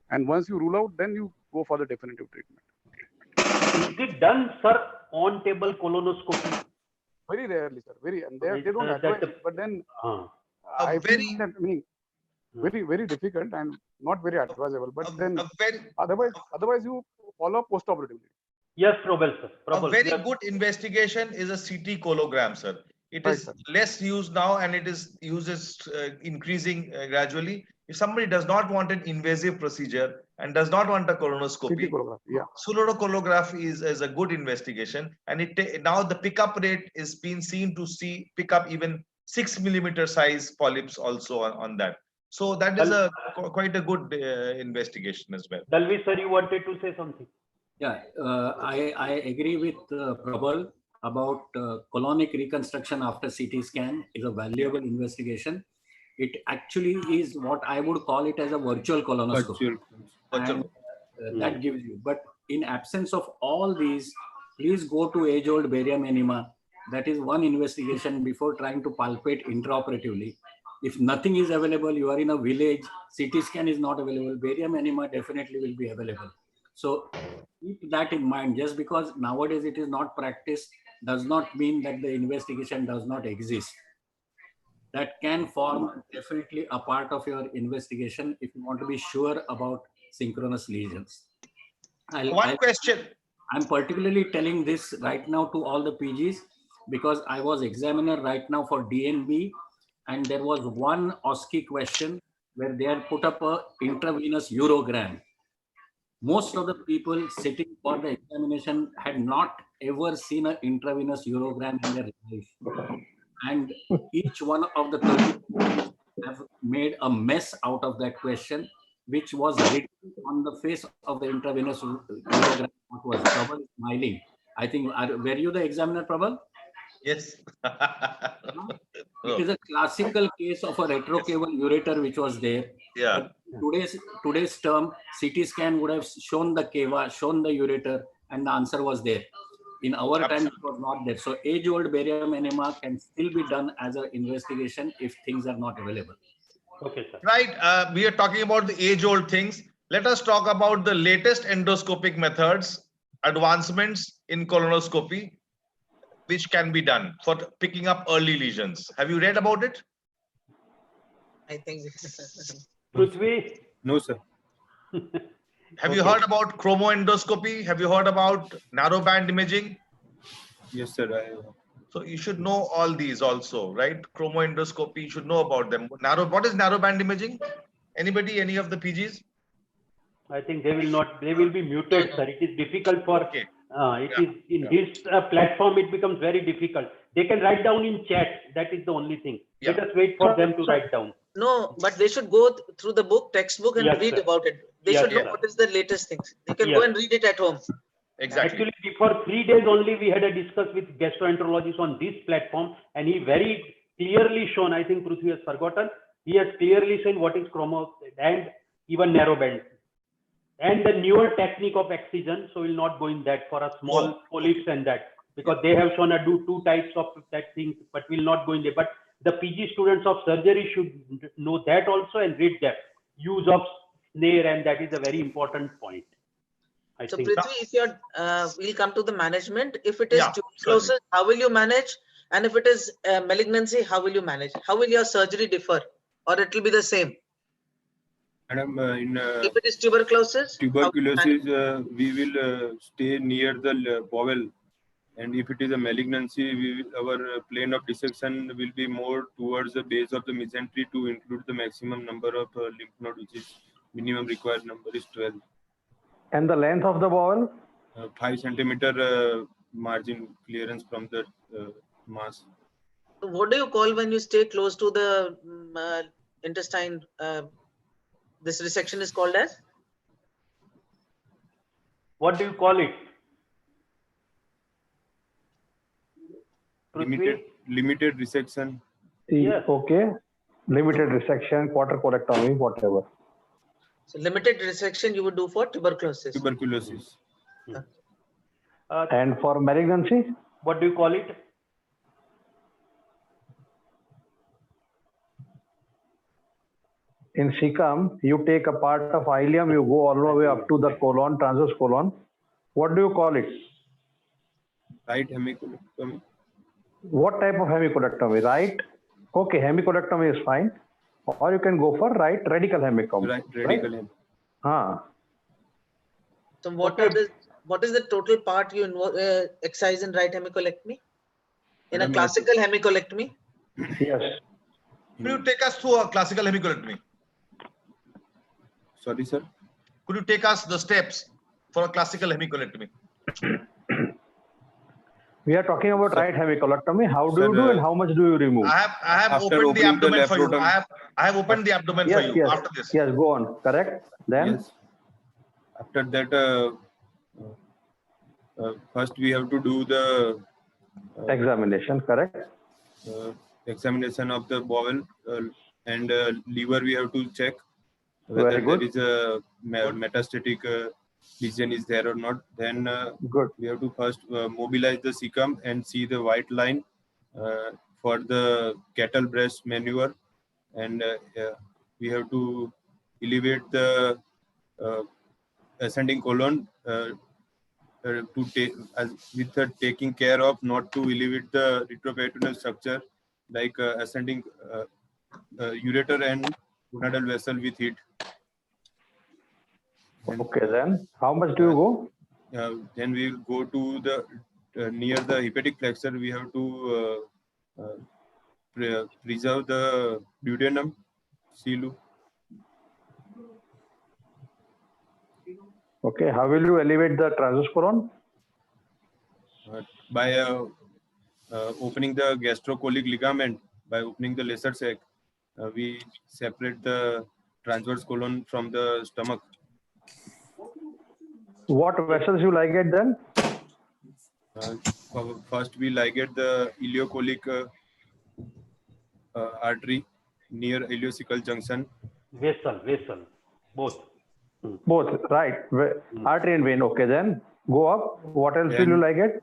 And once you rule out, then you go for the definitive treatment. Is it done, sir, on-table colonoscopy? Very rarely, sir. And they don't advise it, but then I feel that very, very difficult and not very advisable. But then otherwise you follow up postoperatively. Yes, Prabal, sir. A very good investigation is a CT cologram, sir. It is less used now and it is uses increasing gradually. If somebody does not want an invasive procedure and does not want a colonoscopy, pseudocolography is a good investigation. And now the pickup rate is being seen to pick up even 6 millimeter size polyps also on that. So that is quite a good investigation as well. Dalvi, sir, you wanted to say something? Yeah, I agree with Prabal about colonic reconstruction after CT scan is a valuable investigation. It actually is what I would call it as a virtual colonoscopy. And, that gives you. But in absence of all these, please go to age-old barium enema. That is one investigation before trying to palpate intraoperatively. If nothing is available, you are in a village, CT scan is not available, barium enema definitely will be available. So keep that in mind. Just because nowadays it is not practiced does not mean that the investigation does not exist. That can form definitely a part of your investigation if you want to be sure about synchronous lesions. One question. I'm particularly telling this right now to all the PGs because I was examiner right now for DNB, and there was one OSCE question where they had put up a intravenous urogram. Most of the people sitting for the examination had not ever seen an intravenous urogram in their life. And each one of the 30 have made a mess out of that question, which was written on the face of the intravenous urogram. What was Prabal smiling? I think, were you the examiner, Prabal? Yes. It is a classical case of a retrocaval ureter which was there. Yeah. But today's term, CT scan would have shown the cava, shown the ureter, and the answer was there. In our time, it was not there. So age-old barium enema can still be done as an investigation if things are not available. Okay, sir. Right. We are talking about the age-old things. Let us talk about the latest endoscopic methods, advancements in colonoscopy, which can be done for picking up early lesions. Have you read about it? I think. Prithvi? No, sir. Have you heard about chromoendoscopy? Have you heard about narrowband imaging? Yes, sir. So you should know all these also, right? Chromoendoscopy, you should know about them. What is narrowband imaging? Anybody, any of the PGs? I think they will not, they will be muted, sir. It is difficult for, is in this platform, it becomes very difficult. They can write down in chat. That is the only thing. Let us wait for them to write down. No, but they should go through the book, textbook, and Yes, read sir. about it. They Yes, should know sir. what is the latest things. They can Yes. go and read it at home. Exactly. Actually, before 3 days only, we had a discuss with gastroenterologist on this platform, and he very clearly shown, I think Prithvi has forgotten, he has clearly shown what is chromo and even narrowband. And the newer technique of excision, so we'll not go in that for a small polyps and that, because they have shown a two types of that things, but we'll not go in there. But the PG students of surgery should know that also and read that. Use of snare, and that is a very important point. I So think. Prithvi, if you're, we'll come to the management. If it is Yeah, tuberculosis, how will you manage? And if it is malignancy, how will you manage? How will your surgery differ? Or it will be the same? Madam, If it is tuberculosis, tuberculosis, we will stay near the bowel, and if it is a malignancy, our plane of dissection will be more towards the base of the mesentery to include the maximum number of lymph node, which is minimum required number is 12. And the length of the bowel? 5 centimeter margin clearance from the mass. what do you call when you stay close to the intestine? This resection is called as? What do you call it? Limited resection. Yes. Okay. Limited resection, quarter colectomy, whatever. So limited resection you would do for tuberculosis. Tuberculosis. And for malignancy? What do you call it? In cecum, you take a part of ileum, you go all the way up to the colon, transverse colon. What do you call it? Right hemicolectomy. What type of hemicolectomy? Right? Okay, hemicolectomy is fine. Or you can go for right radical hemicom. Right, radical hemicom. So what is the total part you excise in right hemicolectomy? In a classical hemicolectomy? Yes. Could you take us through a classical hemicolectomy? Sorry, sir. Could you take us the steps for a classical hemicolectomy? We are talking about right hemicolectomy. How do you do and how much do you remove? I have opened the abdomen for you. I have opened the abdomen for you after this. Yes, go on. Correct. Then? Yes. After that, first we have to do the examination, correct? Examination of the bowel and liver we have to check Very whether good. there is a metastatic lesion is there or not. Then we have to first mobilize the cecum and see the white line for the cattle breast maneuver, and we have to elevate the ascending colon to take with taking care of not to elevate the retroperitoneal structure like ascending ureter and gonadal vessel with heat. Okay, then how much do you go? Then we will go to the near the hepatic flexor. We have to preserve the duodenum, celu. Okay, how will you elevate the transverse colon? By opening the gastrocolic ligament, by opening the lesser sac, we separate the transverse colon from the stomach. What vessels you like it then? First, we ligate the ileocholic artery near ileocecal junction. Vessel, both. Both, right. Artery and vein. Okay, then go up. What else will you ligate?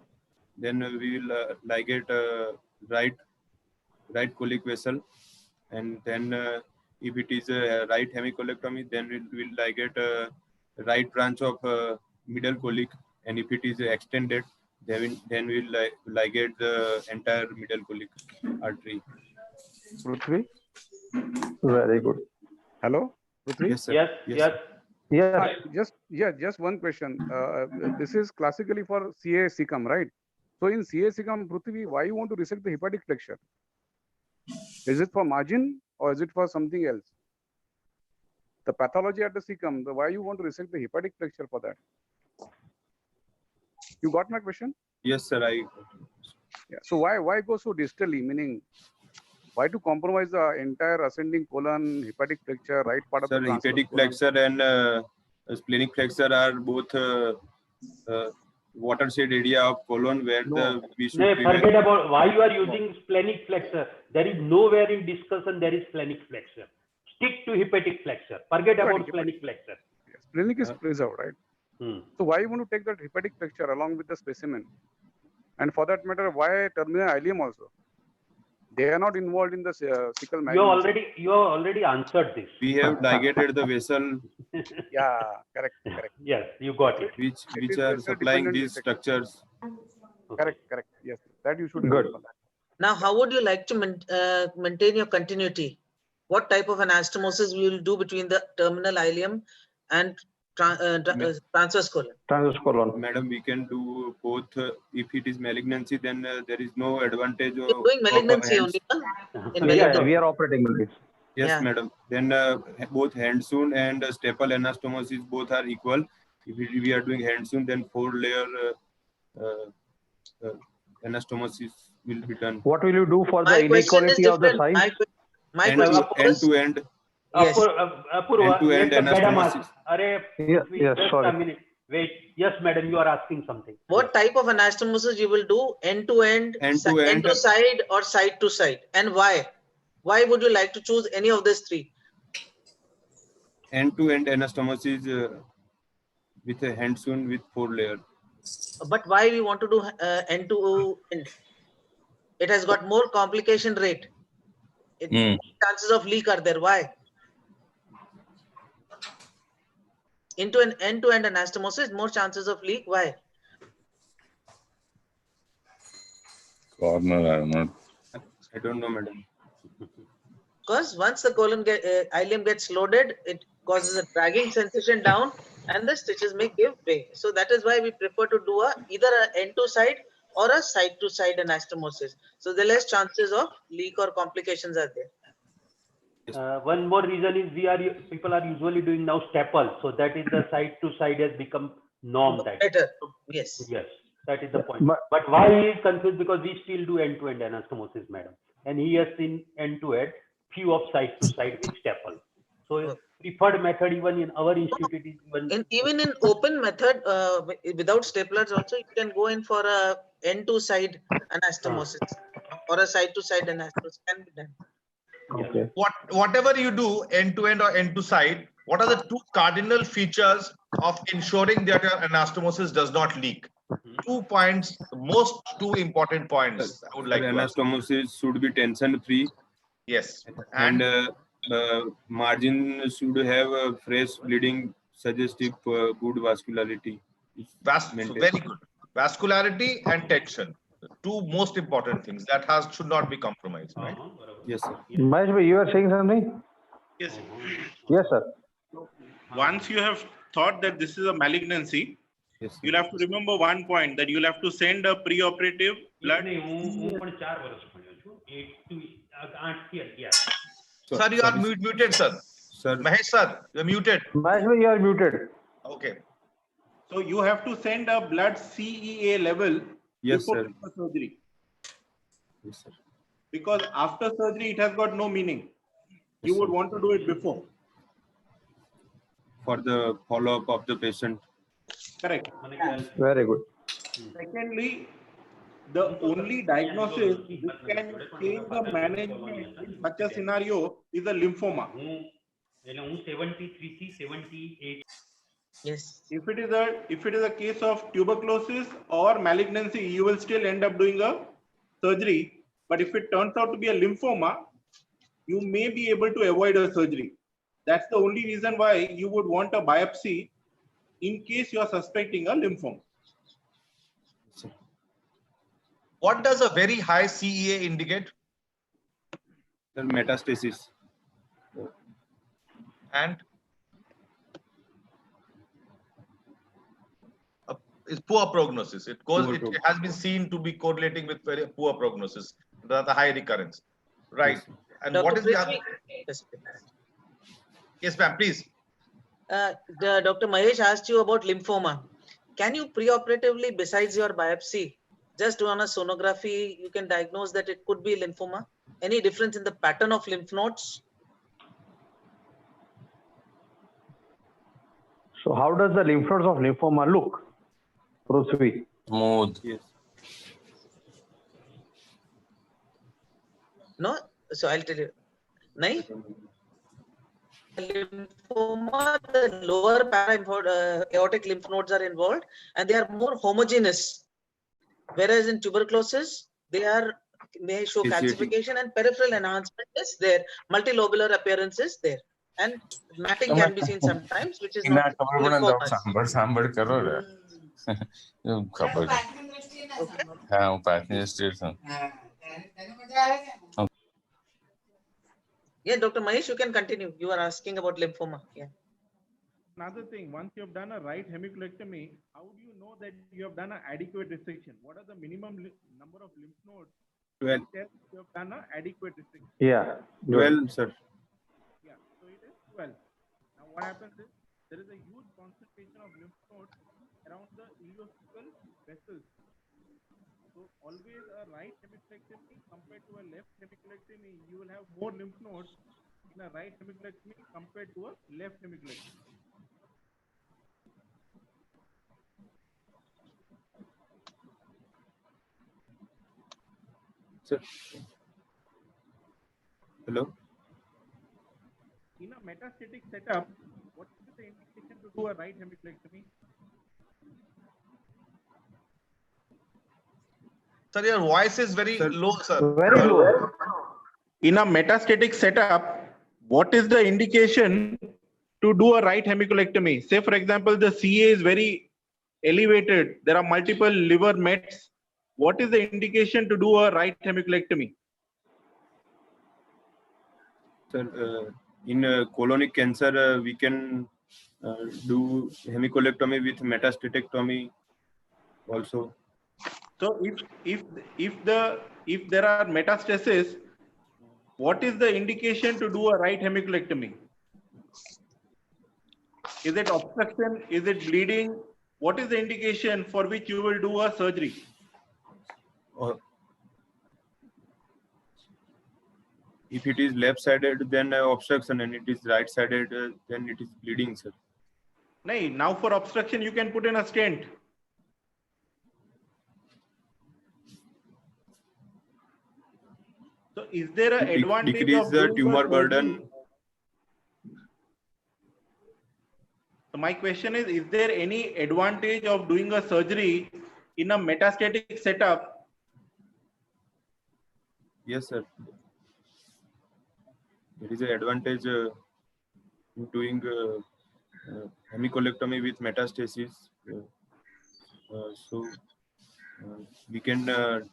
Then we will ligate right colic vessel, and then if it is a right hemicolectomy, then we will ligate right branch of middle colic, and if it is extended, then we will ligate the entire middle colic artery. Prithvi? Very good. Hello, Prithvi? Yes, sir. Yes. Just one question. This is classically for CA cecum, right? So in CA cecum, Prithvi, why you want to resect the hepatic flexure? Is it for margin or is it for something else? The pathology at the cecum, why you want to resect the hepatic flexure for that? You got my question? Yes, sir. Yeah. So why go so distally? Meaning, why to compromise the entire ascending colon, hepatic flexure, right part of the transverse hepatic colon? flexure and splenic flexure are both watershed area of colon where we should forget about why you are using splenic flexure. There is nowhere in discussion there is splenic flexure. Stick to hepatic flexure. Forget about splenic flexure. Yes. Splenic is preserved, right? So why you want to take that hepatic flexure along with the specimen? And for that matter, why terminal ileum also? They are not involved in the cecal malignancy. You already answered this. We have ligated the vessel. Yeah, correct. Yes, you got it. Which are supplying these structures. Correct. Yes, that you should good. Now, how would you like to maintain your continuity? What type of anastomosis we will do between the terminal ileum and transverse colon? Transverse colon. Madam, we can do both. If it is malignancy, then there is no advantage. You're doing malignancy only, Yeah, we are operating with this. Yes, madam. Then both Hands-on and staple anastomosis both are equal. If we are doing Hands-on, then 4-layer anastomosis will be done. What will you do for the inequality of the size? End to end. Yes. End-to-end anastomosis. Yes, sorry. A minute. Wait. Yes, madam, you are asking something. What type of anastomosis you will do? End to end, end to side, or side to side, and why? Why would you like to choose any of these three? End to end anastomosis with a Hands-on with 4-layer. But why we want to do end to end? It has got more complication rate. Chances of leak are there. Why? Into an end-to-end anastomosis, more chances of leak. Why? I don't know, madam. Because once the ileum gets loaded, it causes a dragging sensation down, and the stitches may give way. So that is why we prefer to do either an end-to-side or a side-to-side anastomosis. So the less chances of leak or complications are there. One more reason is people are usually doing now staple, so that is the side to side has become norm. Better, yes. Yes, that is the point. But why he is confused? Because we still do end to end anastomosis, madam, and he has seen end to end, few of side to side with staple. So preferred method even in our institute is even in open method without staplers also you can go in for a end to side anastomosis or a side to side anastomosis can be done. Okay. Whatever you do, end to end or end to side, what are the two cardinal features of ensuring that your anastomosis does not leak? 2 points, two important points I would like to ask. Anastomosis should be tension free. Yes. And margin should have a fresh bleeding, suggestive good vascularity. Very good. Vascularity and tension. Two most important things that should not be compromised, right? Yes, sir. Mahesh, you are saying something? Yes. Yes, sir. Once you have thought that this is a malignancy, you'll have to remember one point, that you'll have to send a preoperative blood. Sir, you are muted, sir. Mahesh, sir, you're muted. Mahesh, you are muted. Okay. So you have to send a blood CEA level before surgery. Yes, sir. Because after surgery, it has got no meaning. You would want to do it before. For the follow-up of the patient. Correct. Very good. Secondly, the only diagnosis which can change the management in such a scenario is a lymphoma. Yes. If it is a case of tuberculosis or malignancy, you will still end up doing a surgery. But if it turns out to be a lymphoma, you may be able to avoid a surgery. That's the only reason why you would want a biopsy in case you are suspecting a lymphoma. What does a very high CEA indicate? The metastasis. And it's poor prognosis. It has been seen to be correlating with very poor prognosis, the high recurrence. Right. Yes. And Dr. what is the other? Yes. Yes, ma'am, please. Dr. Mahesh asked you about lymphoma. Can you preoperatively, besides your biopsy, just do on a sonography, you can diagnose that it could be lymphoma? Any difference in the pattern of lymph nodes? So how does the lymph nodes of lymphoma look? Prithvi. Smooth. Yes. No? So I'll tell you. Nahin? Lymphoma, the lower para-aortic lymph nodes are involved and they are more homogeneous. Whereas in tuberculosis, may show calcification and peripheral enhancement is there. Multilobular appearance is there. And matting can be seen sometimes, which is not lymphomas. Yeah, Dr. Mahesh, you can continue. You are asking about lymphoma. Yeah. Another thing, once you have done a right hemicolectomy, how do you know that you have done an adequate resection? What are the minimum number of lymph nodes? 12. You have done an adequate resection. Yeah. 12, sir. Yeah, so it is 12. Now what happens is, there is a huge concentration of lymph nodes around the ileocecal vessels. So always a right hemicolectomy compared to a left hemicolectomy, you will have more lymph nodes in a right hemicolectomy compared to a left hemicolectomy. Sir. Hello. In a metastatic setup, what is the indication to do a right hemicolectomy? Sir, your voice is very low, sir. Very low. In a metastatic setup, what is the indication to do a right hemicolectomy? Say, for example, the CA is very elevated. There are multiple liver mets. What is the indication to do a right hemicolectomy? Sir, in colonic cancer, we can do hemicolectomy with metastatectomy also. So if there are metastasis, what is the indication to do a right hemicolectomy? Is it obstruction? Is it bleeding? What is the indication for which you will do a surgery? If it is left-sided, then obstruction, and it is right-sided, then it is bleeding, sir. No, now for obstruction, you can put in a stent. So is there an advantage decrease of the doing tumor a burden? surgery? So my question is there any advantage of doing a surgery in a metastatic setup? Yes, sir. There is an advantage in doing hemicolectomy with metastasis. We can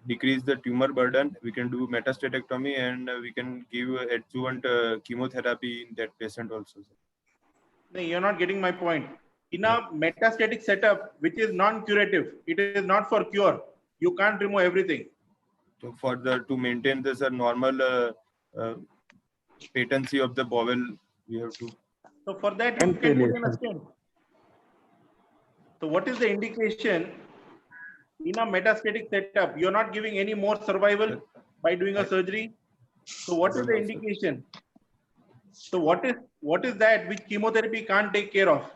decrease the tumor burden. We can do metastatectomy, and we can give adjuvant chemotherapy in that patient also. No, you're not getting my point. In a metastatic setup, which is non-curative, it is not for cure. You can't remove everything. So to maintain this normal patency of the bowel, we have to. So for that, you can put in a stent. So what is the indication in a metastatic setup? You're not giving any more survival by doing a surgery. So what is the indication? So what is that which chemotherapy can't take care of?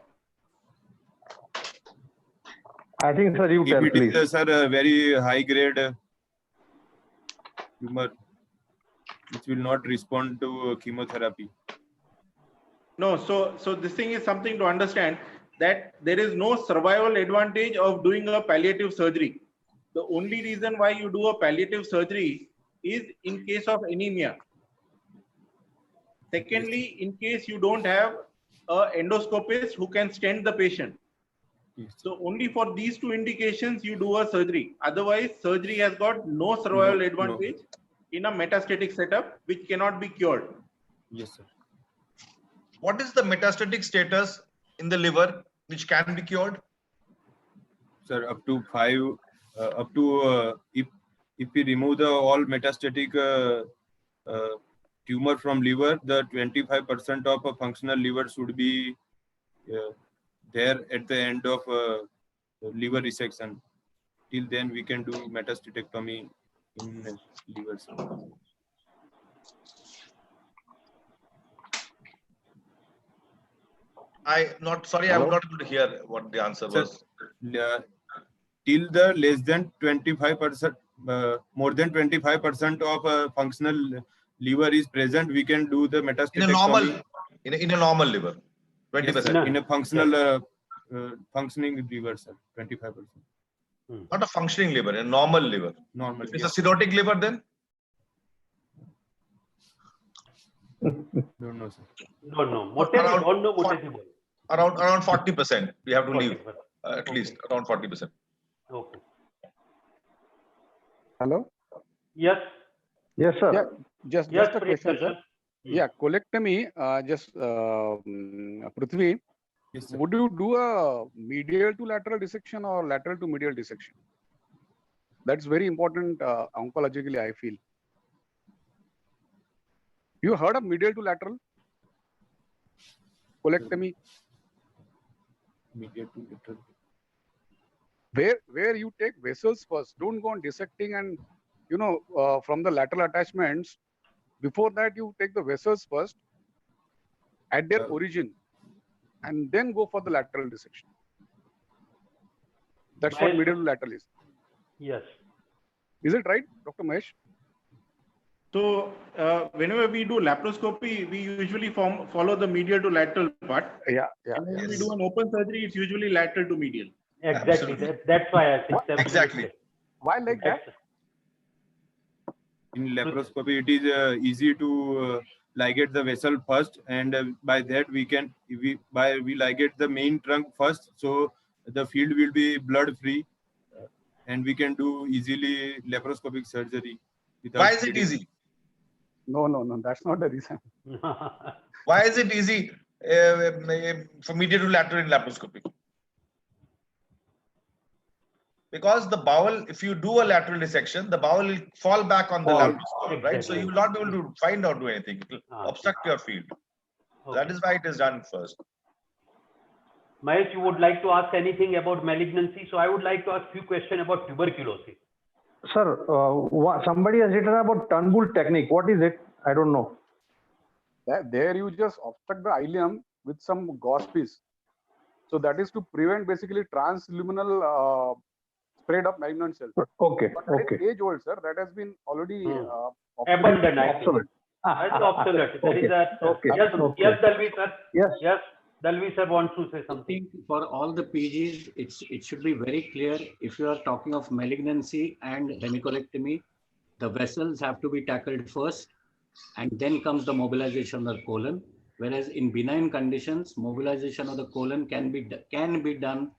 I think, sir, you tell, If it please. is, sir, a very high grade tumor, which will not respond to chemotherapy. No, so this thing is something to understand, that there is no survival advantage of doing a palliative surgery. The only reason why you do a palliative surgery is in case of anemia. Secondly, in case you don't have an endoscopist who can stent the patient. So only for these two indications you do a surgery. Otherwise, surgery has got no survival advantage in a metastatic setup which cannot be cured. Yes, sir. What is the metastatic status in the liver which can be cured? Sir, up to 5, if we remove the all metastatic tumor from liver, the 25% of a functional liver should be there at the end of liver resection. Till then, we can do metastatectomy in liver. I'm not able to hear what the answer was. Till the less than 25%, more than 25% of functional liver is present, we can do the metastatectomy. In a normal liver, 20%. Yes, sir. In a functional functioning liver, sir, 25%. Not a functioning liver, a normal liver. Normal. If it's a cirrhotic liver, then? Don't know, sir. Around 40%. We have to leave at least around 40%. Okay. Hello? Yes. Yes, sir. Yeah, just a question, sir. Yeah, colectomy, Prithvi, yes, would you do a medial to lateral dissection or lateral to medial dissection? That's very important oncologically, I feel. You heard of medial to lateral colectomy? Medial to lateral. Where you take vessels first, don't go on dissecting and, from the lateral attachments. Before that, you take the vessels first at their origin and then go for the lateral dissection. That's what medial to lateral is. Yes. Is it right, Dr. Mahesh? So whenever we do laparoscopy, we usually follow the medial to lateral part. Yeah. And when we do an open surgery, it's usually lateral to medial. Exactly. That's why I think exactly. Why like that? In laparoscopy, it is easy to ligate the vessel first, and by that we ligate the main trunk first, so the field will be blood free, and we can do easily laparoscopic surgery. Why is it easy? No, that's not the reason. Why is it easy for medial to lateral in laparoscopy? Because the bowel, if you do a lateral dissection, the bowel will fall back on the laparoscope, right? So you will not be able to find out do anything. It will obstruct your field. Okay. That is why it is done first. Mahesh, you would like to ask anything about malignancy? So I would like to ask few questions about tuberculosis. Sir, somebody has written about Turnbull technique. What is it? I don't know. There you just obstruct the ileum with some gauze piece. So that is to prevent basically transluminal spread of malignant cells. Okay. But that is age old, sir. That has been already abandoned. Obsolete. That's obsolete. There is a yes, Dalvi sir. Yes, Dalvi sir wants to say something. For all the PGs, it should be very clear. If you are talking of malignancy and hemicolectomy, the vessels have to be tackled first, and then comes the mobilization of the colon. Whereas in benign conditions, mobilization of the colon can be done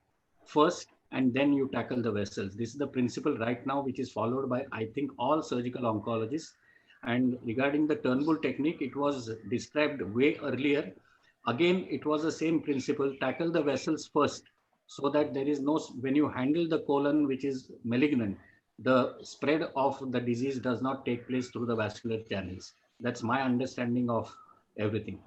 first, and then you tackle the vessels. This is the principle right now, which is followed by, I think, all surgical oncologists. And regarding the Turnbull technique, it was described way earlier. Again, it was the same principle, tackle the vessels first, so that there is no, when you handle the colon, which is malignant, the spread of the disease does not take place through the vascular channels. That's my understanding of everything,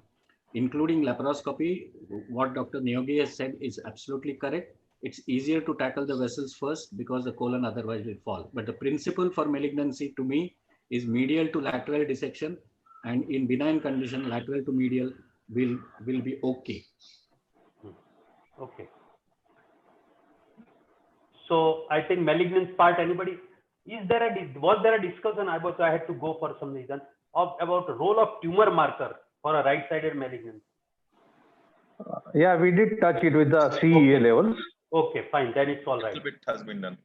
including laparoscopy. What Dr. Neogi has said is absolutely correct. It's easier to tackle the vessels first because the colon otherwise will fall. But the principle for malignancy to me is medial to lateral dissection, and in benign condition, lateral to medial will be okay. Okay. So I think malignance part, anybody? Was there a discussion about, I had to go for some reason, about the role of tumor marker for a right-sided malignance? Yeah, we did touch it with the CEA levels. Okay, fine. Then it's all right. A little bit has been done.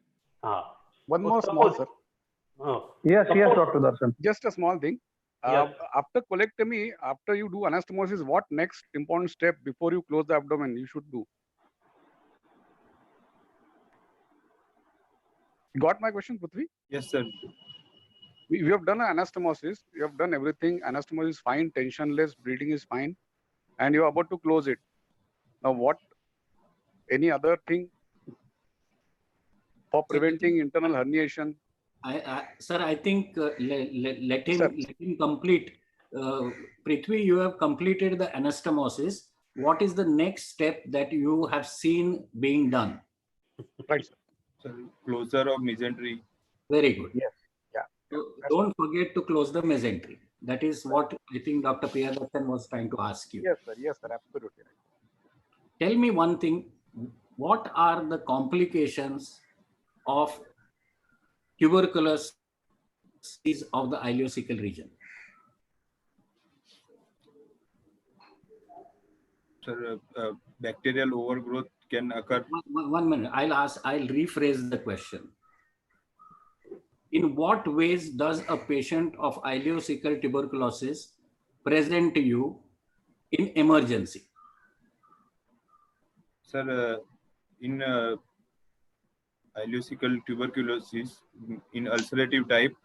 One more small, sir. Yes, Dr. Darshan. Just a small thing. After colectomy, after you do anastomosis, what next important step before you close the abdomen you should do? Got my question, Prithvi? Yes, sir. We have done an anastomosis. You have done everything. Anastomosis is fine, tensionless, bleeding is fine, and you are about to close it. Now, what? Any other thing for preventing internal herniation? Sir, I think let him complete. Prithvi, you have completed the anastomosis. What is the next step that you have seen being done? Right, sir. So closure of mesentery. Very good. Yes. Yeah. So don't forget to close the mesentery. That is what I think Dr. Priyadarshan was trying to ask you. Yes, sir. Yes, sir. Absolutely right. Tell me one thing. What are the complications of tuberculosis of the ileocecal region? Sir, bacterial overgrowth can occur. One minute. I'll rephrase the question. In what ways does a patient of ileocecal tuberculosis present to you in emergency? Sir, in ileocecal tuberculosis, in ulcerative type,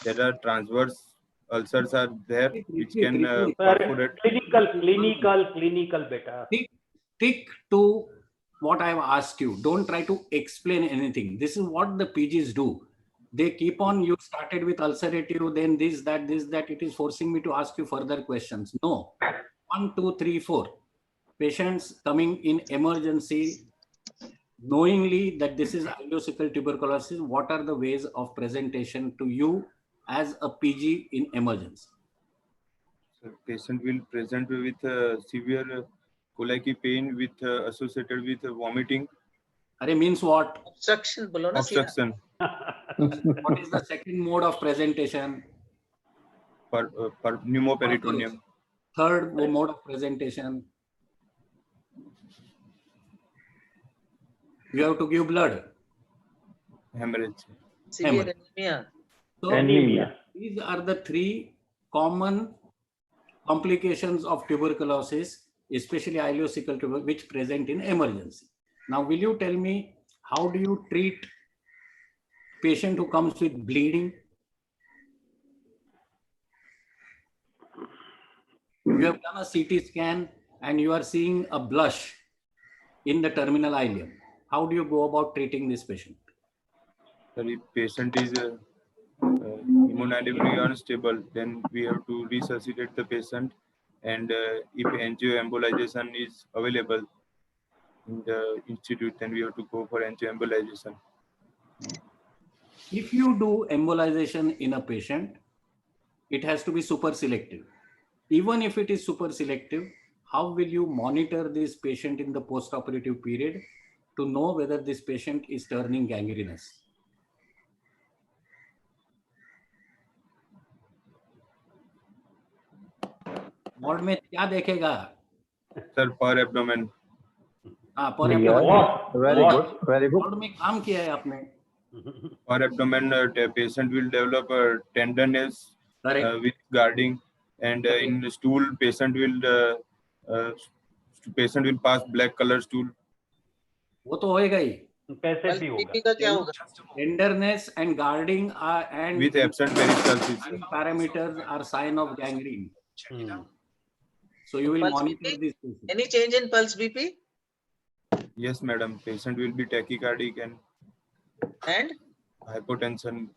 there are transverse ulcers are there which can perforate. Clinical better. Stick to what I've asked you. Don't try to explain anything. This is what the PGs do. They keep on, you started with ulcerative, then this, that. It is forcing me to ask you further questions. No. 1, 2, 3, 4. Patients coming in emergency, knowingly that this is ileocecal tuberculosis, what are the ways of presentation to you as a PG in emergency? So patient will present with severe colicky pain with associated with vomiting. It means what? Obstruction. Obstruction. What is the second mode of presentation? For pneumoperitoneum. Third mode of presentation. You have to give blood. Hemorrhage. Severe anemia. So Anemia. These are the 3 common complications of tuberculosis, especially ileocecal tuberculosis, which present in emergency. Now, will you tell me how do you treat patient who comes with bleeding? You have done a CT scan and you are seeing a blush in the terminal ileum. How do you go about treating this patient? So if patient is hemodynamically unstable, then we have to resuscitate the patient, and if angioembolization is available in the institute, then we have to go for angioembolization. If you do embolization in a patient, it has to be super selective. Even if it is super selective, how will you monitor this patient in the post-operative period to know whether this patient is turning gangrenous? Ward में क्या देखेगा? Sir, per abdomen. per abdomen. Very good. Very good. Ward में काम किया है आपने? Per abdomen, patient will develop a tenderness with guarding, and in the stool, patient will pass black color stool. वो तो होएगा ही. कैसे भी होगा. Tenderness and guarding and with absent peristalsis. Parameters are sign of gangrene. So you will monitor this patient. Any change in pulse BP? Yes, madam. Patient will be tachycardic and hypotension.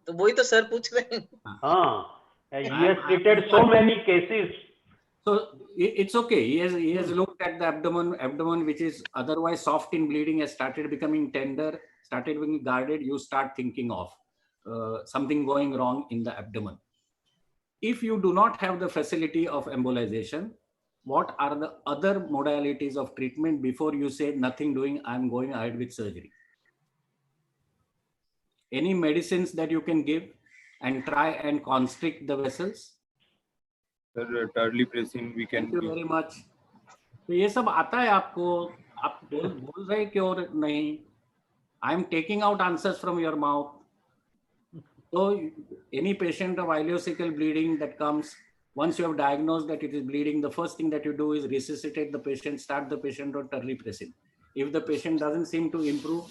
तो वही तो sir पूछ रहे हैं. हाँ. He has treated so many cases. So it's okay. He has looked at the abdomen which is otherwise soft in bleeding has started becoming tender, started being guarded. You start thinking of something going wrong in the abdomen. If you do not have the facility of embolization, what are the other modalities of treatment before you say nothing doing, I'm going ahead with surgery? Any medicines that you can give and try and constrict the vessels? Sir, terlipressin we can Thank you give. very much. तो ये सब आता है आपको, आप बोल रहे क्यों नहीं? I am taking out answers from your mouth. So any patient of ileocecal bleeding that comes, once you have diagnosed that it is bleeding, the first thing that you do is resuscitate the patient, start the patient on terlipressin. If the patient doesn't seem to improve,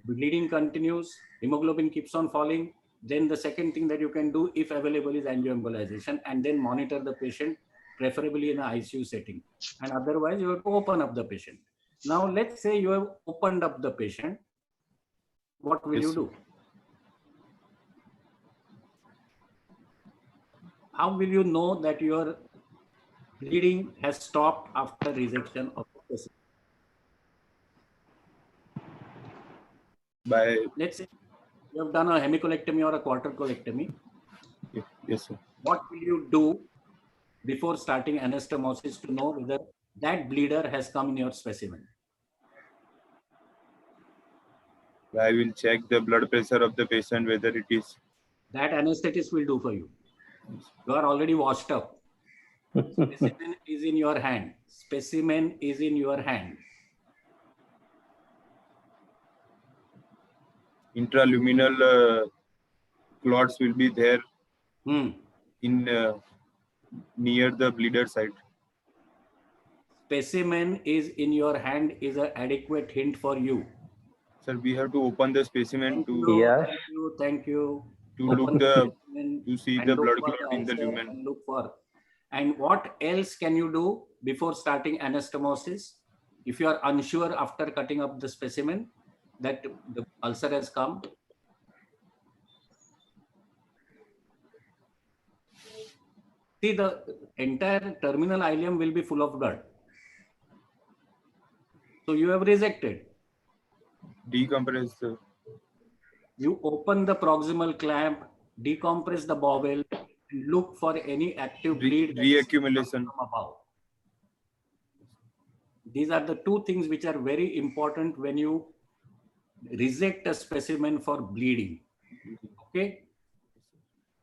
bleeding continues, hemoglobin keeps on falling, then the second thing that you can do, if available, is angioembolization, and then monitor the patient, preferably in an ICU setting. And otherwise, you have to open up the patient. Now, let's say you have opened up the patient. What will you do? How will you know that your bleeding has stopped after resection of the specimen? By, let's say you have done a hemicolectomy or a quarter-colectomy. Yes, sir. What will you do before starting anastomosis to know whether that bleeder has come in your specimen? I will check the blood pressure of the patient, whether it is. That anesthetist will do for you. You are already washed up. Specimen is in your hand. Specimen is in your hand. Intraluminal clots will be there in near the bleeder site. Specimen is in your hand is an adequate hint for you. Sir, we have to open the specimen Thank you. To look the to see the blood clot in the lumen. Look for. And what else can you do before starting anastomosis? If you are unsure after cutting up the specimen that the ulcer has come, see, the entire terminal ileum will be full of blood. So you have resected. Decompress. You open the proximal clamp, decompress the bowel, and look for any active bleed. Reaccumulation. These are the two things which are very important when you resect a specimen for bleeding. Okay?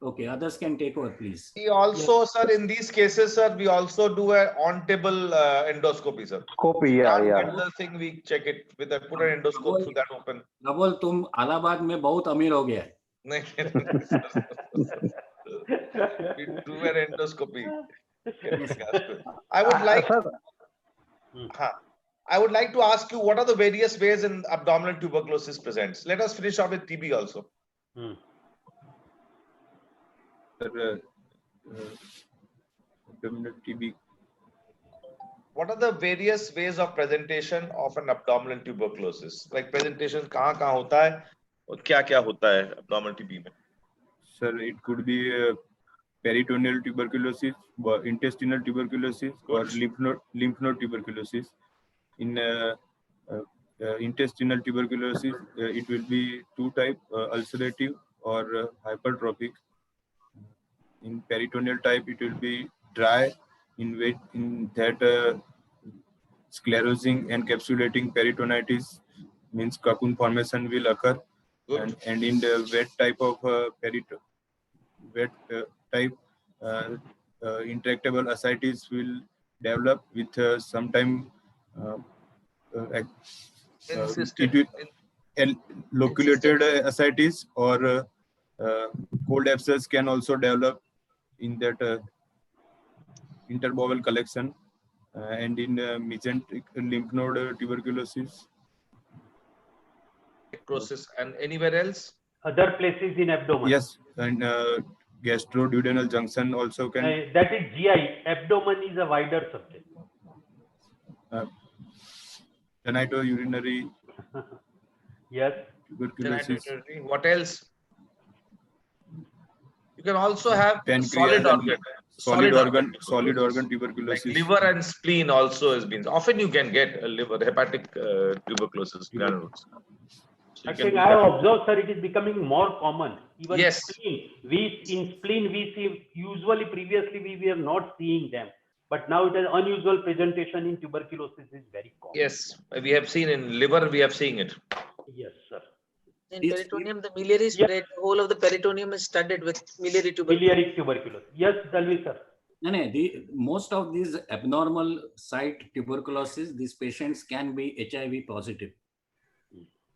Okay, others can take over, please. We also, sir, in these cases, sir, we also do a on-table endoscopy, sir. Scopy, Get the thing, we check it with a put an endoscope through that open. Navol, तुम इलाहाबाद में बहुत अमीर हो गया. We do an endoscopy. I would like to ask you, what are the various ways in abdominal tuberculosis presents? Let us finish off with TB also. Abdominal TB. What are the various ways of presentation of an abdominal tuberculosis? Like presentation कहाँ होता है और क्या होता है abdominal TB में? Sir, it could be peritoneal tuberculosis, intestinal tuberculosis, or lymph node tuberculosis. In intestinal tuberculosis, it will be two types, ulcerative or hypertrophic. In peritoneal type, it will be dry, in that sclerosing and encapsulating peritonitis, means cocoon formation will occur. And in the wet type of intractable ascites will develop with sometime loculated ascites, or cold abscess can also develop in that interbowel collection, and in mesenteric lymph node tuberculosis. Necrosis, and anywhere else? Other places in abdomen. Yes, and gastroduodenal junction also can. That is GI. Abdomen is a wider subject. Genitourinary. Yes. Tuberculosis. What else? You can also have pancreas, solid organ tuberculosis. Like liver and spleen also has been. Often you can get a liver hepatic tuberculosis. I think I have observed, sir, it is becoming more common. Even yes. Spleen. In spleen we see, usually previously we were not seeing them, but now it is unusual presentation in tuberculosis is very common. Yes, we have seen in liver, we have seen it. Yes, sir. In Is- peritoneum, the miliary spread, the whole of the peritoneum is studded with miliary tuberculosis. Biliary tuberculosis. Yes, Dalvi sir. No, no, most of these abnormal site tuberculosis, these patients can be HIV positive.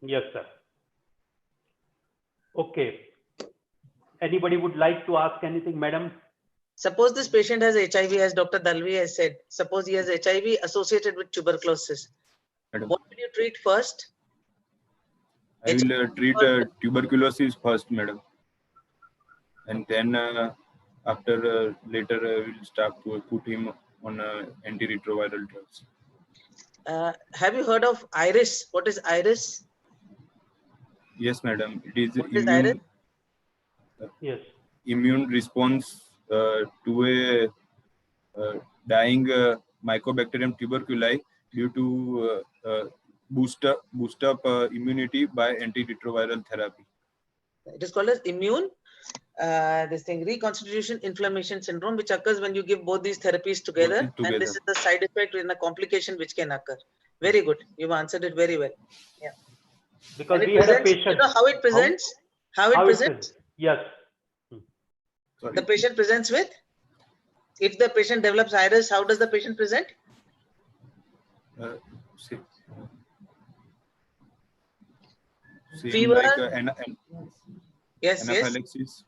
Yes, sir. Okay. Anybody would like to ask anything, madam? Suppose this patient has HIV, as Dr. Dalvi has said. Suppose he has HIV associated with tuberculosis. Madam. What will you treat first? I will treat tuberculosis first, madam. And then after later we'll start to put him on antiretroviral drugs. Have you heard of IRIS? What is IRIS? Yes, madam. It is What is IRIS? Yes. Immune response to a dying Mycobacterium tuberculi due to boost up immunity by antiretroviral therapy. It is called as immune reconstitution inflammation syndrome, which occurs when you give both these therapies together. And this is the side effect in a complication which can occur. Very good. You've answered it very well. Yeah. Because we had a patient. You know how it presents? How it presents? Yes. The patient presents with? If the patient develops IRIS, how does the patient present? Fever. Like, yes. anaphylaxis.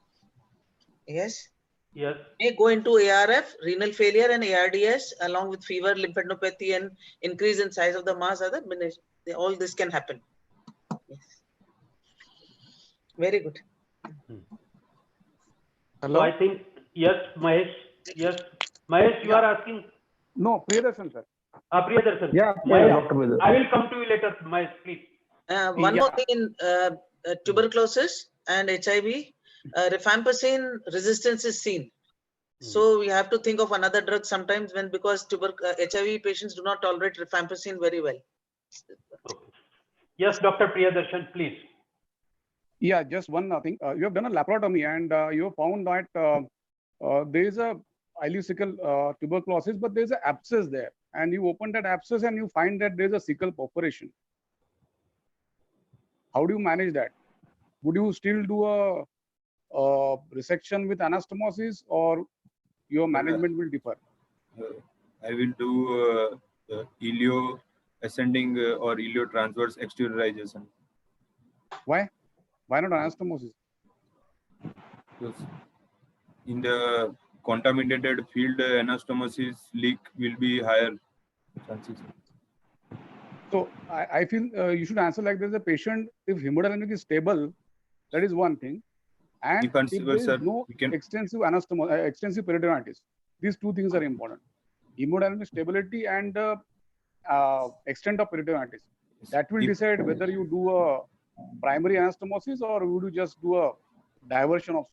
Yes. Yes. May go into ARF, renal failure, and ARDS, along with fever, lymphadenopathy, and increase in size of the mass. All this can happen. Yes. Very good. Hello. So I think yes, Mahesh. Yes, Mahesh, you are asking. No, Priyadarshan sir. Priyadarshan. Yeah, Mahesh, I will come to you later, Mahesh, please. One more thing in tuberculosis and HIV, rifampicin resistance is seen. So we have to think of another drug sometimes because HIV patients do not tolerate rifampicin very well. Okay. Yes, Dr. Priyadarshan, please. Yeah, just one thing. You have done a laparotomy and you have found that there is a ileocecal tuberculosis, but there is an abscess there. And you open that abscess and you find that there is a cecal perforation. How do you manage that? Would you still do a resection with anastomosis, or your management will differ? I will do ileo ascending or ileo transverse exteriorization. Why? Why not anastomosis? Because in the contaminated field, anastomosis leak will be higher chances. So I feel you should answer like this: a patient, if hemodynamic is stable, that is one thing, and if there is no extensive extensive peritonitis, these two things are important: hemodynamic stability and extent of peritonitis. That will decide whether you do a primary anastomosis or would you just do a diversion of.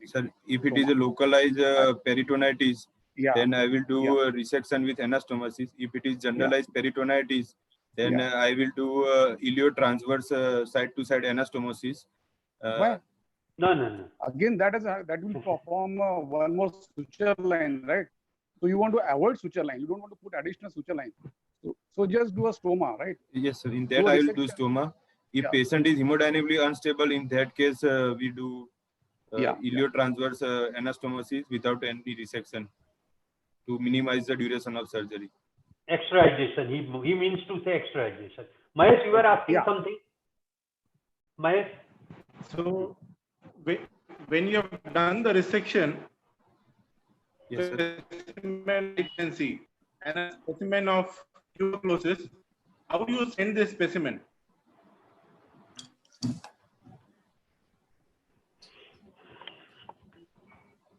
Sir, if it is a localized peritonitis, then I will do a resection with anastomosis. If it is generalized peritonitis, then I will do iliotransverse side-to-side anastomosis. Why? No. Again, that will perform one more suture line, right? So you want to avoid suture line. You don't want to put additional suture line. So just do a stoma, right? Yes, sir. In that I will do stoma. If patient is hemodynamically unstable, in that case we do iliotransverse anastomosis without any resection to minimize the duration of surgery. Extravasation. He means to say extravasation. Mahesh, you were asking something. Mahesh. So when you have done the resection, specimen you can see, and a specimen of tuberculosis, how do you send this specimen?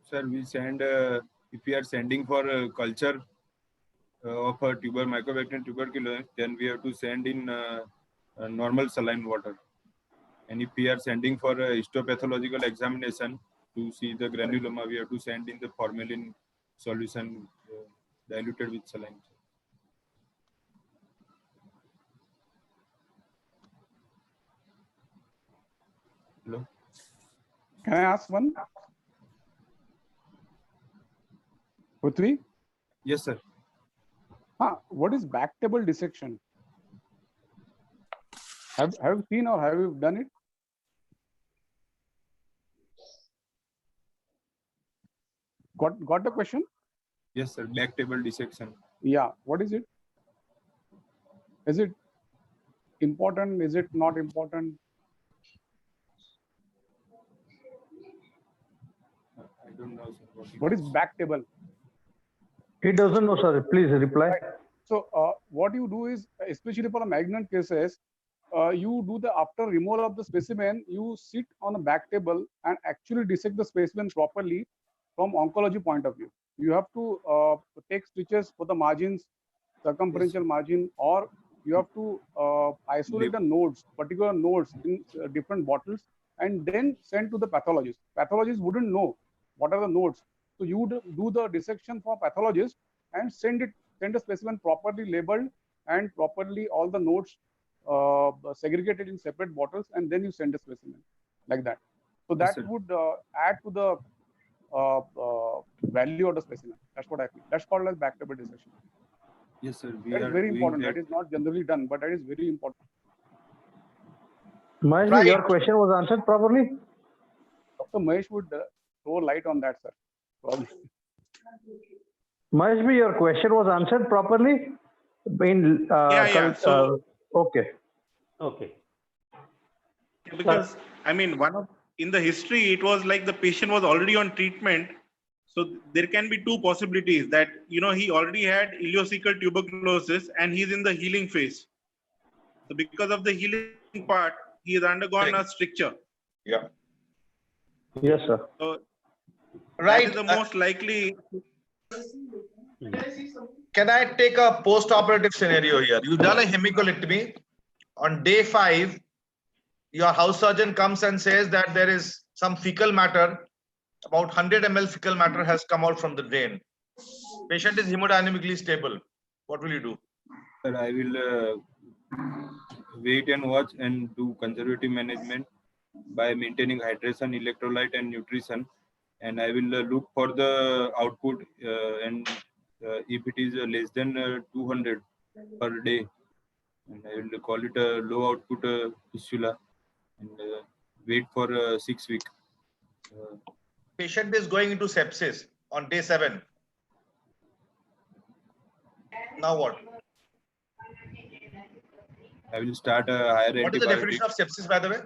Sir, we send if we are sending for culture of a Mycobacterium tuberculosis, then we have to send in normal saline water. And if we are sending for a histopathological examination to see the granuloma, we have to send in the formalin solution diluted with saline. Hello. Can I ask one? Prithvi? Yes, sir. What is back table dissection? Have you seen or have you done it? Got the question? Yes, sir. Back table dissection. Yeah. What is it? Is it important? Is it not important? I don't know, sir. What is back table? He doesn't know, sir. Please reply. Right. So what you do is, especially for the malignant cases, you do the after removal of the specimen, you sit on a back table and actually dissect the specimen properly from oncology point of view. You have to take stitches for the margins, circumferential margin, or you have to isolate the nodes, particular nodes in different bottles, and then send to the pathologist. Pathologists wouldn't know what are the nodes. So you would do the dissection for pathologist and send the specimen properly labeled and properly all the nodes segregated in separate bottles, and then you send the specimen like that. So that would add to the value of the specimen. That's what I feel. That's called as back table dissection. Yes, sir. That is very important. That is not generally done, but that is very important. Mahesh, your question was answered properly? Dr. Mahesh would throw light on that, sir. Probably. Mahesh, your question was answered properly? Okay. Okay. Because I mean, in the history, it was like the patient was already on treatment. So there can be two possibilities that, he already had ileocecal tuberculosis and he's in the healing phase. So because of the healing part, he has undergone a stricture. Yeah. Yes, sir. So right. That is the most likely. Can I take a post-operative scenario here? You've done a hemicolectomy. On day 5, your house surgeon comes and says that there is some fecal matter. About 100 ml fecal matter has come out from the drain. Patient is hemodynamically stable. What will you do? Sir, I will wait and watch and do conservative management by maintaining hydration, electrolyte, and nutrition. And I will look for the output and if it is less than 200 per day, and I will call it a low output fistula and wait for 6 weeks. Patient is going into sepsis on day 7. Now what? I will start a higher antibiotic. What is the definition of sepsis, by the way?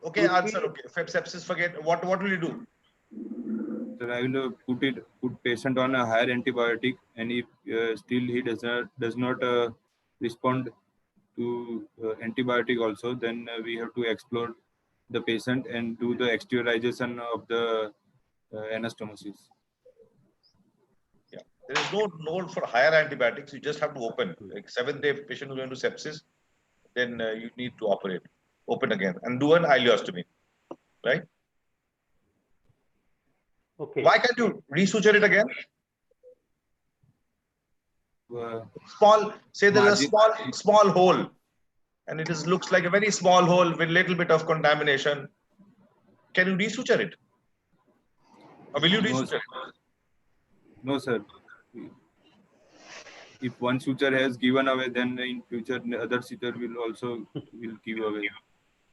Okay, answer. Okay, sepsis. Forget. What will you do? Sir, I will put patient on a higher antibiotic, and if still he does not respond to antibiotic also, then we have to explore the patient and do the exteriorization of the anastomosis. Yeah, there is no node for higher antibiotics. You just have to open. Like 7th day, patient is going to sepsis, then you need to open again and do an ileostomy, right? Okay. Why can't you resuture it again? Say there is a small hole, and it looks like a very small hole with little bit of contamination. Can you resuture it? Or will you resuture it? No, sir. If one suture has given away, then in future the other suture will give away.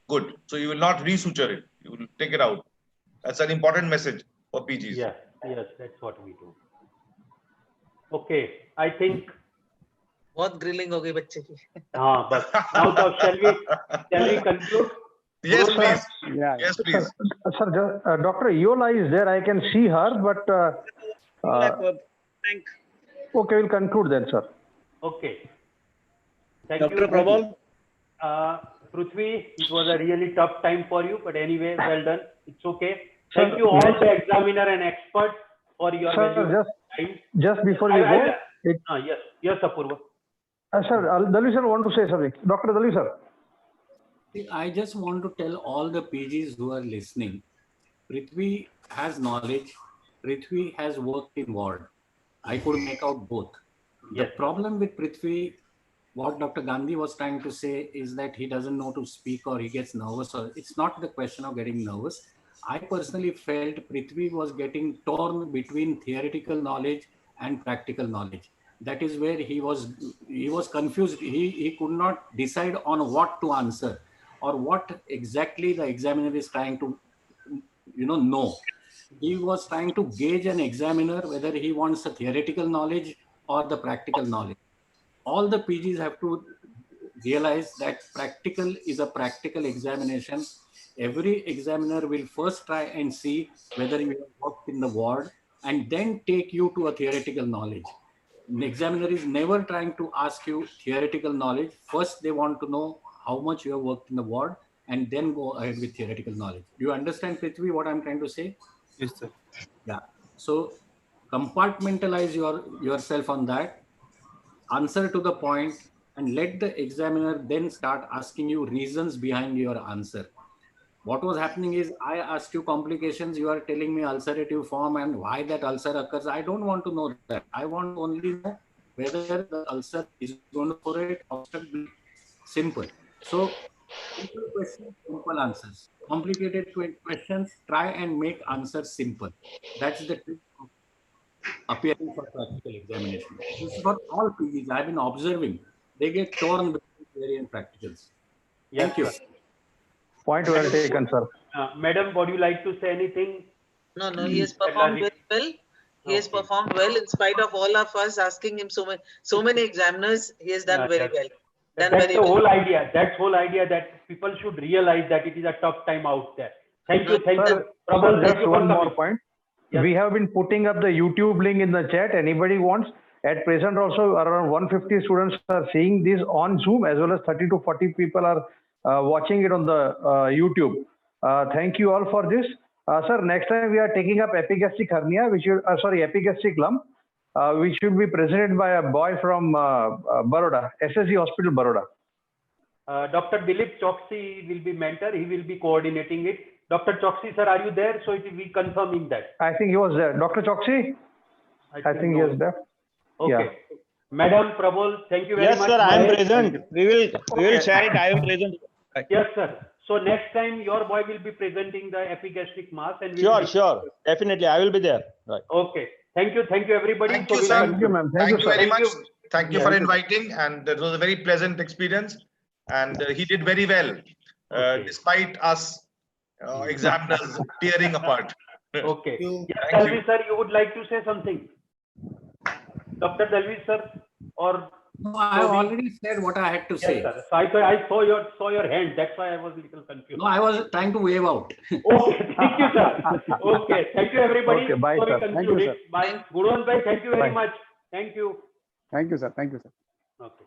Good. So you will not resuture it. You will take it out. That's an important message for PGs. Yes, that's what we do. Okay, I think. बहुत grilling हो गई बच्चे की. हाँ, but now shall we conclude? Yes, please. Yeah. Yes, please. Sir, Dr. Iola is there. I can see her, but okay, we'll conclude then, sir. Okay. Thank Dr. you, Prabal. Prithvi, it was a really tough time for you, but anyway, well done. It's okay. Thank you all the examiner and experts for your time. Just before you go. Yes, Apurva. Sir, Dalvi sir want to say something. Dr. Dalvi sir. I just want to tell all the PGs who are listening, Prithvi has knowledge. Prithvi has worked in ward. I could make out both. The problem with Prithvi, what Dr. Gandhi was trying to say is that he doesn't know to speak or he gets nervous. Or it's not the question of getting nervous. I personally felt Prithvi was getting torn between theoretical knowledge and practical knowledge. that is where he was confused. He could not decide on what to answer or what exactly the examiner is trying to know. He was trying to gauge an examiner whether he wants a theoretical knowledge or the practical knowledge. All the PGs have to realize that practical is a practical examination. Every examiner will first try and see whether you have worked in the ward and then take you to a theoretical knowledge. The examiner is never trying to ask you theoretical knowledge. First, they want to know how much you have worked in the ward and then go ahead with theoretical knowledge. Do you understand, Prithvi, what I'm trying to say? Yes, sir. Yeah. So compartmentalize yourself on that, answer to the point, and let the examiner then start asking you reasons behind your answer. What was happening is I asked you complications, you are telling me ulcerative form and why that ulcer occurs. I don't want to know that. I want to only know whether the ulcer is going to perforate, obstruct, simple. So simple questions, simple answers. Complicated questions, try and make answers simple. That's the trick of appearing for practical examination. This is for all PGs. I've been observing. They get torn between theory and practicals. Thank you. Point well taken, sir. Madam, would you like to say anything? No, he has performed very well. He has performed well in spite of all of us asking him so many examiners. He has done very well. That's the whole idea. That's whole idea that people should realize that it is a tough time out there. Thank you. Thank you. Prabal, just one more point. Yes. We have been putting up the YouTube link in the chat. Anybody wants? At present also around 150 students are seeing this on Zoom, as well as 30 to 40 people are watching it on the YouTube. Thank you all for this. Sir, next time we are taking up epigastric hernia, epigastric lump, which should be presented by a boy from Baroda, SSG Hospital, Baroda. Dr. Dilip Choksi will be mentor. He will be coordinating it. Dr. Choksi, sir, are you there? So it will be confirming that. I think he was there. Dr. Choksi? I think he was there. Okay. Yeah. Madam Prabal, thank you very much. Yes, sir, I am present. We will share it. I am present. Yes, sir. So next time your boy will be presenting the epigastric mass and sure. Definitely, I will be there. Right. Okay. Thank you, everybody. Thank you, sir. Thank you, ma'am. Thank you very much. Thank you for inviting, and it was a very pleasant experience. And he did very well, despite us examiners tearing apart. Okay. Yes, Dalvi sir, you would like to say something? Dr. Dalvi sir, or no, I have already said what I had to say. Sir. So I saw your hand. That's why I was a little confused. No, I was trying to wave out. Okay, thank you, sir. Okay, thank you, everybody. Okay, bye, sir. Thank you, sir. Bye. Gurwan bhai, thank you very much. Thank you. Thank you, sir. Thank you, sir. Okay.